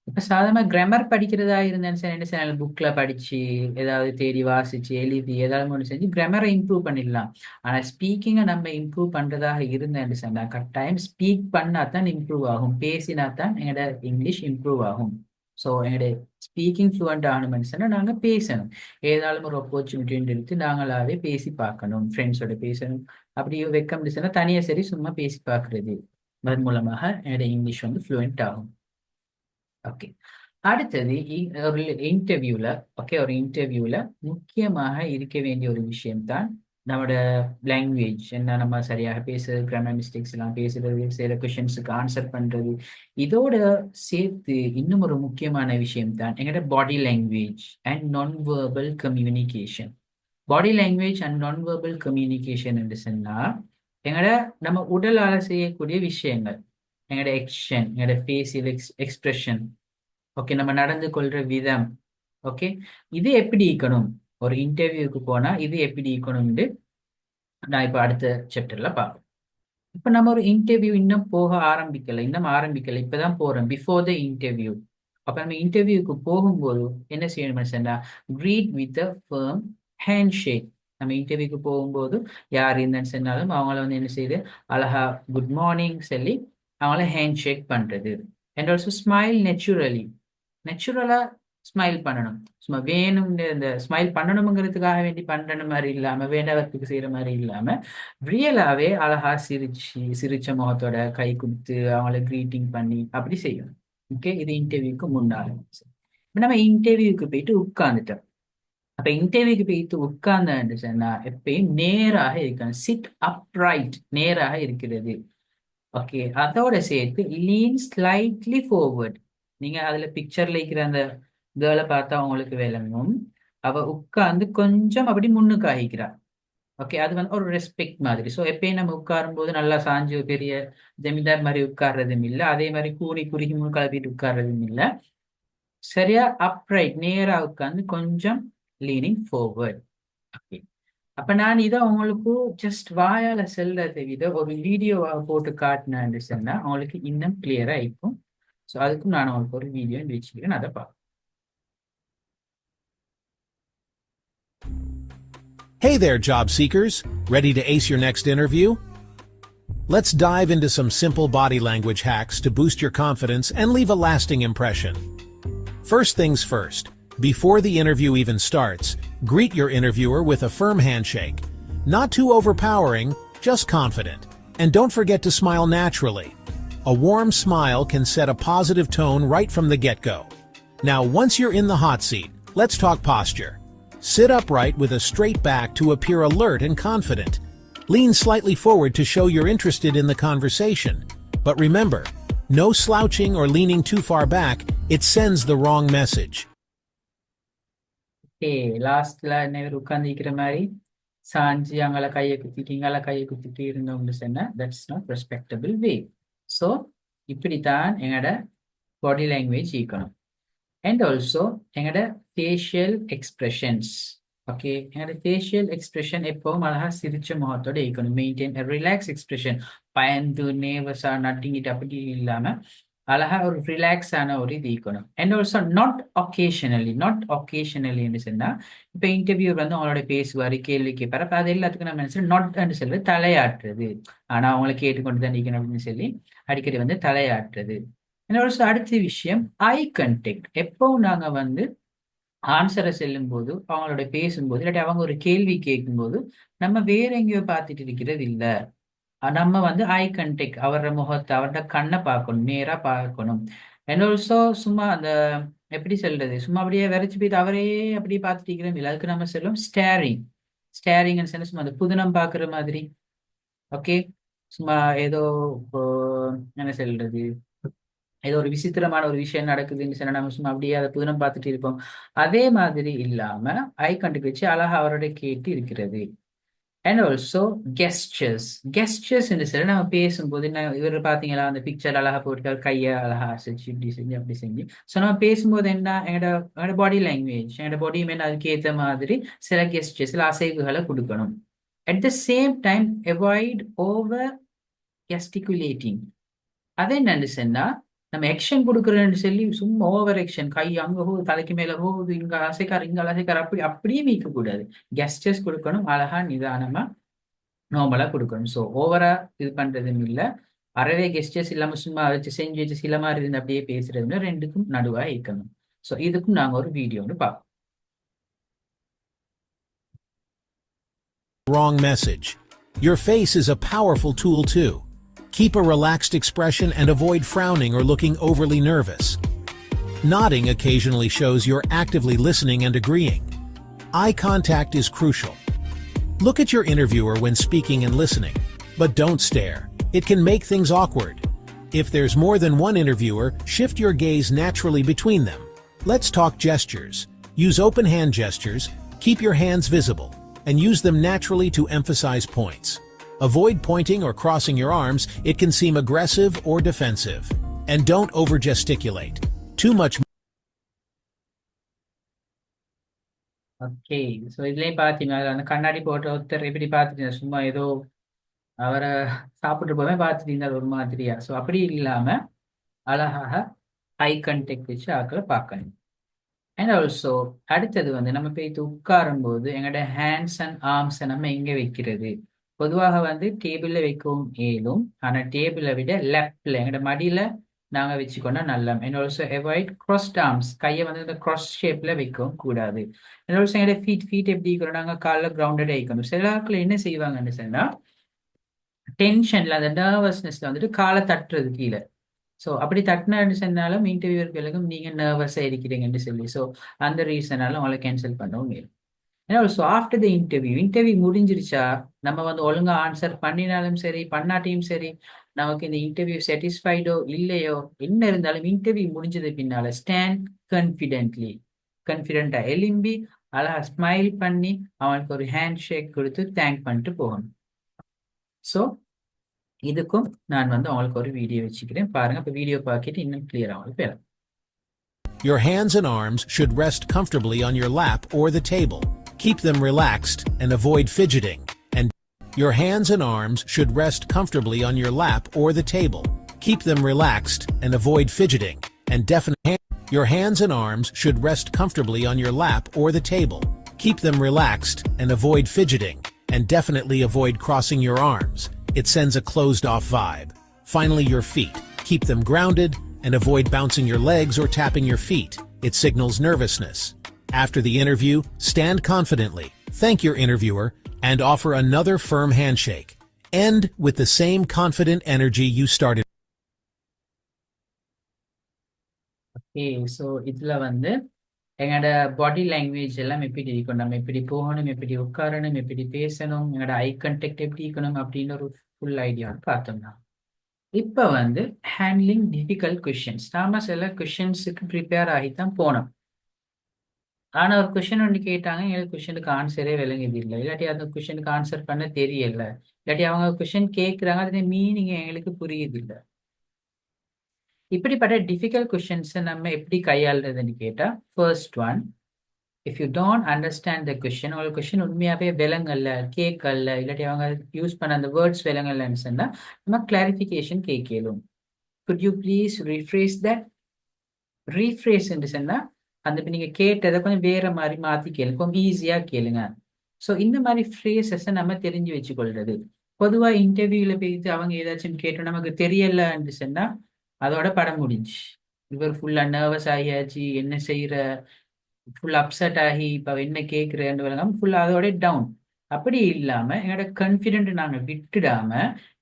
இப்ப சாதாரண கிராமர் படிக்கிறதா இருந்தேன்னு சொன்னா என்ன செய்யலாம், புக்ல படிச்சு ஏதாவது தேடி வாசிச்சு எழுதி ஏதாவது ஒன்று செஞ்சு கிராமரை இம்ப்ரூவ் பண்ணிடலாம். ஆனா ஸ்பீக்கிங்கை நம்ம இம்ப்ரூவ் பண்றதாக இருந்தேன்னு சொன்னா கட்டாயம் ஸ்பீக் பண்ணா தான் இம்ப்ரூவ் ஆகும், பேசினா தான் எங்களோட இங்கிலீஷ் இம்ப்ரூவ் ஆகும். ஸோ எங்களுடைய ஸ்பீக்கிங் ஃப்ளூவெண்ட் ஆகணும்னு சொன்னால் நாங்கள் பேசணும். ஏதாலும் ஒரு ஆப்பர்ச்சுனிட்டின்னு எடுத்து நாங்களாவே பேசி பார்க்கணும், ஃப்ரெண்ட்ஸோட பேசணும். அப்படி வைக்கணும்னு சொன்னால் தனியாக சரி சும்மா பேசி பார்க்குறது, அதன் மூலமாக என்னுடைய இங்கிலீஷ் வந்து ஃப்ளூயண்ட் ஆகும். ஓகே, அடுத்தது ஒரு இன்டர்வியூவில், ஒரு இன்டர்வியூவில் முக்கியமாக இருக்க வேண்டிய ஒரு விஷயம்தான் நம்மளோட லாங்குவேஜ். என்ன, நம்ம சரியாக பேசுறது, கிராமர் மிஸ்டேக்ஸ் எல்லாம் பேசுறது, சில கொஷின்ஸுக்கு ஆன்சர் பண்றது. இதோட சேர்த்து இன்னும் ஒரு முக்கியமான விஷயம் தான் எங்களோட பாடி லாங்குவேஜ் அண்ட் நான் verbal communication. Body language and நான் வெர்பல் கம்யூனிகேஷன் என்று சொன்னால் எங்களோட நம்ம உடலால் செய்யக்கூடிய விஷயங்கள், எங்களோட எக்ஷன், எங்களோட ஃபேஷியல் எக்ஸ்பிரஷன், ஓகே, நம்ம நடந்து கொள்ற விதம், ஓகே, இது எப்படி இருக்கணும், ஒரு இன்டர்வியூக்கு போனா இது எப்படி இருக்கணும்னு நான் இப்போ அடுத்த சாப்டர்ல பார்ப்போம். இப்போ நம்ம ஒரு இன்டர்வியூ இன்னும் போக ஆரம்பிக்கல, இப்பதான் போறோம், பிஃபோர் த இன்டர்வியூ. அப்ப நம்ம இன்டர்வியூக்கு போகும்போது என்ன செய்யணும்னு சொன்னா greet with a firm handshake. நம்ம இன்டர்வியூக்கு போகும்போது யார் இருந்தேன்னு சொன்னாலும் அவங்கள வந்து என்ன செய்யுது, அழகா குட் மார்னிங் சொல்லி அவங்கள ஹேண்ட் ஷேக் பண்றது. அண்ட் ஆல்சோ ஸ்மைல் நேச்சுரலா ஸ்மைல் பண்ணணும். சும்மா வேணும்னு இந்த ஸ்மைல் பண்ணணுங்கிறதுக்காக வேண்டி பண்ற மாதிரி இல்லாம, வேண்டாததுக்கு செய்யற மாதிரி இல்லாம ரியலாவே அழகா சிரிச்ச முகத்தோட கை கொடுத்து அவங்கள கிரீட்டிங் பண்ணி அப்படி செய்யணும். ஓகே, இது இன்டர்வியூக்கு முன்னால. நம்ம இன்டர்வியூக்கு போயிட்டு உட்கார்ந்துட்டோம். அப்ப இன்டர்வியூக்கு போயிட்டு உட்கார்ந்து சொன்னா எப்பயும் நேராக இருக்கணும், சிட் அப்ரைட், நேராக இருக்கிறது. ஓகே, அதோட சேர்த்து லீன் ஸ்லைட்லி ஃபார்வர்ட். நீங்க அதுல பிக்சர்ல இருக்கிற அந்த கேர்ளை பார்த்தா அவங்களுக்கு விளங்கும், அவ உட்கார்ந்து கொஞ்சம் அப்படி முன்னுக்கு ஆகிக்கிறா. ஓகே, அது வந்து ஒரு ரெஸ்பெக்ட் மாதிரி. ஸோ எப்பயும் நம்ம உட்காரும் போது நல்லா சாஞ்சு பெரிய ஜமீன்தார் மாதிரி உட்கார்றதும் இல்லை, அதே மாதிரி கூனி குறுகி முன் கலப்பிட்டு உட்கார்றதும் இல்லை. சரியா அப்ரைட், நேரா உட்கார்ந்து கொஞ்சம் லீனிங் ஃபார்வர்ட். ஓகே, அப்ப நான் இதை உங்களுக்கு ஜஸ்ட் வாயால செல்றதை விட ஒரு வீடியோவா போட்டு காட்டினேன்னு சொன்னா அவங்களுக்கு இன்னும் கிளியரா இருக்கும். ஸோ அதுக்கும் நான் உங்களுக்கு ஒரு வீடியோ வச்சுக்கிறேன், அதை பார்ப்போம். Hey there, job seekers. Ready to ace your next interview? Let's dive into some simple body language hacks to boost your confidence and leave a lasting impression. First things first, before the interview even starts, greet your interviewer with a firm handshake. Not too overpowering, just confident. And don't forget to smile naturally. A warm smile can set a positive tone right from the get-go. Now, once you're in the hot seat, let's talk posture. Sit upright with a straight back to appear alert and confident. Lean slightly forward to show you're interested in the conversation. But remember, no slouching or leaning too far back, it sends the wrong message. Okay லாஸ்ட்ல என்ன உட்கார்ந்துக்கிற மாதிரி சாஞ்சி அங்கால கையை குத்திட்டு இங்கால கையை குத்திட்டு இருந்தோம்னு சொன்னா that's not respectable way. So இப்படித்தான் எங்களோட பாடி லாங்குவேஜ் இருக்கணும். அண்ட் ஆல்சோ எங்களோட ஃபேஷியல் எக்ஸ்பிரஷன்ஸ். ஓகே எங்களோட ஃபேஷியல் எக்ஸ்பிரஷன் எப்பவும் அழகா சிரிச்ச முகத்தோட இருக்கணும். Maintain relax expression. பயந்து நேவஸா நட்டிங்கிட்டு அப்படி இல்லாம அழகா ஒரு ரிலாக்ஸான ஒரு இது இருக்கணும். அண்ட் ஆல்சோ நாட் ஒகேஷனலி சொன்னா இப்போ இன்டர்வியூ வந்து அவங்களோட பேசுவார் கேள்வி கேட்பாரு. அப்போ அது எல்லாத்துக்கும் நம்ம என்ன நாட் சொல்றது தலையாட்டுறது. ஆனால் அவங்கள கேட்டுக்கொண்டு தான் நிற்கணும் அப்படின்னு சொல்லி அடிக்கடி வந்து தலையாட்டுறது. அண்ட் ஆல்சோ அடுத்த விஷயம் ஐ கண்டெக்ட். எப்பவும் நாங்கள் வந்து ஆன்சரை செல்லும் போது அவங்களோட பேசும்போது இல்லாட்டி அவங்க ஒரு கேள்வி கேட்கும்போது நம்ம வேற எங்கேயோ பார்த்துட்டு இருக்கிறது இல்லை. நம்ம வந்து ஐ கண்டெக்ட் அவரோட முகத்தை அவரோட கண்ணை பார்க்கணும், நேரா பார்க்கணும். அண்ட் ஆல்சோ சும்மா அந்த எப்படி சொல்றது சும்மா அப்படியே விரைச்சு போயிட்டு அவரே அப்படியே பார்த்துட்டு இருக்கிறோம் இல்லை. அதுக்கு நம்ம சொல்லுவோம் ஸ்டேரிங் சும்மா அந்த புதினம் பார்க்குற மாதிரி. ஓகே சும்மா ஏதோ என்ன சொல்றது ஏதோ ஒரு விசித்திரமான ஒரு விஷயம் நடக்குதுன்னு சொன்னா நம்ம சும்மா அப்படியே அதை புதினம் பார்த்துட்டு இருப்போம். அதே மாதிரி இல்லாம ஐ கண்டெக்ட் வச்சு அழகா அவரோட கேட்டு இருக்கிறது. அண்ட் ஆல்சோ கெஸ்டர்ஸ் என்று சொல்லி நம்ம பேசும்போது இவர் பார்த்தீங்களா அந்த பிக்சர் அழகா போட்டு கையை அழகா செஞ்சு இப்படி செஞ்சு அப்படி செஞ்சு. ஸோ நம்ம பேசும்போது என்ன எங்களோட பாடி லாங்குவேஜ் எங்களோட பாடி மேன் அதுக்கு ஏற்ற மாதிரி சில கெஸ்டர்ஸ் சில அசைவுகளை கொடுக்கணும். At the same time avoid over gesticulating. அது என்னன்னு சொன்னா நம்ம ஆக்ஷன் கொடுக்குறோன்னு சொல்லி சும்மா ஓவர் ஆக்ஷன் கை அங்கே போகுது தலைக்கு மேலே போகுது இங்கே அசைக்கார் அப்படியே மீட்கக்கூடாது. கெஸ்டர்ஸ் கொடுக்கணும் அழகா நிதானமா நார்மலாக கொடுக்கணும். ஸோ ஓவரா இது பண்றதும் இல்லை, அறவே கெஸ்டர்ஸ் இல்லாமல் சும்மா வச்சு செஞ்சு வச்சு சில மாதிரி இருந்து அப்படியே பேசுறதுன்னு ரெண்டுக்கும் நடுவாக இருக்கணும். ஸோ இதுக்கும் நாங்கள் ஒரு வீடியோன்னு பார்ப்போம். Wrong message. Your face is a powerful tool too. Keep a relaxed expression and avoid frowning or looking overly nervous. Nodding occasionally shows you're actively listening and agreeing. Eye contact is crucial. Look at your interviewer when speaking and listening, but don't stare. It can make things awkward. If there's more than one interviewer, shift your gaze naturally between them. Let's talk gestures. Use open hand gestures, keep your hands visible, and use them naturally to emphasize points. Avoid pointing or crossing your arms, it can seem aggressive or defensive. And don't over-gesticulate. Too much. Okay so இதுலேயும் பார்த்தீங்க அந்த கண்ணாடி போட்ட ஒருத்தர் எப்படி பார்த்துட்டீங்க சும்மா ஏதோ அவரை சாப்பிட்டு போவே பார்த்துட்டு இருந்தார் ஒரு மாதிரியா. ஸோ அப்படி இல்லாமல் அழகாக ஐ கண்டெக்ட் வச்சு ஆக்களை பார்க்கணும். அண்ட் ஆல்சோ அடுத்தது வந்து நம்ம போய் உட்காரும் போது எங்களோட ஹேண்ட்ஸ் அண்ட் ஆர்ம்ஸை நம்ம எங்கே வைக்கிறது. பொதுவாக வந்து டேபிளில் வைக்கவும் ஏலும், ஆனால் டேபிளை விட லெஃப்டில் எங்களோட மடியில் நாங்கள் வச்சுக்கோன்னா நல்லா. And also avoid crossed arms. கையை வந்து இந்த க்ராஸ் ஷேப்பில் வைக்கவும் கூடாது. அண்ட் ஆல்சோ எங்களோட ஃபீட் எப்படி இருக்கணும் நாங்கள் காலில் கிரவுண்டடாக வைக்கணும். சில ஆட்கள் என்ன செய்வாங்கன்னு சொன்னால் டென்ஷனில் அந்த நர்வஸ்னஸில் வந்துட்டு காலை தட்டுறது கீழே. ஸோ அப்படி தட்டினான்னு சொன்னாலும் இன்டர்வியூர்களுக்கும் நீங்கள் நர்வஸாக இருக்கிறீங்கன்னு சொல்லி ஸோ அந்த ரீசனால உங்களை கேன்சல் பண்ணவும் மேலும். And also after the interview முடிஞ்சிருச்சா நம்ம வந்து ஒழுங்கா ஆன்சர் பண்ணினாலும் சரி பண்ணாட்டியும் சரி நமக்கு இந்த இன்டர்வியூ சாட்டிஸ்ஃபைடோ இல்லையோ என்ன இருந்தாலும் இன்டர்வியூ முடிஞ்சது பின்னால ஸ்டாண்ட் கான்ஃபிடென்ட்டா எலும்பி அழகா ஸ்மைல் பண்ணி அவனுக்கு ஒரு ஹேண்ட் ஷேக் கொடுத்து தேங்க் பண்ணிட்டு போகணும். ஸோ இதுக்கும் நான் வந்து அவங்களுக்கு ஒரு வீடியோ வச்சுக்கிறேன் பாருங்க. இப்போ வீடியோ பார்த்துட்டு இன்னும் கிளியர் அவங்களுக்கு பேரும். Your hands and arms should rest comfortably on your lap or the table. Keep them relaxed and avoid fidgeting. And your hands and arms should rest comfortably on your lap or the table. Keep them relaxed and avoid fidgeting. And your hands and arms should rest comfortably on your lap or the table. Keep them relaxed and avoid fidgeting. And definitely avoid crossing your arms. It sends a closed-off vibe. Finally, your feet. Keep them grounded and avoid bouncing your legs or tapping your feet. It signals nervousness. After the interview, stand confidently, thank your interviewer, and offer another firm handshake. End with the same confident energy you started. Okay, so இதுல வந்து எங்களோட body language எல்லாம் எப்படி இருக்கணும், நம்ம எப்படி போகணும், எப்படி உட்காரணும், எப்படி பேசணும், எங்களோட ஐ கான்டாக்ட் எப்படி இருக்கணும் அப்படின்னு ஒரு ஃபுல் ஐடியா பார்த்தோம்னா, இப்போ வந்து ஹேண்ட்லிங் டிஃபிகல்ட் கொஷின்ஸ். நாம சில கொஷின்ஸுக்கு ப்ரிப்பேர் ஆகி தான் போனோம். ஆனா ஒரு கொஷின் ஒன்று கேட்டாங்க, எங்களுக்கு கொஷனுக்கு ஆன்சரே விளங்குது இல்லை, இல்லாட்டி அந்த கொஷனுக்கு ஆன்சர் பண்ண தெரியல, இல்லாட்டி அவங்க கொஷின் கேட்குறாங்க, அதோட மீனிங் எங்களுக்கு புரியுது இல்லை. இப்படிப்பட்ட டிஃபிகல்ட் கொஷின்ஸை நம்ம எப்படி கையாளுறதுன்னு கேட்டால், first one, if you don't understand the question, உங்களுக்கு கொஷின் உண்மையாகவே விளங்கல்ல, கேட்கல, இல்லாட்டி அவங்க யூஸ் பண்ண அந்த வேர்ட்ஸ் விளங்கலன்னு சொன்னால் நம்ம கிளாரிஃபிகேஷன் கேட்கலும். Could you please rephrase that? ரீஃப்ரேஸ்ன்னு சொன்னால் அந்த இப்போ நீங்கள் கேட்டதை கொஞ்சம் வேறு மாதிரி மாற்றி கேளுங்க, கொஞ்சம் ஈஸியாக கேளுங்க. ஸோ இந்த மாதிரி ஃப்ரேசஸை நம்ம தெரிஞ்சு வச்சுக்கொள்றது. பொதுவாக இன்டர்வியூவில் போயிட்டு அவங்க ஏதாச்சும் கேட்டோம் நமக்கு தெரியலன்னு சொன்னால் அதோட படம் முடிஞ்சு, இவர் ஃபுல்லாக நர்வஸ் ஆகியாச்சு, என்ன செய்கிற, ஃபுல் அப்செட் ஆகி இப்போ என்ன கேட்குறேன்னு விளங்காம ஃபுல்லாக அதோட டவுன். அப்படி இல்லாமல் எங்களோட கான்ஃபிடென்ட் நாங்கள் விட்டுடாம,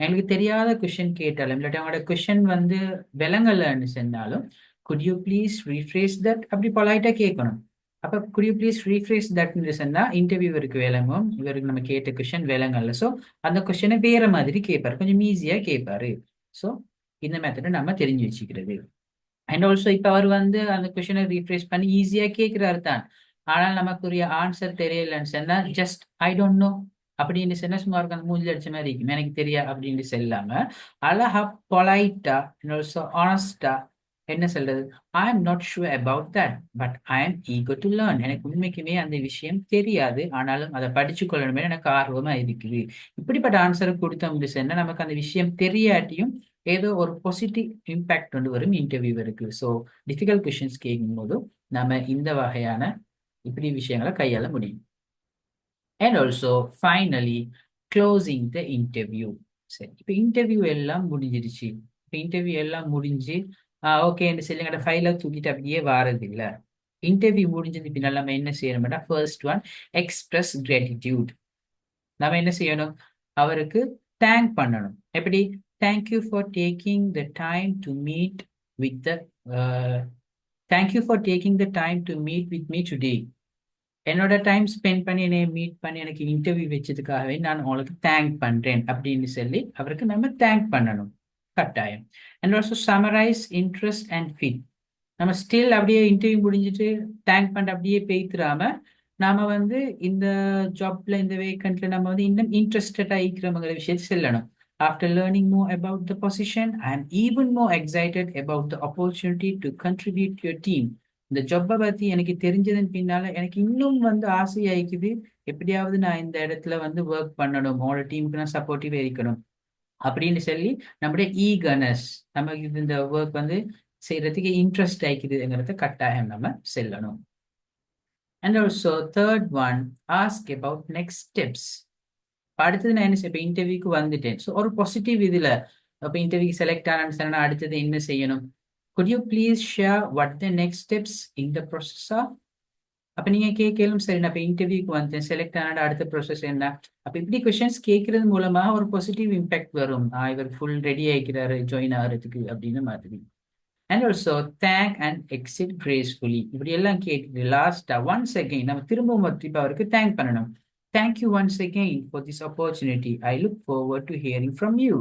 எங்களுக்கு தெரியாத கொஷின் கேட்டாலும் இல்லாட்டி அவங்களோட கொஷின் வந்து விளங்கலைன்னு சொன்னாலும், good you please rephrase that அப்படி பொலைட்டாக கேட்கணும். அப்போ குட் யூ ப்ளீஸ் ரீஃப்ரேஸ் தட்னு சொன்னால் இன்டர்வியூவருக்கு விளங்கும், இவருக்கு நம்ம கேட்ட கொஷின் விளங்கல, ஸோ அந்த கொஷினை வேறு மாதிரி கேட்பார், கொஞ்சம் ஈஸியாக கேட்பாரு. ஸோ இந்த மெத்தடை நம்ம தெரிஞ்சு வச்சுக்கிறது. அண்ட் ஆல்சோ இப்போ அவர் வந்து அந்த கொஷினை ரீஃப்ரேஸ் பண்ணி ஈஸியாக கேட்குறாரு தான், ஆனால் நமக்குரிய ஆன்சர் தெரியலன்னு சொன்னால் ஜஸ்ட் ஐ டோன்ட் நோ அப்படின்னு சொன்னால் சும்மா இருக்கு, அந்த மூஞ்சில் அடிச்ச மாதிரி இருக்கும், எனக்கு தெரியா அப்படின்னு சொல்லாமல் அழகா பொலைட்டா அண்ட் ஆல்சோ ஆனஸ்டா என்ன சொல்றது, I am not sure about that but I am eager to learn, எனக்கு உண்மைக்குமே அந்த விஷயம் தெரியாது, ஆனாலும் அதை படிச்சு கொள்ளணுமே எனக்கு ஆர்வமாக இருக்குது. இப்படிப்பட்ட ஆன்சரை கொடுத்தோம்னு சொன்னால் நமக்கு அந்த விஷயம் தெரியாட்டியும் ஏதோ ஒரு பாசிட்டிவ் இம்பேக்ட் கொண்டு வரும் இன்டர்வியூவருக்கு. ஸோ டிஃபிகல்ட் கொஷின்ஸ் கேட்கும்போது நம்ம இந்த வகையான இப்படி விஷயங்களை கையாள முடியும். And also finally closing the interview. சரி, இப்போ இன்டர்வியூ எல்லாம் முடிஞ்சிருச்சு, இப்போ இன்டர்வியூ எல்லாம் முடிஞ்சு ஓகேன்னு சொல்லி எங்களோட ஃபைலை தூக்கிட்டு அப்படியே வாரதில்லை. இன்டர்வியூ முடிஞ்சது பின்னால் நம்ம என்ன செய்யணும்னா, ஃபர்ஸ்ட் ஒன் எக்ஸ்பிரஸ் கிராட்டிடியூட். நம்ம என்ன செய்யணும், அவருக்கு தேங்க் பண்ணணும். எப்படி? Thank you for taking the time to meet with the thank you for taking the time to meet with me today. என்னோட டைம் ஸ்பெண்ட் பண்ணி என்னை மீட் பண்ணி எனக்கு இன்டர்வியூ வச்சதுக்காகவே நான் உங்களுக்கு தேங்க் பண்ணுறேன் அப்படின்னு சொல்லி அவருக்கு நம்ம தேங்க் பண்ணணும் கட்டாயம். And also summarise interest and fit. நம்ம ஸ்டில் அப்படியே இன்டர்வியூ முடிஞ்சிட்டு தேங்க் பண்ண அப்படியே பேத்துறாம நாம வந்து இந்த ஜாப்ல இந்த வேக்கண்ட்ல நம்ம வந்து இன்னும் இன்ட்ரெஸ்டடாக இருக்கிறோங்கிற விஷயத்தை சொல்லணும். After learning more about the position, I am even more excited about the opportunity to contribute to your team. இந்த ஜப்பை பற்றி எனக்கு தெரிஞ்சதன் பின்னால எனக்கு இன்னும் வந்து ஆசையாயிக்குது, எப்படியாவது நான் இந்த இடத்துல வந்து ஒர்க் பண்ணணும், உங்களோட டீமுக்கு நான் சப்போர்ட்டிவாக இருக்கணும் அப்படின்னு சொல்லி நம்முடைய ஈகர்னஸ், நமக்கு இந்த ஒர்க் வந்து செய்யறதுக்கு இன்ட்ரெஸ்ட் ஆயிக்குதுங்கிறத கட்டாயம் நம்ம செல்லணும். And also third one, ask about next steps. அடுத்தது நான் என்ன செய்ய, இன்டர்வியூக்கு வந்துட்டேன், ஸோ ஒரு பாசிட்டிவ் இதில் இப்போ இன்டர்வியூக்கு செலக்ட் ஆனான்னு சொன்னா அடுத்தது என்ன செய்யணும், could you please share what the next steps in the ப்ராசஸா. அப்போ நீங்கள் கேட்கலும் சரி, நான் இப்போ இன்டர்வியூக்கு வந்தேன், செலக்ட் ஆனாட அடுத்த ப்ராசஸ் என்ன, அப்போ இப்படி கொஷின்ஸ் கேட்கறது மூலமாக ஒரு பாசிட்டிவ் இம்பேக்ட் வரும், இவர் ஃபுல் ரெடி ஆகிக்கிறாரு ஜாயின் ஆகிறதுக்கு அப்படின்னு மாதிரி. And also thank and exit gracefully. இப்படி எல்லாம் கேட்டு லாஸ்டா ஒன்ஸ் அகெயின் நம்ம திரும்பவும் இப்போ அவருக்கு தேங்க் பண்ணணும். Thank you once again for this opportunity. I look forward to hearing from you.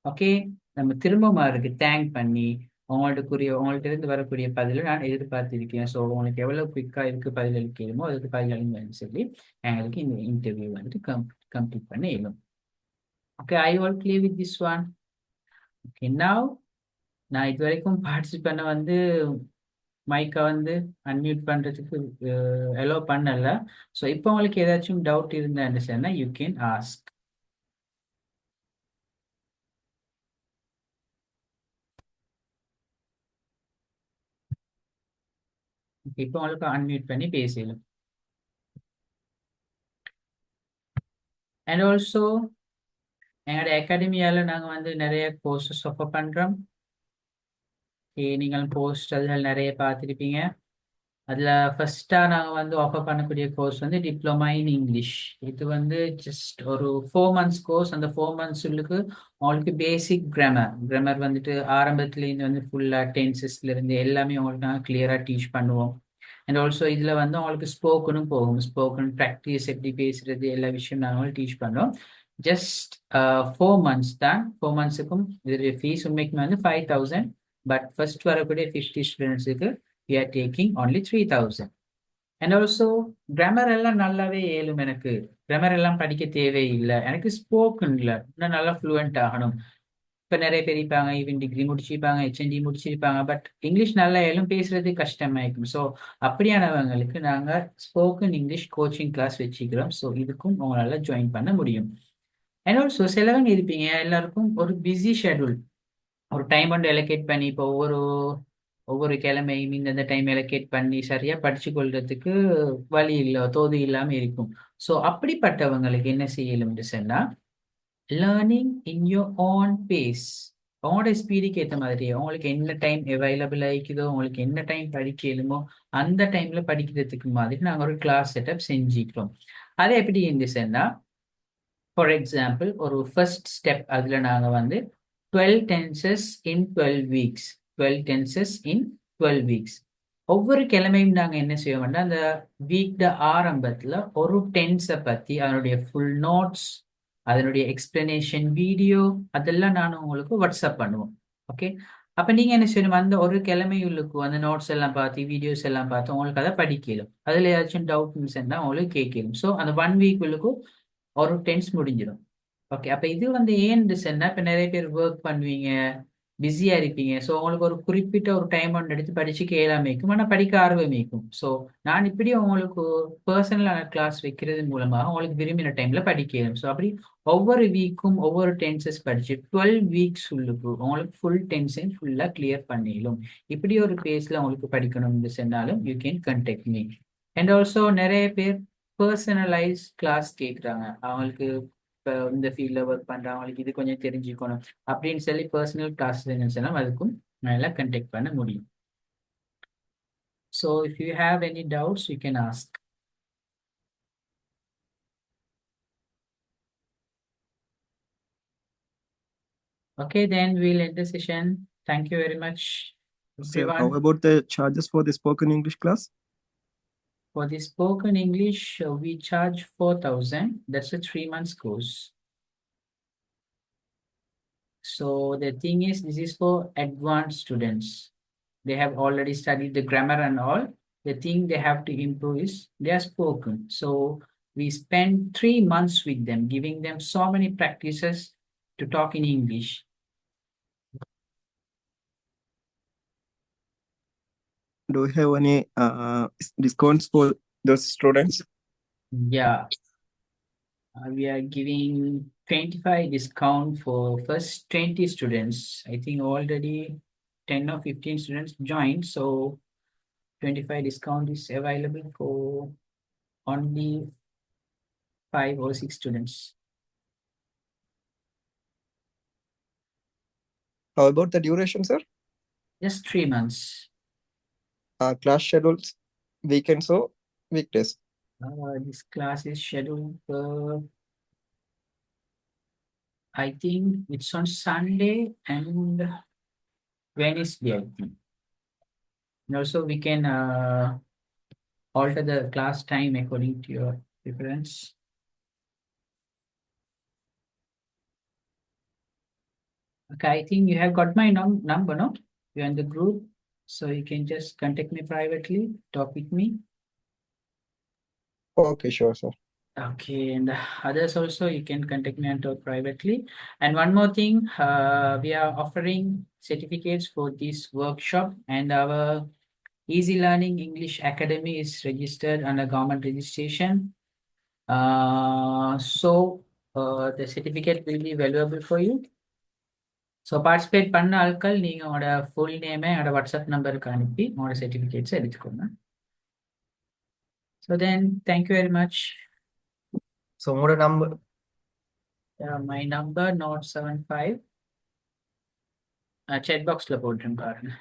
Okay, நம்ம திரும்ப அவருக்கு தேங்க் பண்ணி உங்கள்கிட்ட இருந்து வரக்கூடிய பதிலை நான் எதிர்பார்த்திருக்கேன், ஸோ உங்களுக்கு எவ்வளோ குயிக்காக இருக்கு பதில் அளிக்கணுமோ அதுக்கு பதில் அளிங்கன்னு சொல்லி எங்களுக்கு இந்த இன்டர்வியூ வந்துட்டு கம்ப்ளீட் பண்ண இயலும். Okay, I all clear with this one. Okay, now நான் இது வரைக்கும் பார்ட்டிசிபேட் பண்ண வந்து மைக்கை வந்து அன்மியூட் பண்ணுறதுக்கு அலோவ் பண்ணல. ஸோ இப்போ உங்களுக்கு ஏதாச்சும் டவுட் இருந்தான்னு சொன்னால் யூ கேன் ஆஸ்க். இப்போ உங்களுக்கு அன்மியூட் பண்ணி பேசலாம். அண்ட் ஆல்சோ எங்களோட அகாடமியால் நாங்கள் வந்து நிறைய கோர்சஸ் ஆஃபர் பண்ணுறோம். நீங்கள் போஸ்ட் அதில் நிறைய பார்த்துருப்பீங்க. அதில் ஃபஸ்ட்டாக நாங்கள் வந்து ஆஃபர் பண்ணக்கூடிய கோர்ஸ் வந்து டிப்ளமா இன் இங்கிலீஷ். இது வந்து ஜஸ்ட் ஒரு 4 months கோர்ஸ். அந்த 4 months உங்களுக்கு பேசிக் கிராமர் வந்துட்டு ஆரம்பத்துலேருந்து வந்து ஃபுல்லாக டென்சஸ்லேருந்து எல்லாமே உங்களுக்கு நாங்கள் கிளியராக டீச் பண்ணுவோம். அண்ட் ஆல்சோ இதில் வந்து உங்களுக்கு ஸ்போக்கனும் போகும். ஸ்போக்கன் ப்ராக்டிஸ் எப்படி பேசுறது எல்லா விஷயம் நாங்கள் டீச் பண்ணுறோம். ஜஸ்ட் 4 months தான். 4 monthsக்கும் இது ஃபீஸ் உண்மைக்குமே வந்து 5,000. பட் ஃபர்ஸ்ட் வரக்கூடிய 50 ஸ்டூடெண்ட்ஸுக்கு we are taking only 3,000. And also grammar எல்லாம் நல்லாவே ஏழும். எனக்கு கிராமர் எல்லாம் படிக்க தேவையில்லை. எனக்கு ஸ்போக்கன்ல இன்னும் நல்லா ஃப்ளூவெண்ட் ஆகணும். இப்போ நிறைய பேர் இருப்பாங்க ஈவன் டிகிரி முடிச்சிருப்பாங்க, HND முடிச்சிருப்பாங்க, பட் இங்கிலீஷ் நல்லா ஏழும் பேசுறது கஷ்டமாயிருக்கும். ஸோ அப்படியானவங்களுக்கு நாங்கள் ஸ்போக்கன் இங்கிலீஷ் கோச்சிங் கிளாஸ் வச்சுக்கிறோம். ஸோ இதுக்கும் உங்களால் ஜாயின் பண்ண முடியும். அண்ட் ஆல்சோ சிலவங்க இருப்பீங்க எல்லாருக்கும் ஒரு பிஸி ஷெடியூல், ஒரு டைம் வந்து எலோகேட் பண்ணி இப்போ ஒவ்வொரு கிழமையும் இந்த டைம் எலோகேட் பண்ணி சரியா படிச்சு கொள்றதுக்கு வழி இல்லை, தோது இல்லாமல் இருக்கும். ஸோ அப்படிப்பட்டவங்களுக்கு என்ன செய்யலும்னு சொன்னா, learning in your own pace, உங்களோட ஸ்பீடுக்கு ஏற்ற மாதிரி உங்களுக்கு என்ன டைம் அவைலபிள் ஆகிக்குதோ, உங்களுக்கு என்ன டைம் படிக்கலுமோ அந்த டைம்ல படிக்கிறதுக்கு மாதிரி நாங்கள் ஒரு கிளாஸ் செட்டப் செஞ்சுக்கிறோம். அது எப்படி இருந்துச்சுன்னா, ஃபார் எக்ஸாம்பிள் ஒரு ஃபர்ஸ்ட் ஸ்டெப் அதில் நாங்கள் வந்து 12 tenses in 12 weeks, 12 tenses in 12 weeks. ஒவ்வொரு கிழமையும் நாங்கள் என்ன செய்வோம்னா, அந்த வீக் ஆரம்பத்தில் ஒரு டென்ஸை பற்றி அதனுடைய ஃபுல் நோட்ஸ், அதனுடைய எக்ஸ்பிளனேஷன் வீடியோ அதெல்லாம் நான் உங்களுக்கு வாட்ஸ்அப் பண்ணுவோம். ஓகே, அப்போ நீங்கள் என்ன செய்யணும், அந்த ஒரு கிழமையுள்ளுக்கும் அந்த நோட்ஸ் எல்லாம் பார்த்து வீடியோஸ் எல்லாம் பார்த்து உங்களுக்கு அதை படிக்கலும். அதில் ஏதாச்சும் டவுட் இருந்தால் உங்களுக்கு கேட்கலும். ஸோ அந்த 1 week உள்ளுக்கும் ஒரு டென்ஸ் முடிஞ்சிடும். ஓகே, அப்போ இது வந்து ஏன்னு சொன்னா, இப்போ நிறைய பேர் ஒர்க் பண்ணுவீங்க, பிஸியாக இருப்பீங்க. ஸோ உங்களுக்கு ஒரு குறிப்பிட்ட ஒரு டைம் ஒன்று எடுத்து படிச்சுக்க இயலாமைக்கும், ஆனால் படிக்க ஆர்வமைக்கும். ஸோ நான் இப்படி உங்களுக்கு பர்சனலான கிளாஸ் வைக்கிறது மூலமாக உங்களுக்கு விரும்பின டைமில் படிக்கலாம். ஸோ அப்படி ஒவ்வொரு வீக்கும் ஒவ்வொரு டென்சஸ் படிச்சு 12 weeks உள்ளுக்கு உங்களுக்கு ஃபுல் டென்ஸையும் ஃபுல்லாக கிளியர் பண்ணிடும். இப்படி ஒரு பேஸில் உங்களுக்கு படிக்கணும்னு சொன்னாலும் you can contact me. And also நிறைய பேர் பர்சனலைஸ் கிளாஸ் கேட்குறாங்க. அவங்களுக்கு இப்போ இந்த ஃபீல்டில் ஒர்க் பண்ணுறவங்களுக்கு இது கொஞ்சம் தெரிஞ்சுக்கணும் அப்படின்னு சொல்லி பர்சனல் கிளாஸ் இருந்துச்சுன்னா அதுக்கும் நல்லா கண்டெக்ட் பண்ண முடியும். So if you have any doubts you can ask. Okay, then we'll end the session. Thank you very much, everyone. How about the charges for the spoken English class? For the spoken English, we charge 4,000. That's a 3 months course. So the thing is, this is for advanced students. They have already studied the grammar and all. The thing they have to improve is their spoken. So we spend 3 months with them, giving them so many practices to talk in English. Do you have any discounts for those students? Yeah. We are giving 25 discount for first 20 students. I think already 10 or 15 students joined. So 25 discount is available for only 5 or 6 students. How about the duration, sir? Just 3 months. Class schedules, weekends or weekdays? This class is scheduled for, I think it's on Sunday and Wednesday, I think. And also we can alter the class time according to your preference. Okay, I think you have got my number, no? You're in the group, so you can just contact me privately, talk with me. Okay, sure, sir. Okay, and others also you can contact me and talk privately. And one more thing, we are offering certificates for this workshop, and our Easy Learning English Academy is registered under government registration. So the certificate will be valuable for you. So participate பண்ண ஆட்கள் நீங்க உங்களோட full நேமை என்னோட WhatsApp நம்பருக்கு அனுப்பி உங்களோட certificates எடுத்துக்கோங்க. So then thank you very much. So உங்களோட number? My number note 75 chat boxல போட்டுருங்க பாருங்க.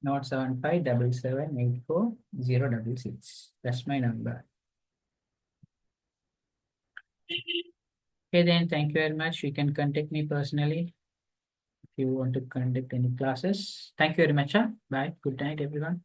Note 7577840066. That's my number. Okay, then thank you very much. You can contact me personally if you want to conduct any classes. Thank you very much. Bye. Good night, everyone.